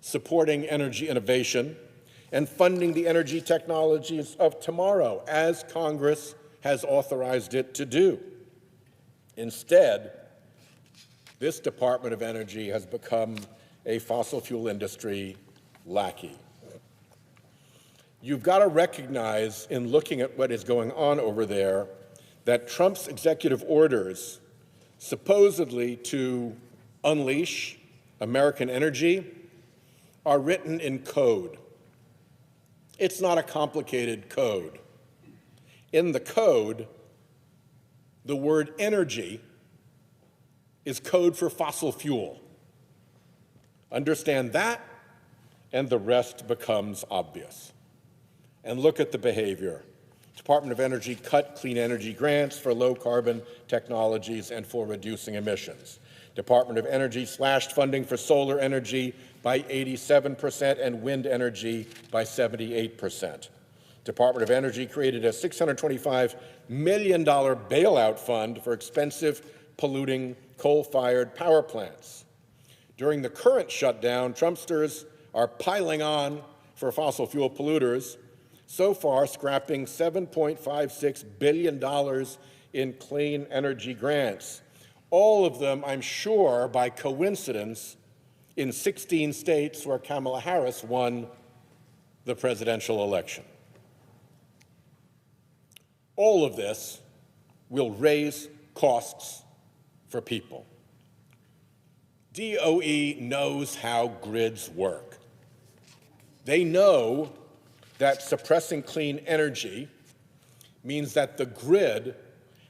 supporting energy innovation, and funding the energy technologies of tomorrow, as Congress has authorized it to do. Instead, this Department of Energy has become a fossil fuel industry lackey. You've got to recognize, in looking at what is going on over there, that Trump's executive orders, supposedly to unleash American energy, are written in code. It's not a complicated code. In the code, the word energy is code for fossil fuel. Understand that, and the rest becomes obvious. And look at the behavior. Department of Energy cut clean energy grants for low-carbon technologies and for reducing emissions. Department of Energy slashed funding for solar energy by 87% and wind energy by 78%. Department of Energy created a $625 million bailout fund for expensive, polluting coal-fired power plants. During the current shutdown, Trumpsters are piling on for fossil fuel polluters, so far scrapping $7.56 billion in clean energy grants. All of them, I'm sure, by coincidence, in 16 states where Kamala Harris won the presidential election. All of this will raise costs for people. DOE knows how grids work. They know that suppressing clean energy means that the grid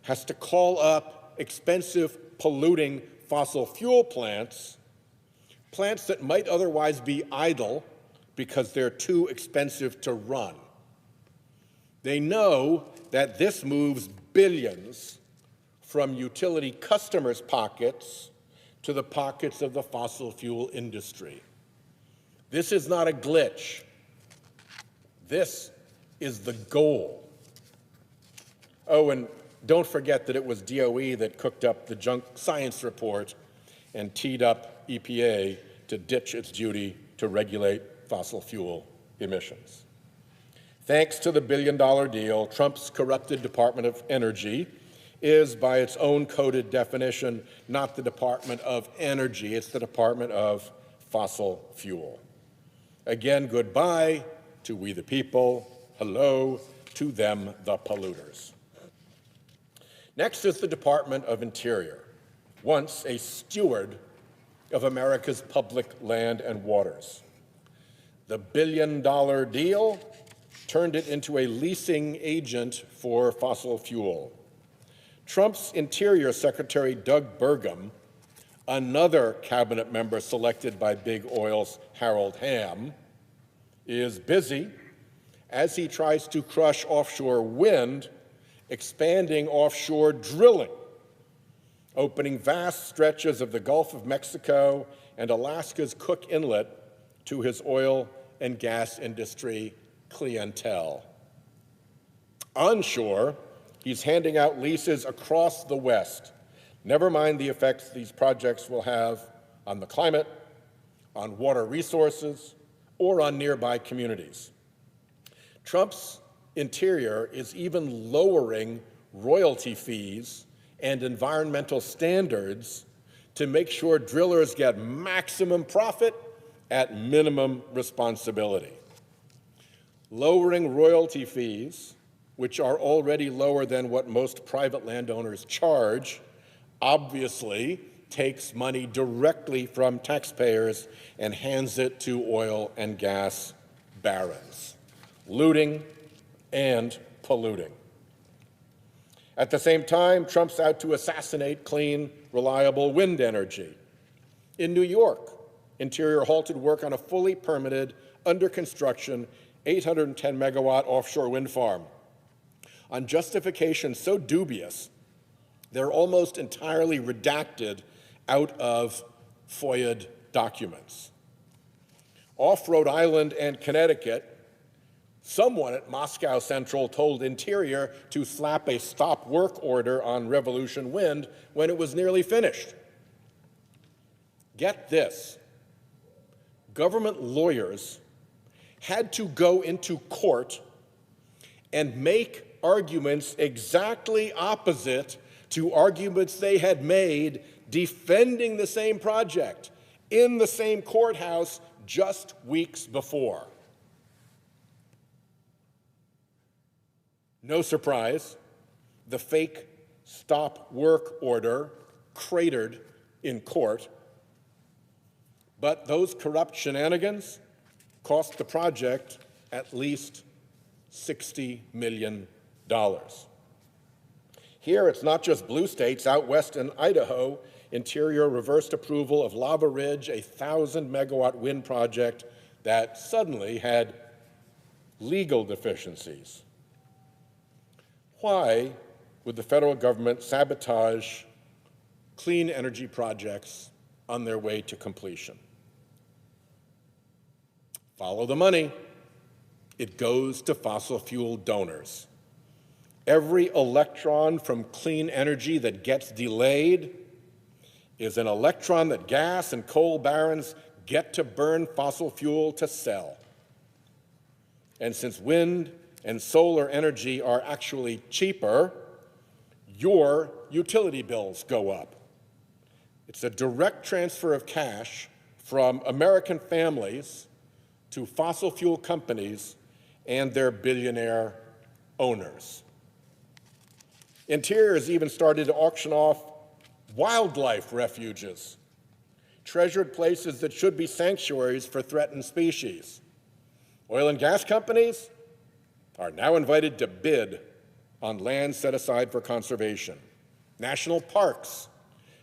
has to call up expensive, polluting fossil fuel plants, plants that might otherwise be idle because they're too expensive to run. They know that this moves billions from utility customers' pockets to the pockets of the fossil fuel industry. This is not a glitch. This is the goal. Oh, and don't forget that it was DOE that cooked up the junk science report and teed up EPA to ditch its duty to regulate fossil fuel emissions. Thanks to the billion-dollar deal, Trump's corrupted Department of Energy is, by its own coded definition, not the Department of Energy, it's the Department of Fossil Fuel. Again, goodbye to we the people, hello to them the polluters. Next is the Department of Interior, once a steward of America's public land and waters. The billion-dollar deal turned it into a leasing agent for fossil fuel. Trump's Interior Secretary Doug Burgum, another cabinet member selected by Big Oil's Harold Hamm, is busy as he tries to crush offshore wind, expanding offshore drilling, opening vast stretches of the Gulf of Mexico and Alaska's Cook Inlet to his oil and gas industry clientele. Onshore, he's handing out leases across the West. Never mind the effects these projects will have on the climate, on water resources, or on nearby communities. Trump's interior is even lowering royalty fees and environmental standards to make sure drillers get maximum profit at minimum responsibility. Lowering royalty fees, which are already lower than what most private landowners charge, obviously takes money directly from taxpayers and hands it to oil and gas barons, looting and polluting. At the same time, Trump's out to assassinate clean, reliable wind energy. In New York, Interior halted work on a fully permitted, under construction, 810-megawatt offshore wind farm on justification so dubious they're almost entirely redacted out of FOIA'd documents. Off Rhode Island and Connecticut, someone at Moscow Central told Interior to slap a stop work order on Revolution Wind when it was nearly finished. Get this. Government lawyers had to go into court and make arguments exactly opposite to arguments they had made defending the same project in the same courthouse just weeks before. No surprise, the fake stop work order cratered in court, but those corrupt shenanigans cost the project at least $60 million. Here, it's not just blue states. Out west in Idaho, Interior reversed approval of Lava Ridge, a 1,000-megawatt wind project that suddenly had legal deficiencies. Why would the federal government sabotage clean energy projects on their way to completion? Follow the money. It goes to fossil fuel donors. Every electron from clean energy that gets delayed is an electron that gas and coal barons get to burn fossil fuel to sell. And since wind and solar energy are actually cheaper, your utility bills go up. It's a direct transfer of cash from American families to fossil fuel companies and their billionaire owners. Interior has even started to auction off wildlife refuges, treasured places that should be sanctuaries for threatened species. Oil and gas companies are now invited to bid on land set aside for conservation. National parks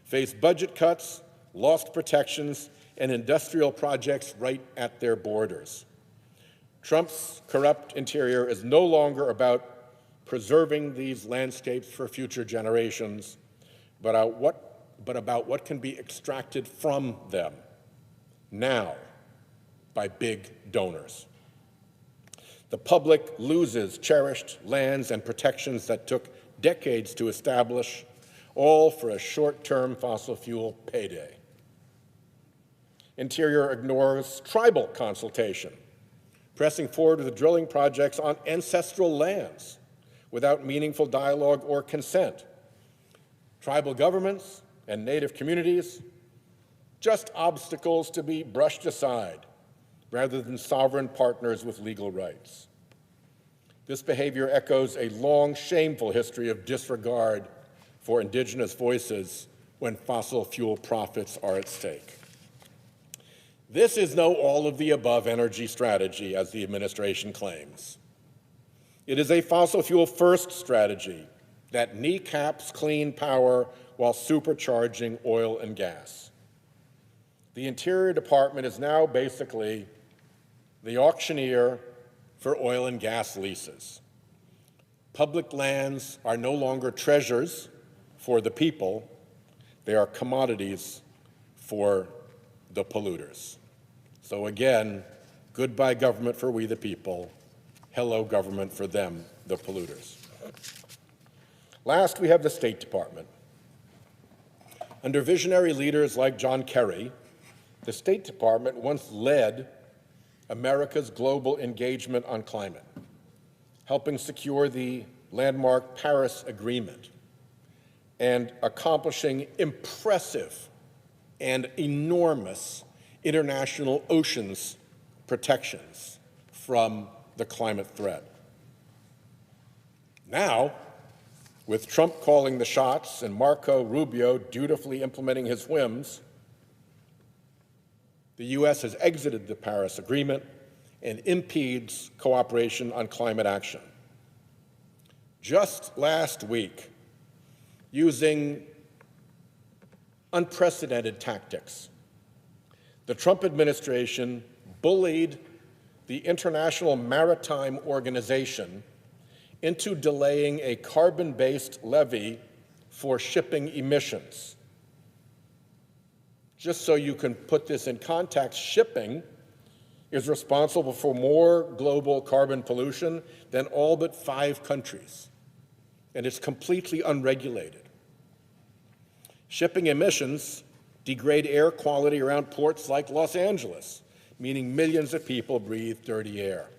face budget cuts, lost protections, and industrial projects right at their borders. Trump's corrupt interior is no longer about preserving these landscapes for future generations, but about what can be extracted from them now by big donors. The public loses cherished lands and protections that took decades to establish, all for a short-term fossil fuel payday. Interior ignores tribal consultation, pressing forward with drilling projects on ancestral lands without meaningful dialogue or consent. Tribal governments and Native communities, just obstacles to be brushed aside rather than sovereign partners with legal rights. This behavior echoes a long, shameful history of disregard for indigenous voices when fossil fuel profits are at stake. This is no all-of-the-above energy strategy, as the administration claims. It is a fossil fuel-first strategy that kneecaps clean power while supercharging oil and gas. The Interior Department is now basically the auctioneer for oil and gas leases. Public lands are no longer treasures for the people, they are commodities for the polluters. So again, goodbye government for we the people, hello government for them, the polluters. Last, we have the State Department. Under visionary leaders like John Kerry, the State Department once led America's global engagement on climate, helping secure the landmark Paris Agreement and accomplishing impressive and enormous international oceans protections from the climate threat. Now, with Trump calling the shots and Marco Rubio dutifully implementing his whims, the U.S. has exited the Paris Agreement and impedes cooperation on climate action. Just last week, using unprecedented tactics, the Trump administration bullied the International Maritime Organization into delaying a carbon-based levy for shipping emissions. Just so you can put this in context, shipping is responsible for more global carbon pollution than all but 5 countries, and it's completely unregulated. Shipping emissions degrade air quality around ports like Los Angeles, meaning millions of people breathe dirty air.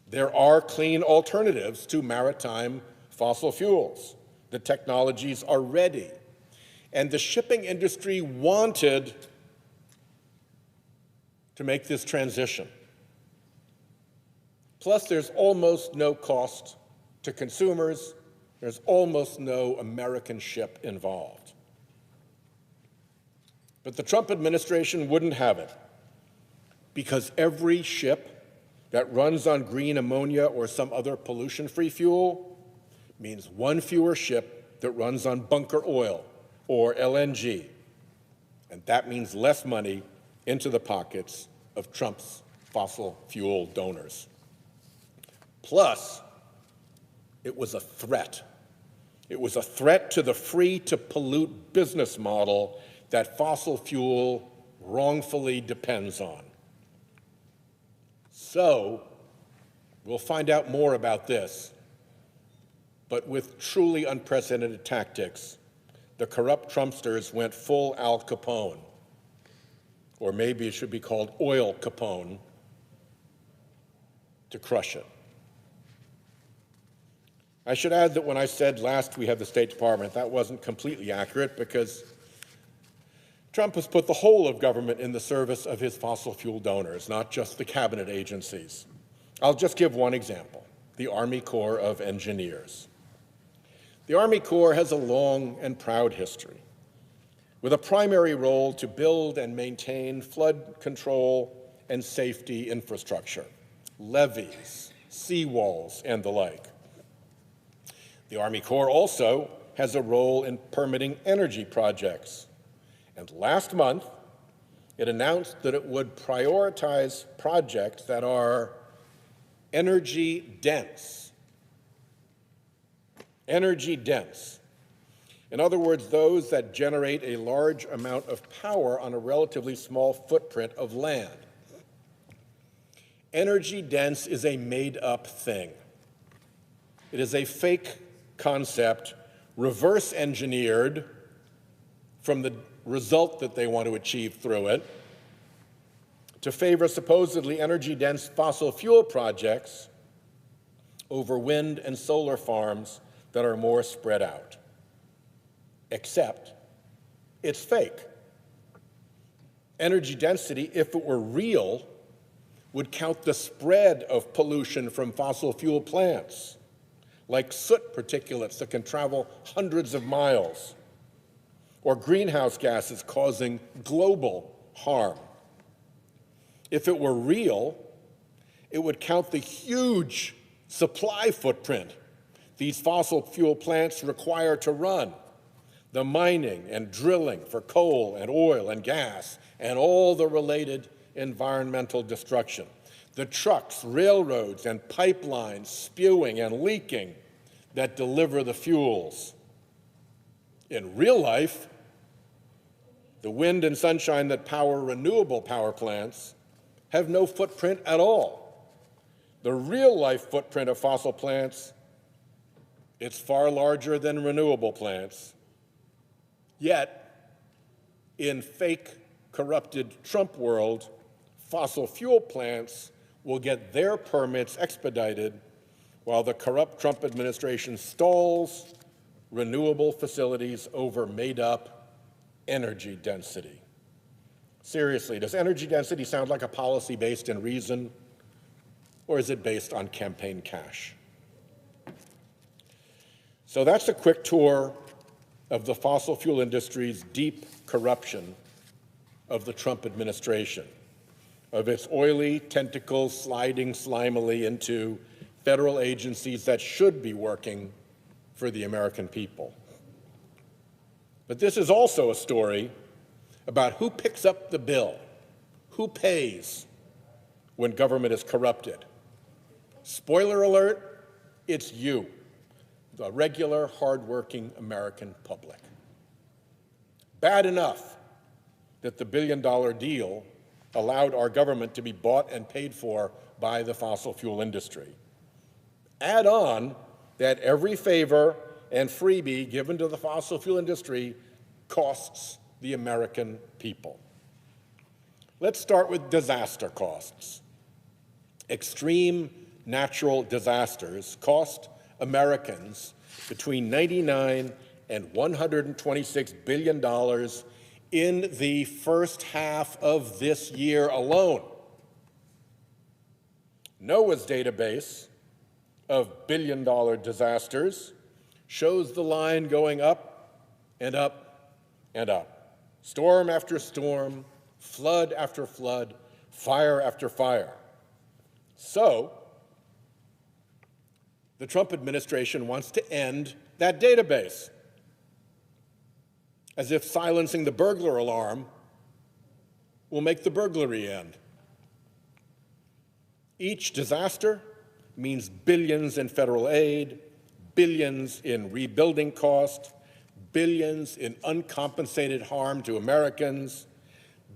There are clean alternatives to maritime fossil fuels. The technologies are ready. And the shipping industry wanted to make this transition. Plus, there's almost no cost to consumers. There's almost no American ship involved. But the Trump administration wouldn't have it, because every ship that runs on green ammonia or some other pollution-free fuel means one fewer ship that runs on bunker oil or LNG, and that means less money into the pockets of Trump's fossil fuel donors. Plus, it was a threat. It was a threat to the free-to-pollute business model that fossil fuel wrongfully depends on. So, we'll find out more about this, but with truly unprecedented tactics, the corrupt Trumpsters went full Al Capone, or maybe it should be called Oil Capone, to crush it. I should add that when I said last we have the State Department, that wasn't completely accurate, because Trump has put the whole of government in the service of his fossil fuel donors, not just the cabinet agencies. I'll just give one example, the Army Corps of Engineers. The Army Corps has a long and proud history, with a primary role to build and maintain flood control and safety infrastructure, levees, seawalls, and the like. The Army Corps also has a role in permitting energy projects. And last month, it announced that it would prioritize projects that are energy dense. Energy dense. In other words, those that generate a large amount of power on a relatively small footprint of land. Energy dense is a made-up thing. It is a fake concept, reverse engineered from the result that they want to achieve through it, to favor supposedly energy-dense fossil fuel projects over wind and solar farms that are more spread out. Except it's fake. Energy density, if it were real, would count the spread of pollution from fossil fuel plants, like soot particulates that can travel hundreds of miles, or greenhouse gases causing global harm. If it were real, it would count the huge supply footprint these fossil fuel plants require to run, the mining and drilling for coal and oil and gas, and all the related environmental destruction, the trucks, railroads, and pipelines spewing and leaking that deliver the fuels. In real life, the wind and sunshine that power renewable power plants have no footprint at all. The real-life footprint of fossil plants, it's far larger than renewable plants. Yet, in fake, corrupted Trump world, fossil fuel plants will get their permits expedited while the corrupt Trump administration stalls renewable facilities over made-up energy density. Seriously, does energy density sound like a policy based in reason, or is it based on campaign cash? So that's a quick tour of the fossil fuel industry's deep corruption of the Trump administration, of its oily tentacles sliding slimily into federal agencies that should be working for the American people. But this is also a story about who picks up the bill, who pays when government is corrupted. Spoiler alert, it's you, the regular, hardworking American public. Bad enough that the billion-dollar deal allowed our government to be bought and paid for by the fossil fuel industry. Add on that every favor and freebie given to the fossil fuel industry costs the American people. Let's start with disaster costs. Extreme natural disasters cost Americans between $99 and $126 billion in the first half of this year alone. NOAA's database of billion-dollar disasters shows the line going up and up and up. Storm after storm, flood after flood, fire after fire. So, the Trump administration wants to end that database, as if silencing the burglar alarm will make the burglary end. Each disaster means billions in federal aid, billions in rebuilding cost, billions in uncompensated harm to Americans,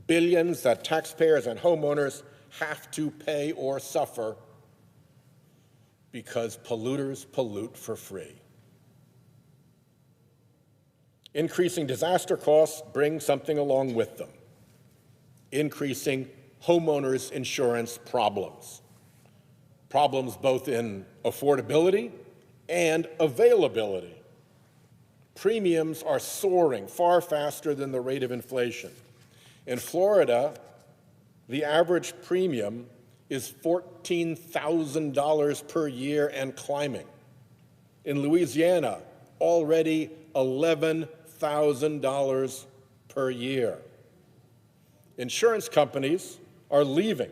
billions that taxpayers and homeowners have to pay or suffer because polluters pollute for free. Increasing disaster costs bring something along with them: increasing homeowners' insurance problems. Problems both in affordability and availability. Premiums are soaring far faster than the rate of inflation. In Florida, the average premium is $14,000 per year and climbing. In Louisiana, already $11,000 per year. Insurance companies are leaving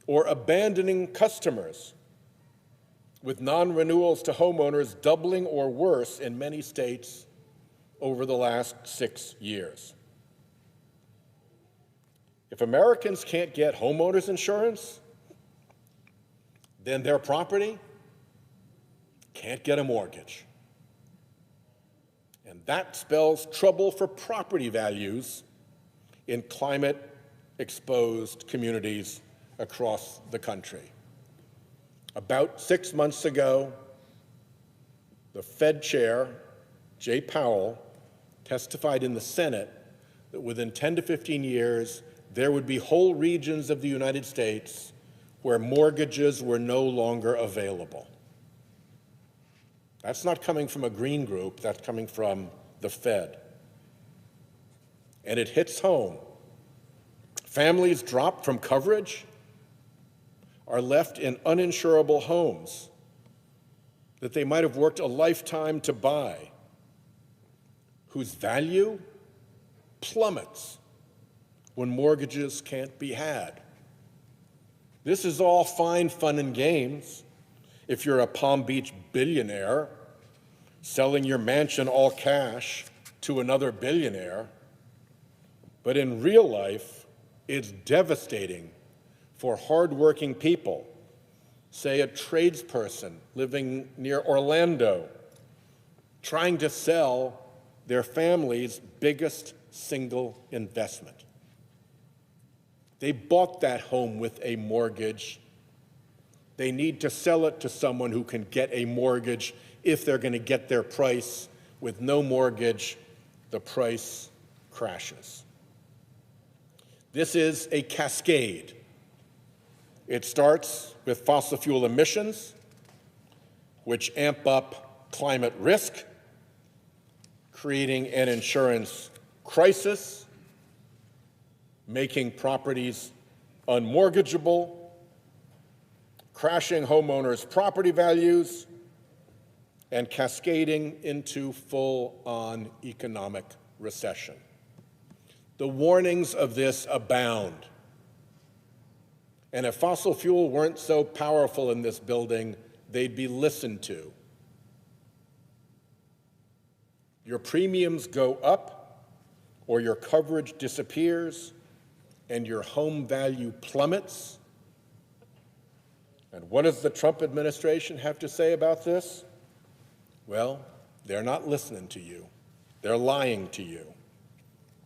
or abandoning customers, with non-renewals to homeowners doubling or worse in many states over the last 6 years. If Americans can't get homeowners insurance, then their property can't get a mortgage. And that spells trouble for property values in climate-exposed communities across the country. About 6 months ago, the Fed chair, Jay Powell, testified in the Senate that within 10 to 15 years, there would be whole regions of the United States where mortgages were no longer available. That's not coming from a green group, that's coming from the Fed. And it hits home. Families dropped from coverage are left in uninsurable homes that they might have worked a lifetime to buy. whose value plummets when mortgages can't be had. This is all fine fun and games if you're a Palm Beach billionaire selling your mansion all cash to another billionaire. But in real life, it's devastating for hardworking people, say a tradesperson living near Orlando, trying to sell their family's biggest single investment. They bought that home with a mortgage. They need to sell it to someone who can get a mortgage if they're going to get their price. With no mortgage, the price crashes. This is a cascade. It starts with fossil fuel emissions, which amp up climate risk, creating an insurance crisis, making properties unmortgageable, crashing homeowners' property values, and cascading into full-on economic recession. The warnings of this abound. And if fossil fuel weren't so powerful in this building, they'd be listened to. Your premiums go up, or your coverage disappears, and your home value plummets. And what does the Trump administration have to say about this? Well, they're not listening to you. They're lying to you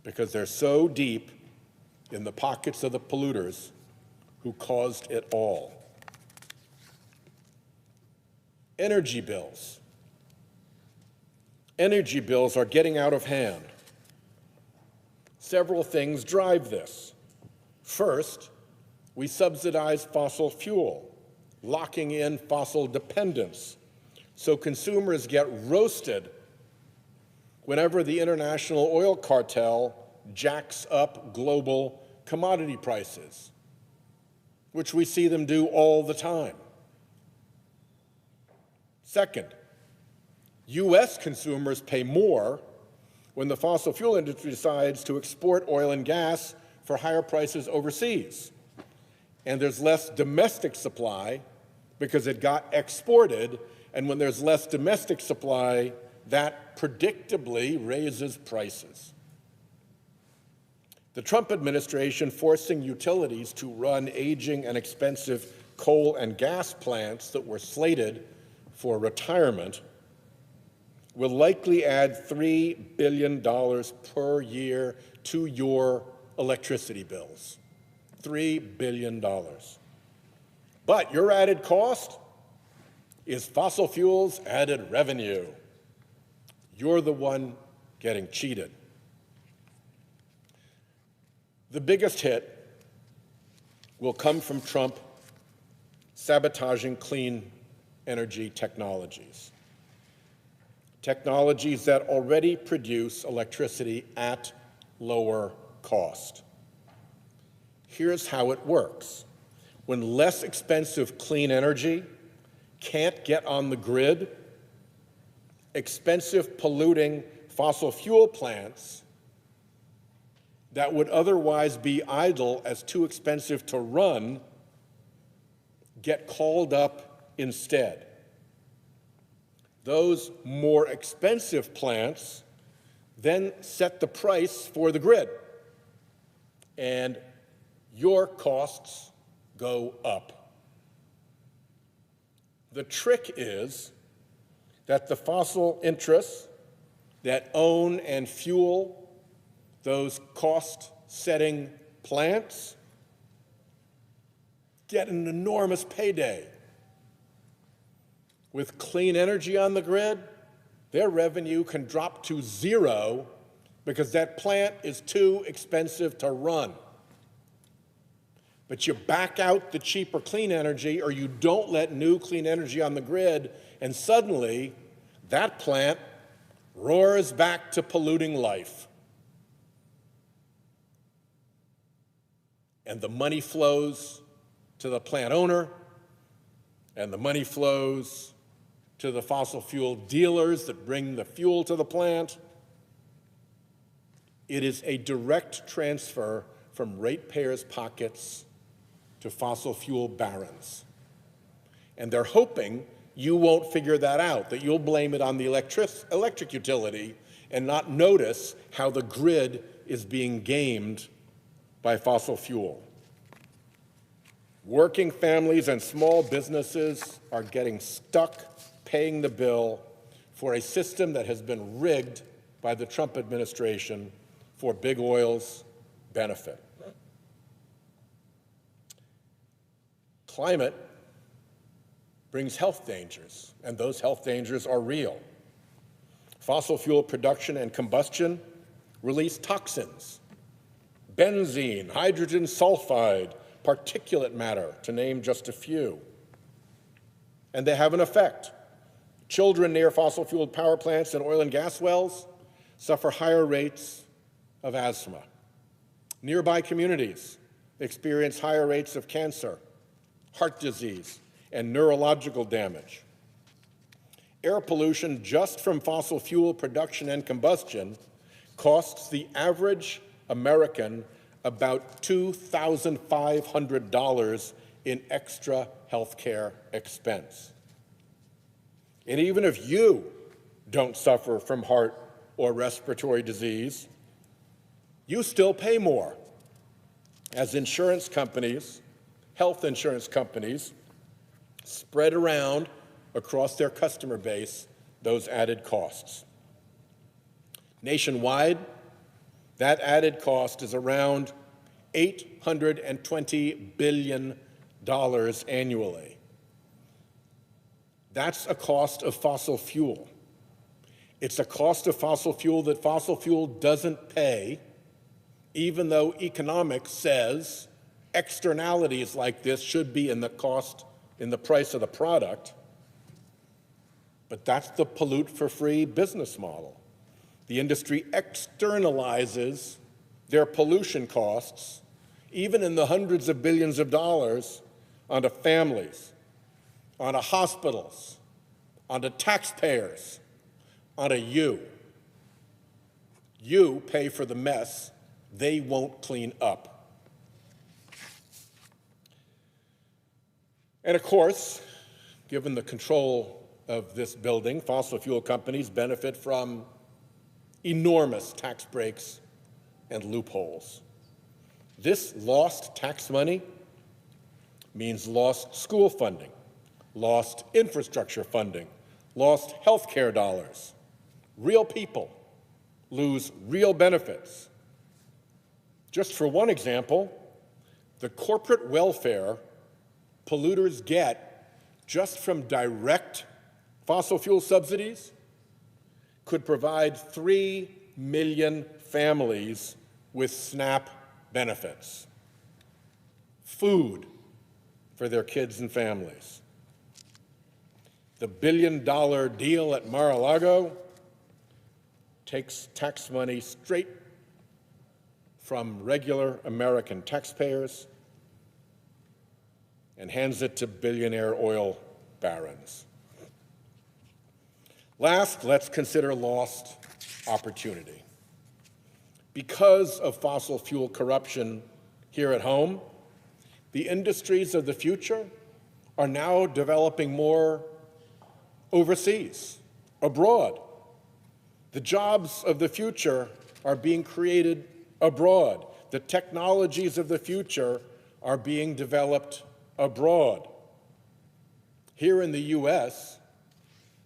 because they're so deep in the pockets of the polluters who caused it all. Energy bills. Energy bills are getting out of hand. Several things drive this. First, we subsidize fossil fuel, locking in fossil dependence, so consumers get roasted whenever the international oil cartel jacks up global commodity prices, which we see them do all the time. Second, U.S. consumers pay more when the fossil fuel industry decides to export oil and gas for higher prices overseas. And there's less domestic supply because it got exported, and when there's less domestic supply, that predictably raises prices. The Trump administration forcing utilities to run aging and expensive coal and gas plants that were slated for retirement will likely add $3 billion per year to your electricity bills. $3 billion. But your added cost is fossil fuels' added revenue. You're the one getting cheated. The biggest hit will come from Trump sabotaging clean energy technologies. Technologies that already produce electricity at lower cost. Here's how it works. When less expensive clean energy can't get on the grid, expensive polluting fossil fuel plants that would otherwise be idle as too expensive to run get called up instead. Those more expensive plants then set the price for the grid, and your costs go up. The trick is that the fossil interests that own and fuel those cost-setting plants get an enormous payday. With clean energy on the grid, their revenue can drop to zero because that plant is too expensive to run. But you back out the cheaper clean energy, or you don't let new clean energy on the grid, and suddenly that plant roars back to polluting life. And the money flows to the plant owner, and the money flows to the fossil fuel dealers that bring the fuel to the plant, It is a direct transfer from ratepayers' pockets to fossil fuel barons. And they're hoping you won't figure that out, that you'll blame it on the electric utility and not notice how the grid is being gamed by fossil fuel. Working families and small businesses are getting stuck paying the bill for a system that has been rigged by the Trump administration for big oil's benefit. Climate brings health dangers, and those health dangers are real. Fossil fuel production and combustion release toxins, benzene, hydrogen sulfide, particulate matter, to name just a few. And they have an effect. Children near fossil fuel power plants and oil and gas wells suffer higher rates of asthma. Nearby communities experience higher rates of cancer, heart disease, and neurological damage. Air pollution just from fossil fuel production and combustion costs the average American about $2,500 in extra health care expense. And even if you don't suffer from heart or respiratory disease, you still pay more, as insurance companies, health insurance companies, spread around across their customer base those added costs. Nationwide, that added cost is around $820 billion annually. That's a cost of fossil fuel. It's a cost of fossil fuel that fossil fuel doesn't pay, even though economics says externalities like this should be in the cost, in the price of the product. But that's the pollute for free business model. The industry externalizes their pollution costs, even in the hundreds of billions of dollars, onto families, onto hospitals, onto taxpayers, onto you. You pay for the mess they won't clean up. And of course, given the control of this building, fossil fuel companies benefit from enormous tax breaks and loopholes. This lost tax money means lost school funding, lost infrastructure funding, lost health care dollars. Real people lose real benefits. Just for one example, the corporate welfare polluters get just from direct fossil fuel subsidies could provide 3 million families with SNAP benefits, food for their kids and families. The billion-dollar deal at Mar-a-Lago takes tax money straight from regular American taxpayers and hands it to billionaire oil barons. Last, let's consider lost opportunity. Because of fossil fuel corruption here at home, the industries of the future are now developing more overseas, abroad. The jobs of the future are being created abroad. The technologies of the future are being developed abroad. Here in the U.S.,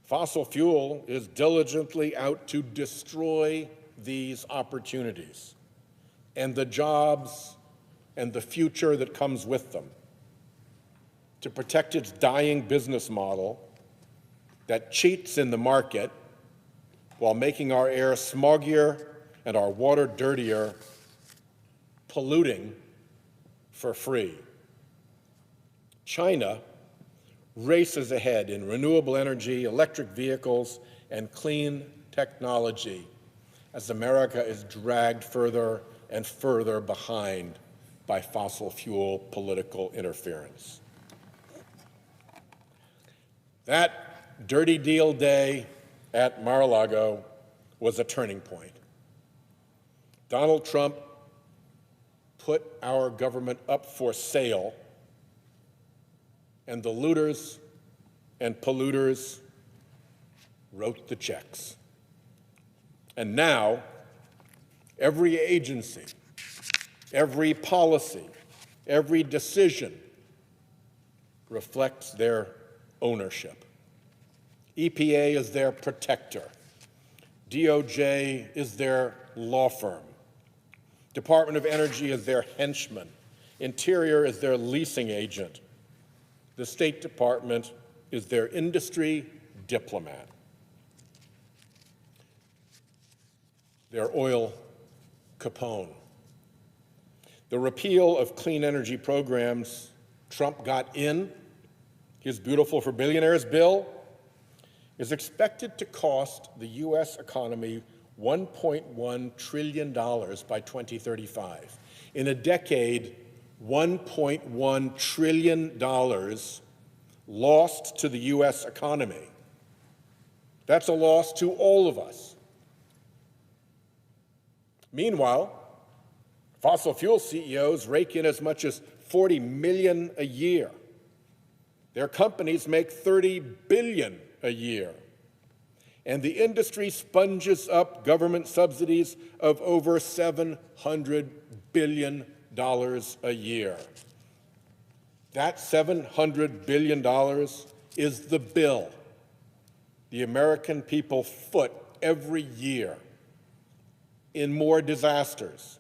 fossil fuel is diligently out to destroy these opportunities and the jobs and the future that comes with them, to protect its dying business model that cheats in the market while making our air smoggier and our water dirtier, polluting for free. China races ahead in renewable energy, electric vehicles, and clean technology as America is dragged further and further behind by fossil fuel political interference. That dirty deal day at Mar-a-Lago was a turning point. Donald Trump put our government up for sale, and the looters and polluters wrote the checks. And now, every agency, every policy, every decision reflects their ownership. EPA is their protector. DOJ is their law firm. Department of Energy is their henchman. Interior is their leasing agent. The State Department is their industry diplomat. Their oil Capone. The repeal of clean energy programs Trump got in his Beautiful for Billionaires bill is expected to cost the U.S. economy $1.1 trillion by 2035. In a decade, $1.1 trillion lost to the U.S. economy. That's a loss to all of us. Meanwhile, fossil fuel CEOs rake in as much as $40 million a year. Their companies make $30 billion a year. And the industry sponges up government subsidies of over $700 billion a year. That $700 billion is the bill the American people foot every year in more disasters,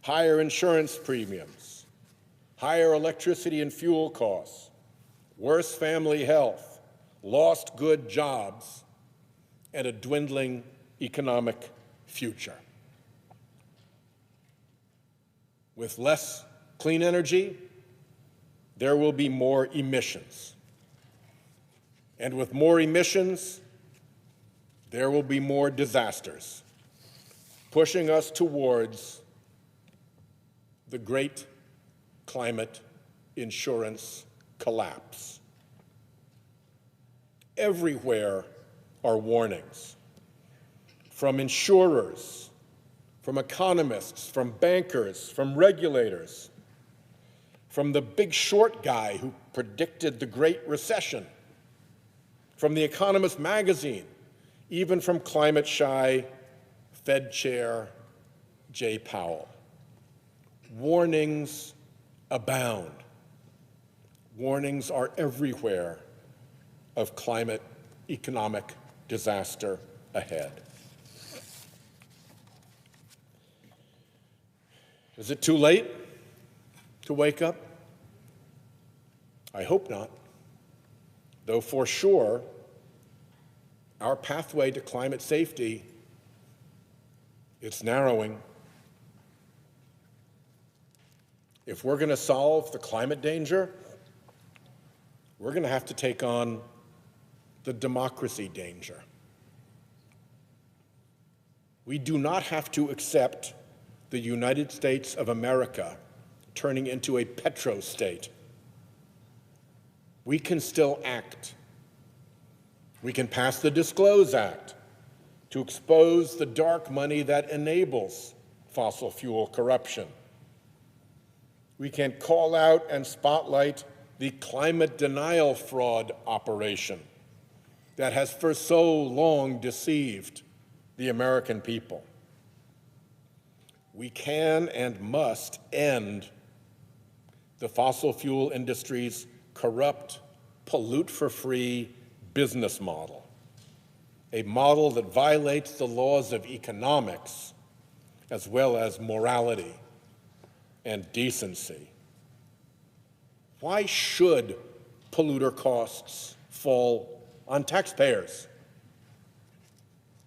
higher insurance premiums, higher electricity and fuel costs, worse family health, lost good jobs, and a dwindling economic future. With less clean energy, there will be more emissions. And with more emissions, there will be more disasters, pushing us towards the great climate insurance collapse. Everywhere are warnings from insurers, from economists, from bankers, from regulators, from the big short guy who predicted the Great Recession, from The Economist magazine, even from climate-shy Fed Chair Jay Powell. Warnings abound. Warnings are everywhere of climate economic disaster ahead. Is it too late to wake up? I hope not. Though for sure, our pathway to climate safety, it's narrowing. If we're going to solve the climate danger, we're going to have to take on the democracy danger. We do not have to accept the United States of America turning into a petrostate. We can still act. We can pass the Disclose Act to expose the dark money that enables fossil fuel corruption. We can call out and spotlight the climate denial fraud operation that has for so long deceived the American people. We can and must end the fossil fuel industry's corrupt, pollute-for-free business model, a model that violates the laws of economics as well as morality and decency. Why should polluter costs fall on taxpayers?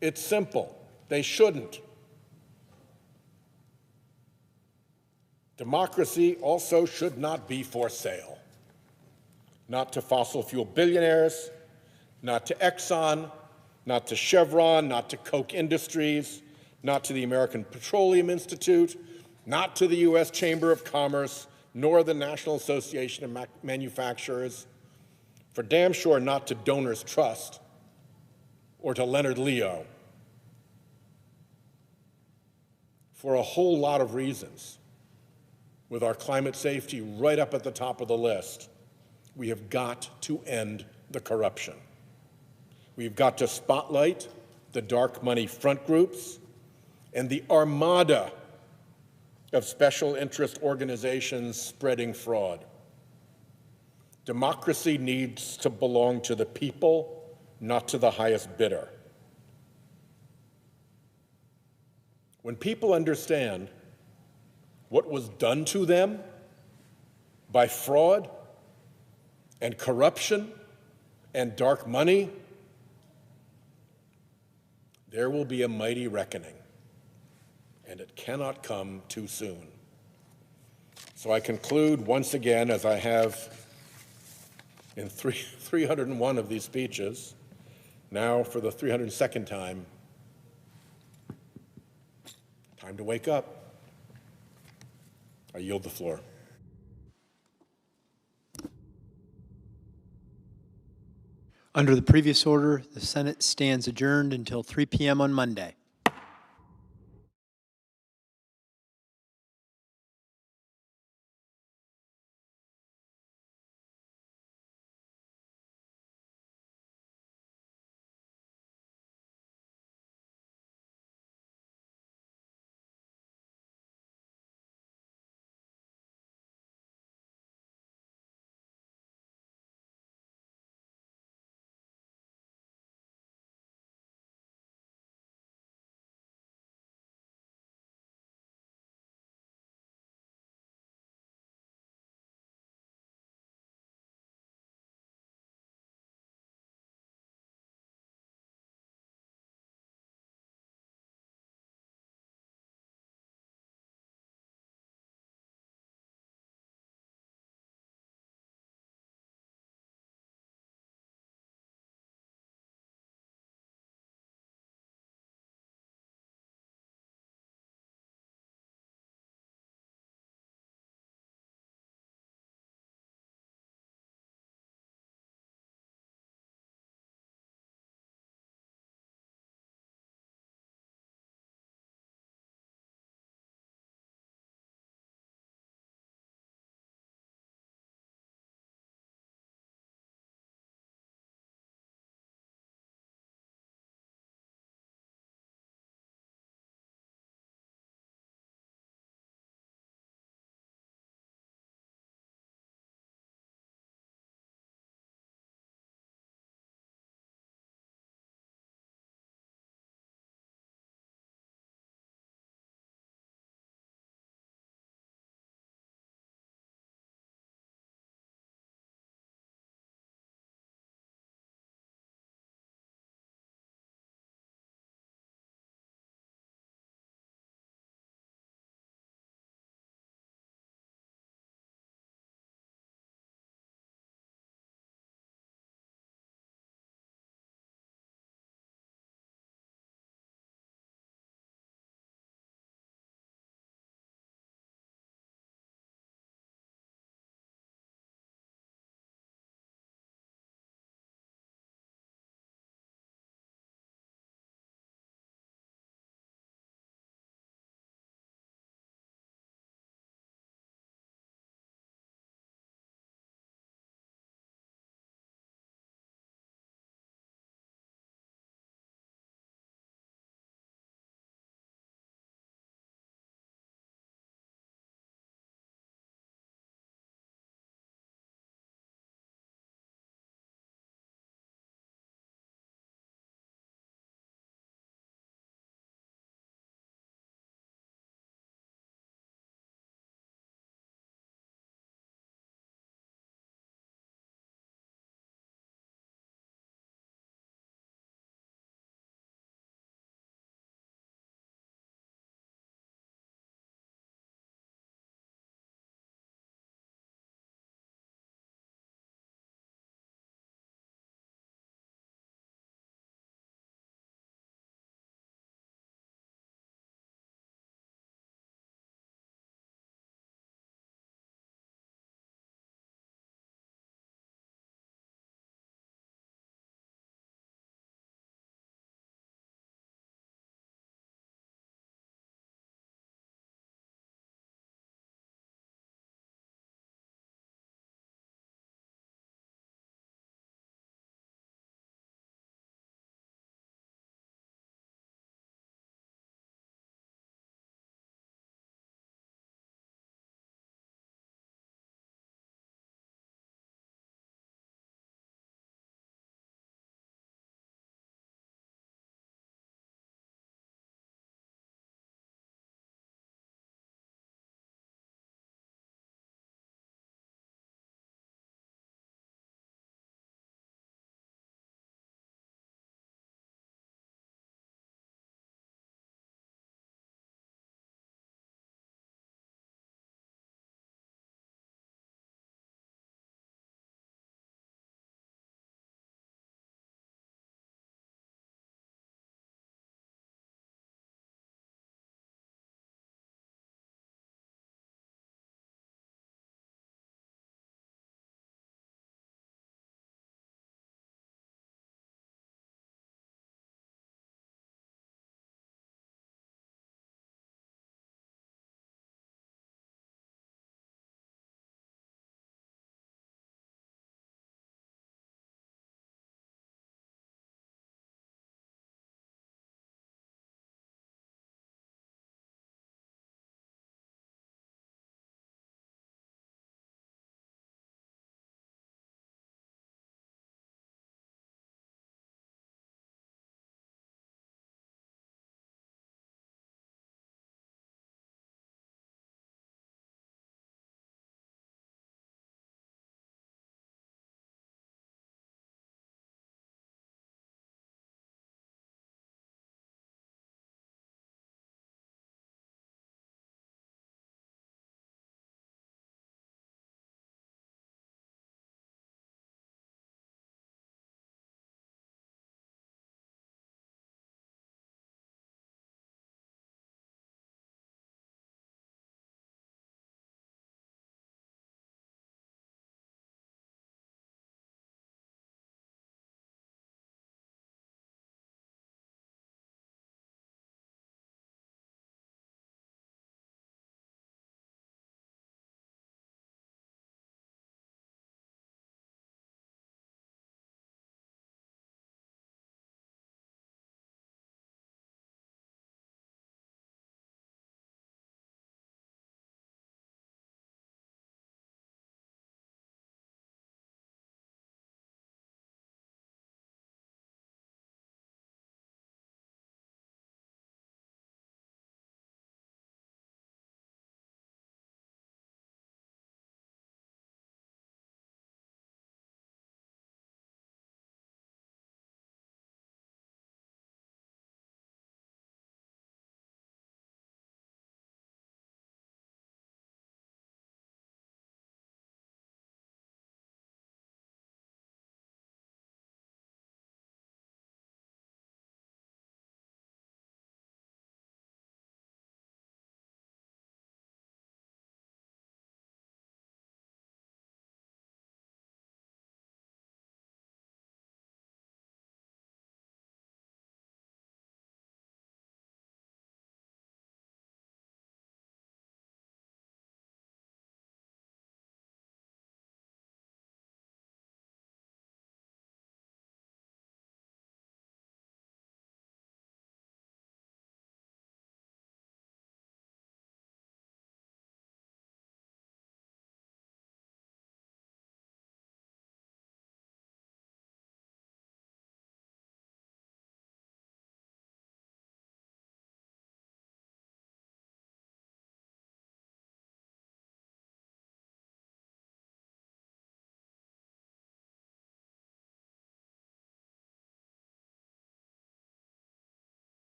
It's simple. They shouldn't. Democracy also should not be for sale. Not to fossil fuel billionaires, not to Exxon, not to Chevron, not to Koch Industries, not to the American Petroleum Institute, not to the U.S. Chamber of Commerce, nor the National Association of Manufacturers, for damn sure not to Donors Trust or to Leonard Leo. for a whole lot of reasons, with our climate safety right up at the top of the list. We have got to end the corruption. We've got to spotlight the dark money front groups and the armada of special interest organizations spreading fraud. Democracy needs to belong to the people, not to the highest bidder. When people understand what was done to them by fraud and corruption and dark money, there will be a mighty reckoning, and it cannot come too soon. So I conclude once again, as I have in 301 of these speeches, now for the 302nd time, time to wake up. I yield the floor. Under the previous order, the Senate stands adjourned until 3 p.m. on Monday.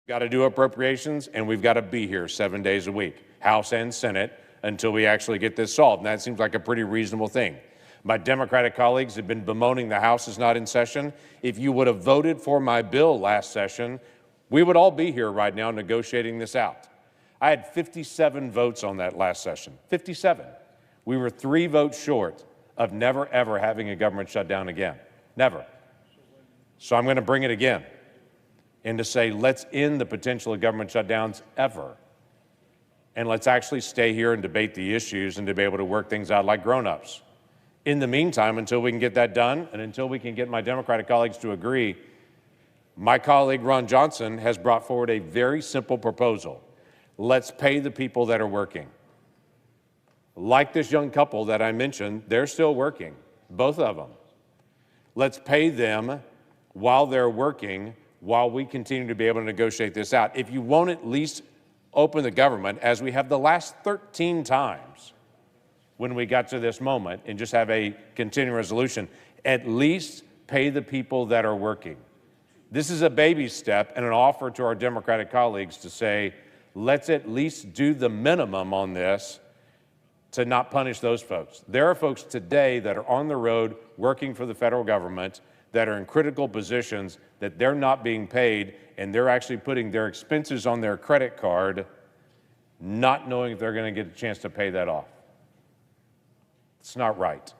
got to do appropriations, and we've got to be here 7 days a week, House and Senate, until we actually get this solved. And that seems like a pretty reasonable thing. My Democratic colleagues have been bemoaning the House is not in session. If you would have voted for my bill last session, we would all be here right now negotiating this out. I had 57 votes on that last session, 57. We were 3 votes short of never, ever having a government shutdown again, never. So I'm going to bring it again and to say, let's end the potential of government shutdowns ever. And let's actually stay here and debate the issues and to be able to work things out like grown-ups. In the meantime, until we can get that done and until we can get my Democratic colleagues to agree, my colleague Ron Johnson has brought forward a very simple proposal. Let's pay the people that are working. Like this young couple that I mentioned, they're still working, both of them. Let's pay them while they're working, while we continue to be able to negotiate this out. If you won't at least open the government, as we have the last 13 times when we got to this moment, and just have a continuing resolution, at least pay the people that are working. This is a baby step and an offer to our Democratic colleagues to say, let's at least do the minimum on this to not punish those folks. There are folks today that are on the road working for the federal government that are in critical positions that they're not being paid, and they're actually putting their expenses on their credit card, not knowing if they're going to get a chance to pay that off. It's not right.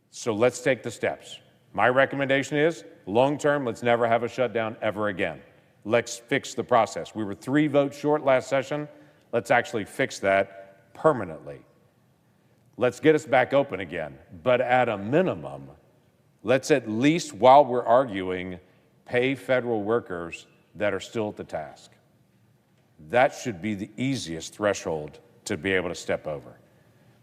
So let's take the steps. My recommendation is, long term, let's never have a shutdown ever again. Let's fix the process. We were 3 votes short last session. Let's actually fix that permanently. Let's get us back open again. But at a minimum, let's at least, while we're arguing, pay federal workers that are still at the task. That should be the easiest threshold to be able to step over.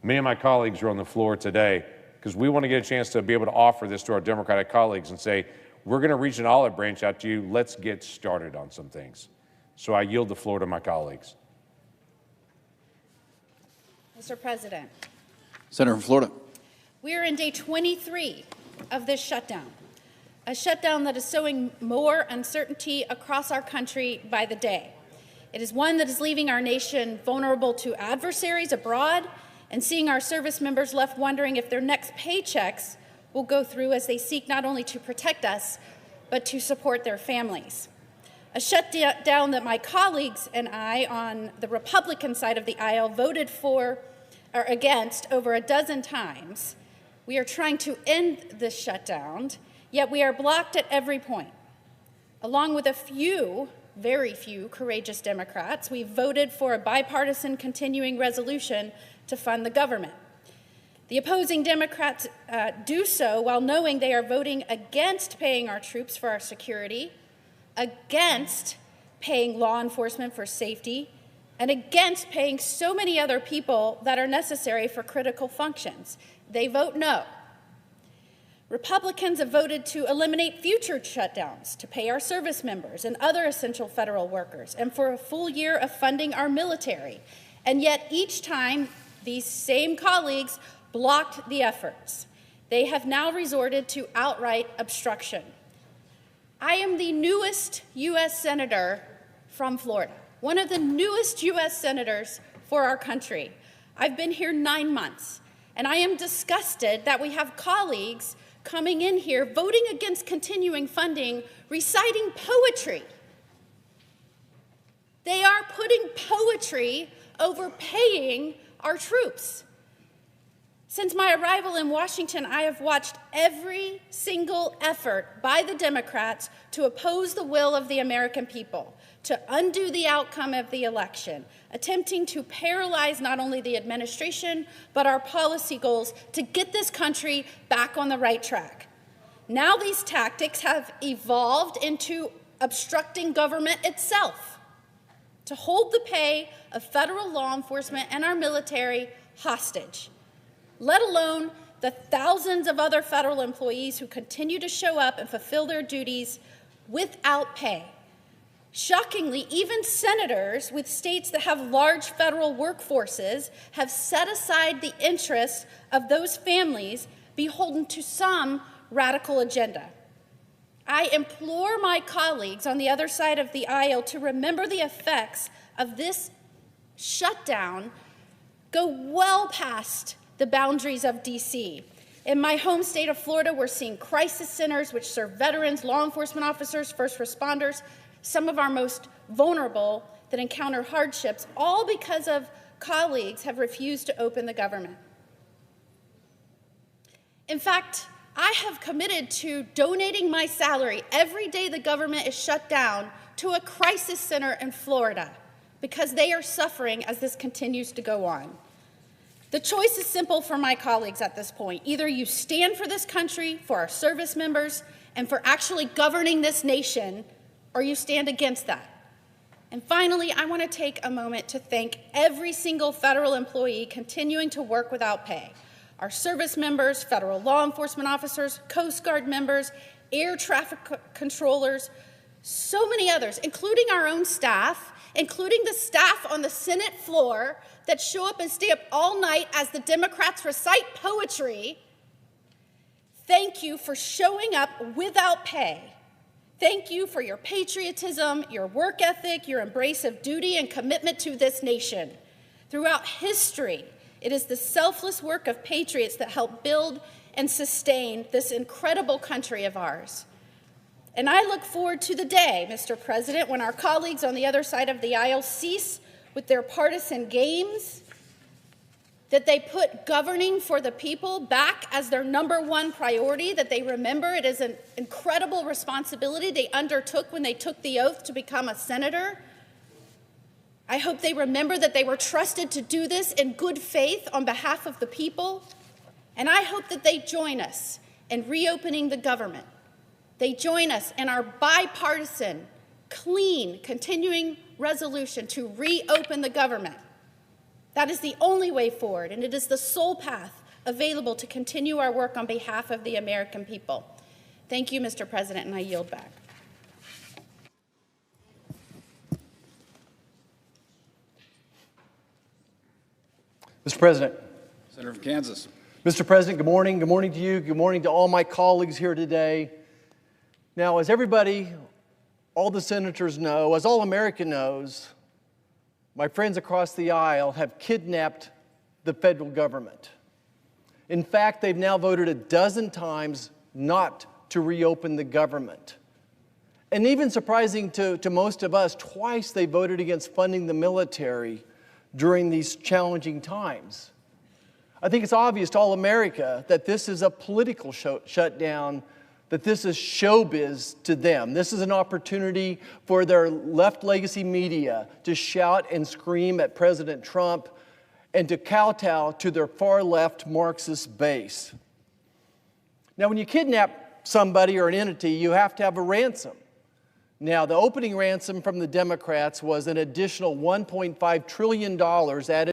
Me and my colleagues are on the floor today because we want to get a chance to be able to offer this to our Democratic colleagues and say, we're going to reach an olive branch out to you. Let's get started on some things. So I yield the floor to my colleagues. Mr. President, Senator from Florida. we are in day 23 of this shutdown, a shutdown that is sowing more uncertainty across our country by the day. It is one that is leaving our nation vulnerable to adversaries abroad and seeing our service members left wondering if their next paychecks will go through as they seek not only to protect us, but to support their families. A shutdown that my colleagues and I on the Republican side of the aisle voted for or against over a dozen times. We are trying to end this shutdown, yet we are blocked at every point. Along with a few, very few, courageous Democrats, we voted for a bipartisan continuing resolution to fund the government. The opposing Democrats do so while knowing they are voting against paying our troops for our security, against paying law enforcement for safety, and against paying so many other people that are necessary for critical functions. They vote no. Republicans have voted to eliminate future shutdowns to pay our service members and other essential federal workers and for a full year of funding our military. And yet each time these same colleagues blocked the efforts. They have now resorted to outright obstruction. I am the newest U.S. Senator from Florida, one of the newest U.S. Senators for our country. I've been here 9 months, and I am disgusted that we have colleagues coming in here voting against continuing funding, reciting poetry. They are putting poetry over paying our troops. Since my arrival in Washington, I have watched every single effort by the Democrats to oppose the will of the American people, to undo the outcome of the election, attempting to paralyze not only the administration, but our policy goals to get this country back on the right track. Now these tactics have evolved into obstructing government itself, to hold the pay of federal law enforcement and our military hostage, let alone the thousands of other federal employees who continue to show up and fulfill their duties without pay. Shockingly, even senators with states that have large federal workforces have set aside the interests of those families beholden to some radical agenda. I implore my colleagues on the other side of the aisle to remember the effects of this shutdown go well past the boundaries of D.C. In my home state of Florida, we're seeing crisis centers which serve veterans, law enforcement officers, first responders, some of our most vulnerable that encounter hardships, all because of colleagues have refused to open the government. In fact, I have committed to donating my salary every day the government is shut down to a crisis center in Florida because they are suffering as this continues to go on. The choice is simple for my colleagues at this point. Either you stand for this country, for our service members, and for actually governing this nation, or you stand against that. And finally, I want to take a moment to thank every single federal employee continuing to work without pay. Our service members, federal law enforcement officers, Coast Guard members, air traffic controllers, so many others, including our own staff, including the staff on the Senate floor that show up and stay up all night as the Democrats recite poetry. Thank you for showing up without pay. Thank you for your patriotism, your work ethic, your embrace of duty and commitment to this nation. Throughout history, it is the selfless work of patriots that help build and sustain this incredible country of ours. And I look forward to the day, Mr. President, when our colleagues on the other side of the aisle cease with their partisan games, that they put governing for the people back as their #1 priority, that they remember it is an incredible responsibility they undertook when they took the oath to become a senator. I hope they remember that they were trusted to do this in good faith on behalf of the people. And I hope that they join us in reopening the government. They join us in our bipartisan, clean, continuing resolution to reopen the government. That is the only way forward, and it is the sole path available to continue our work on behalf of the American people. Thank you, Mr. President, and I yield back. Mr. President. Senator from Kansas. Mr. President, good morning. Good morning to you. Good morning to all my colleagues here today. Now, as everybody, all the senators know, as all America knows, my friends across the aisle have kidnapped the federal government. In fact, they've now voted a dozen times not to reopen the government. And even surprising to most of us, twice they voted against funding the military during these challenging times. I think it's obvious to all America that this is a political shutdown, that this is showbiz to them. This is an opportunity for their left legacy media to shout and scream at President Trump and to kowtow to their far left Marxist base. Now, when you kidnap somebody or an entity, you have to have a ransom. Now, the opening ransom from the Democrats was an additional $1.5 trillion added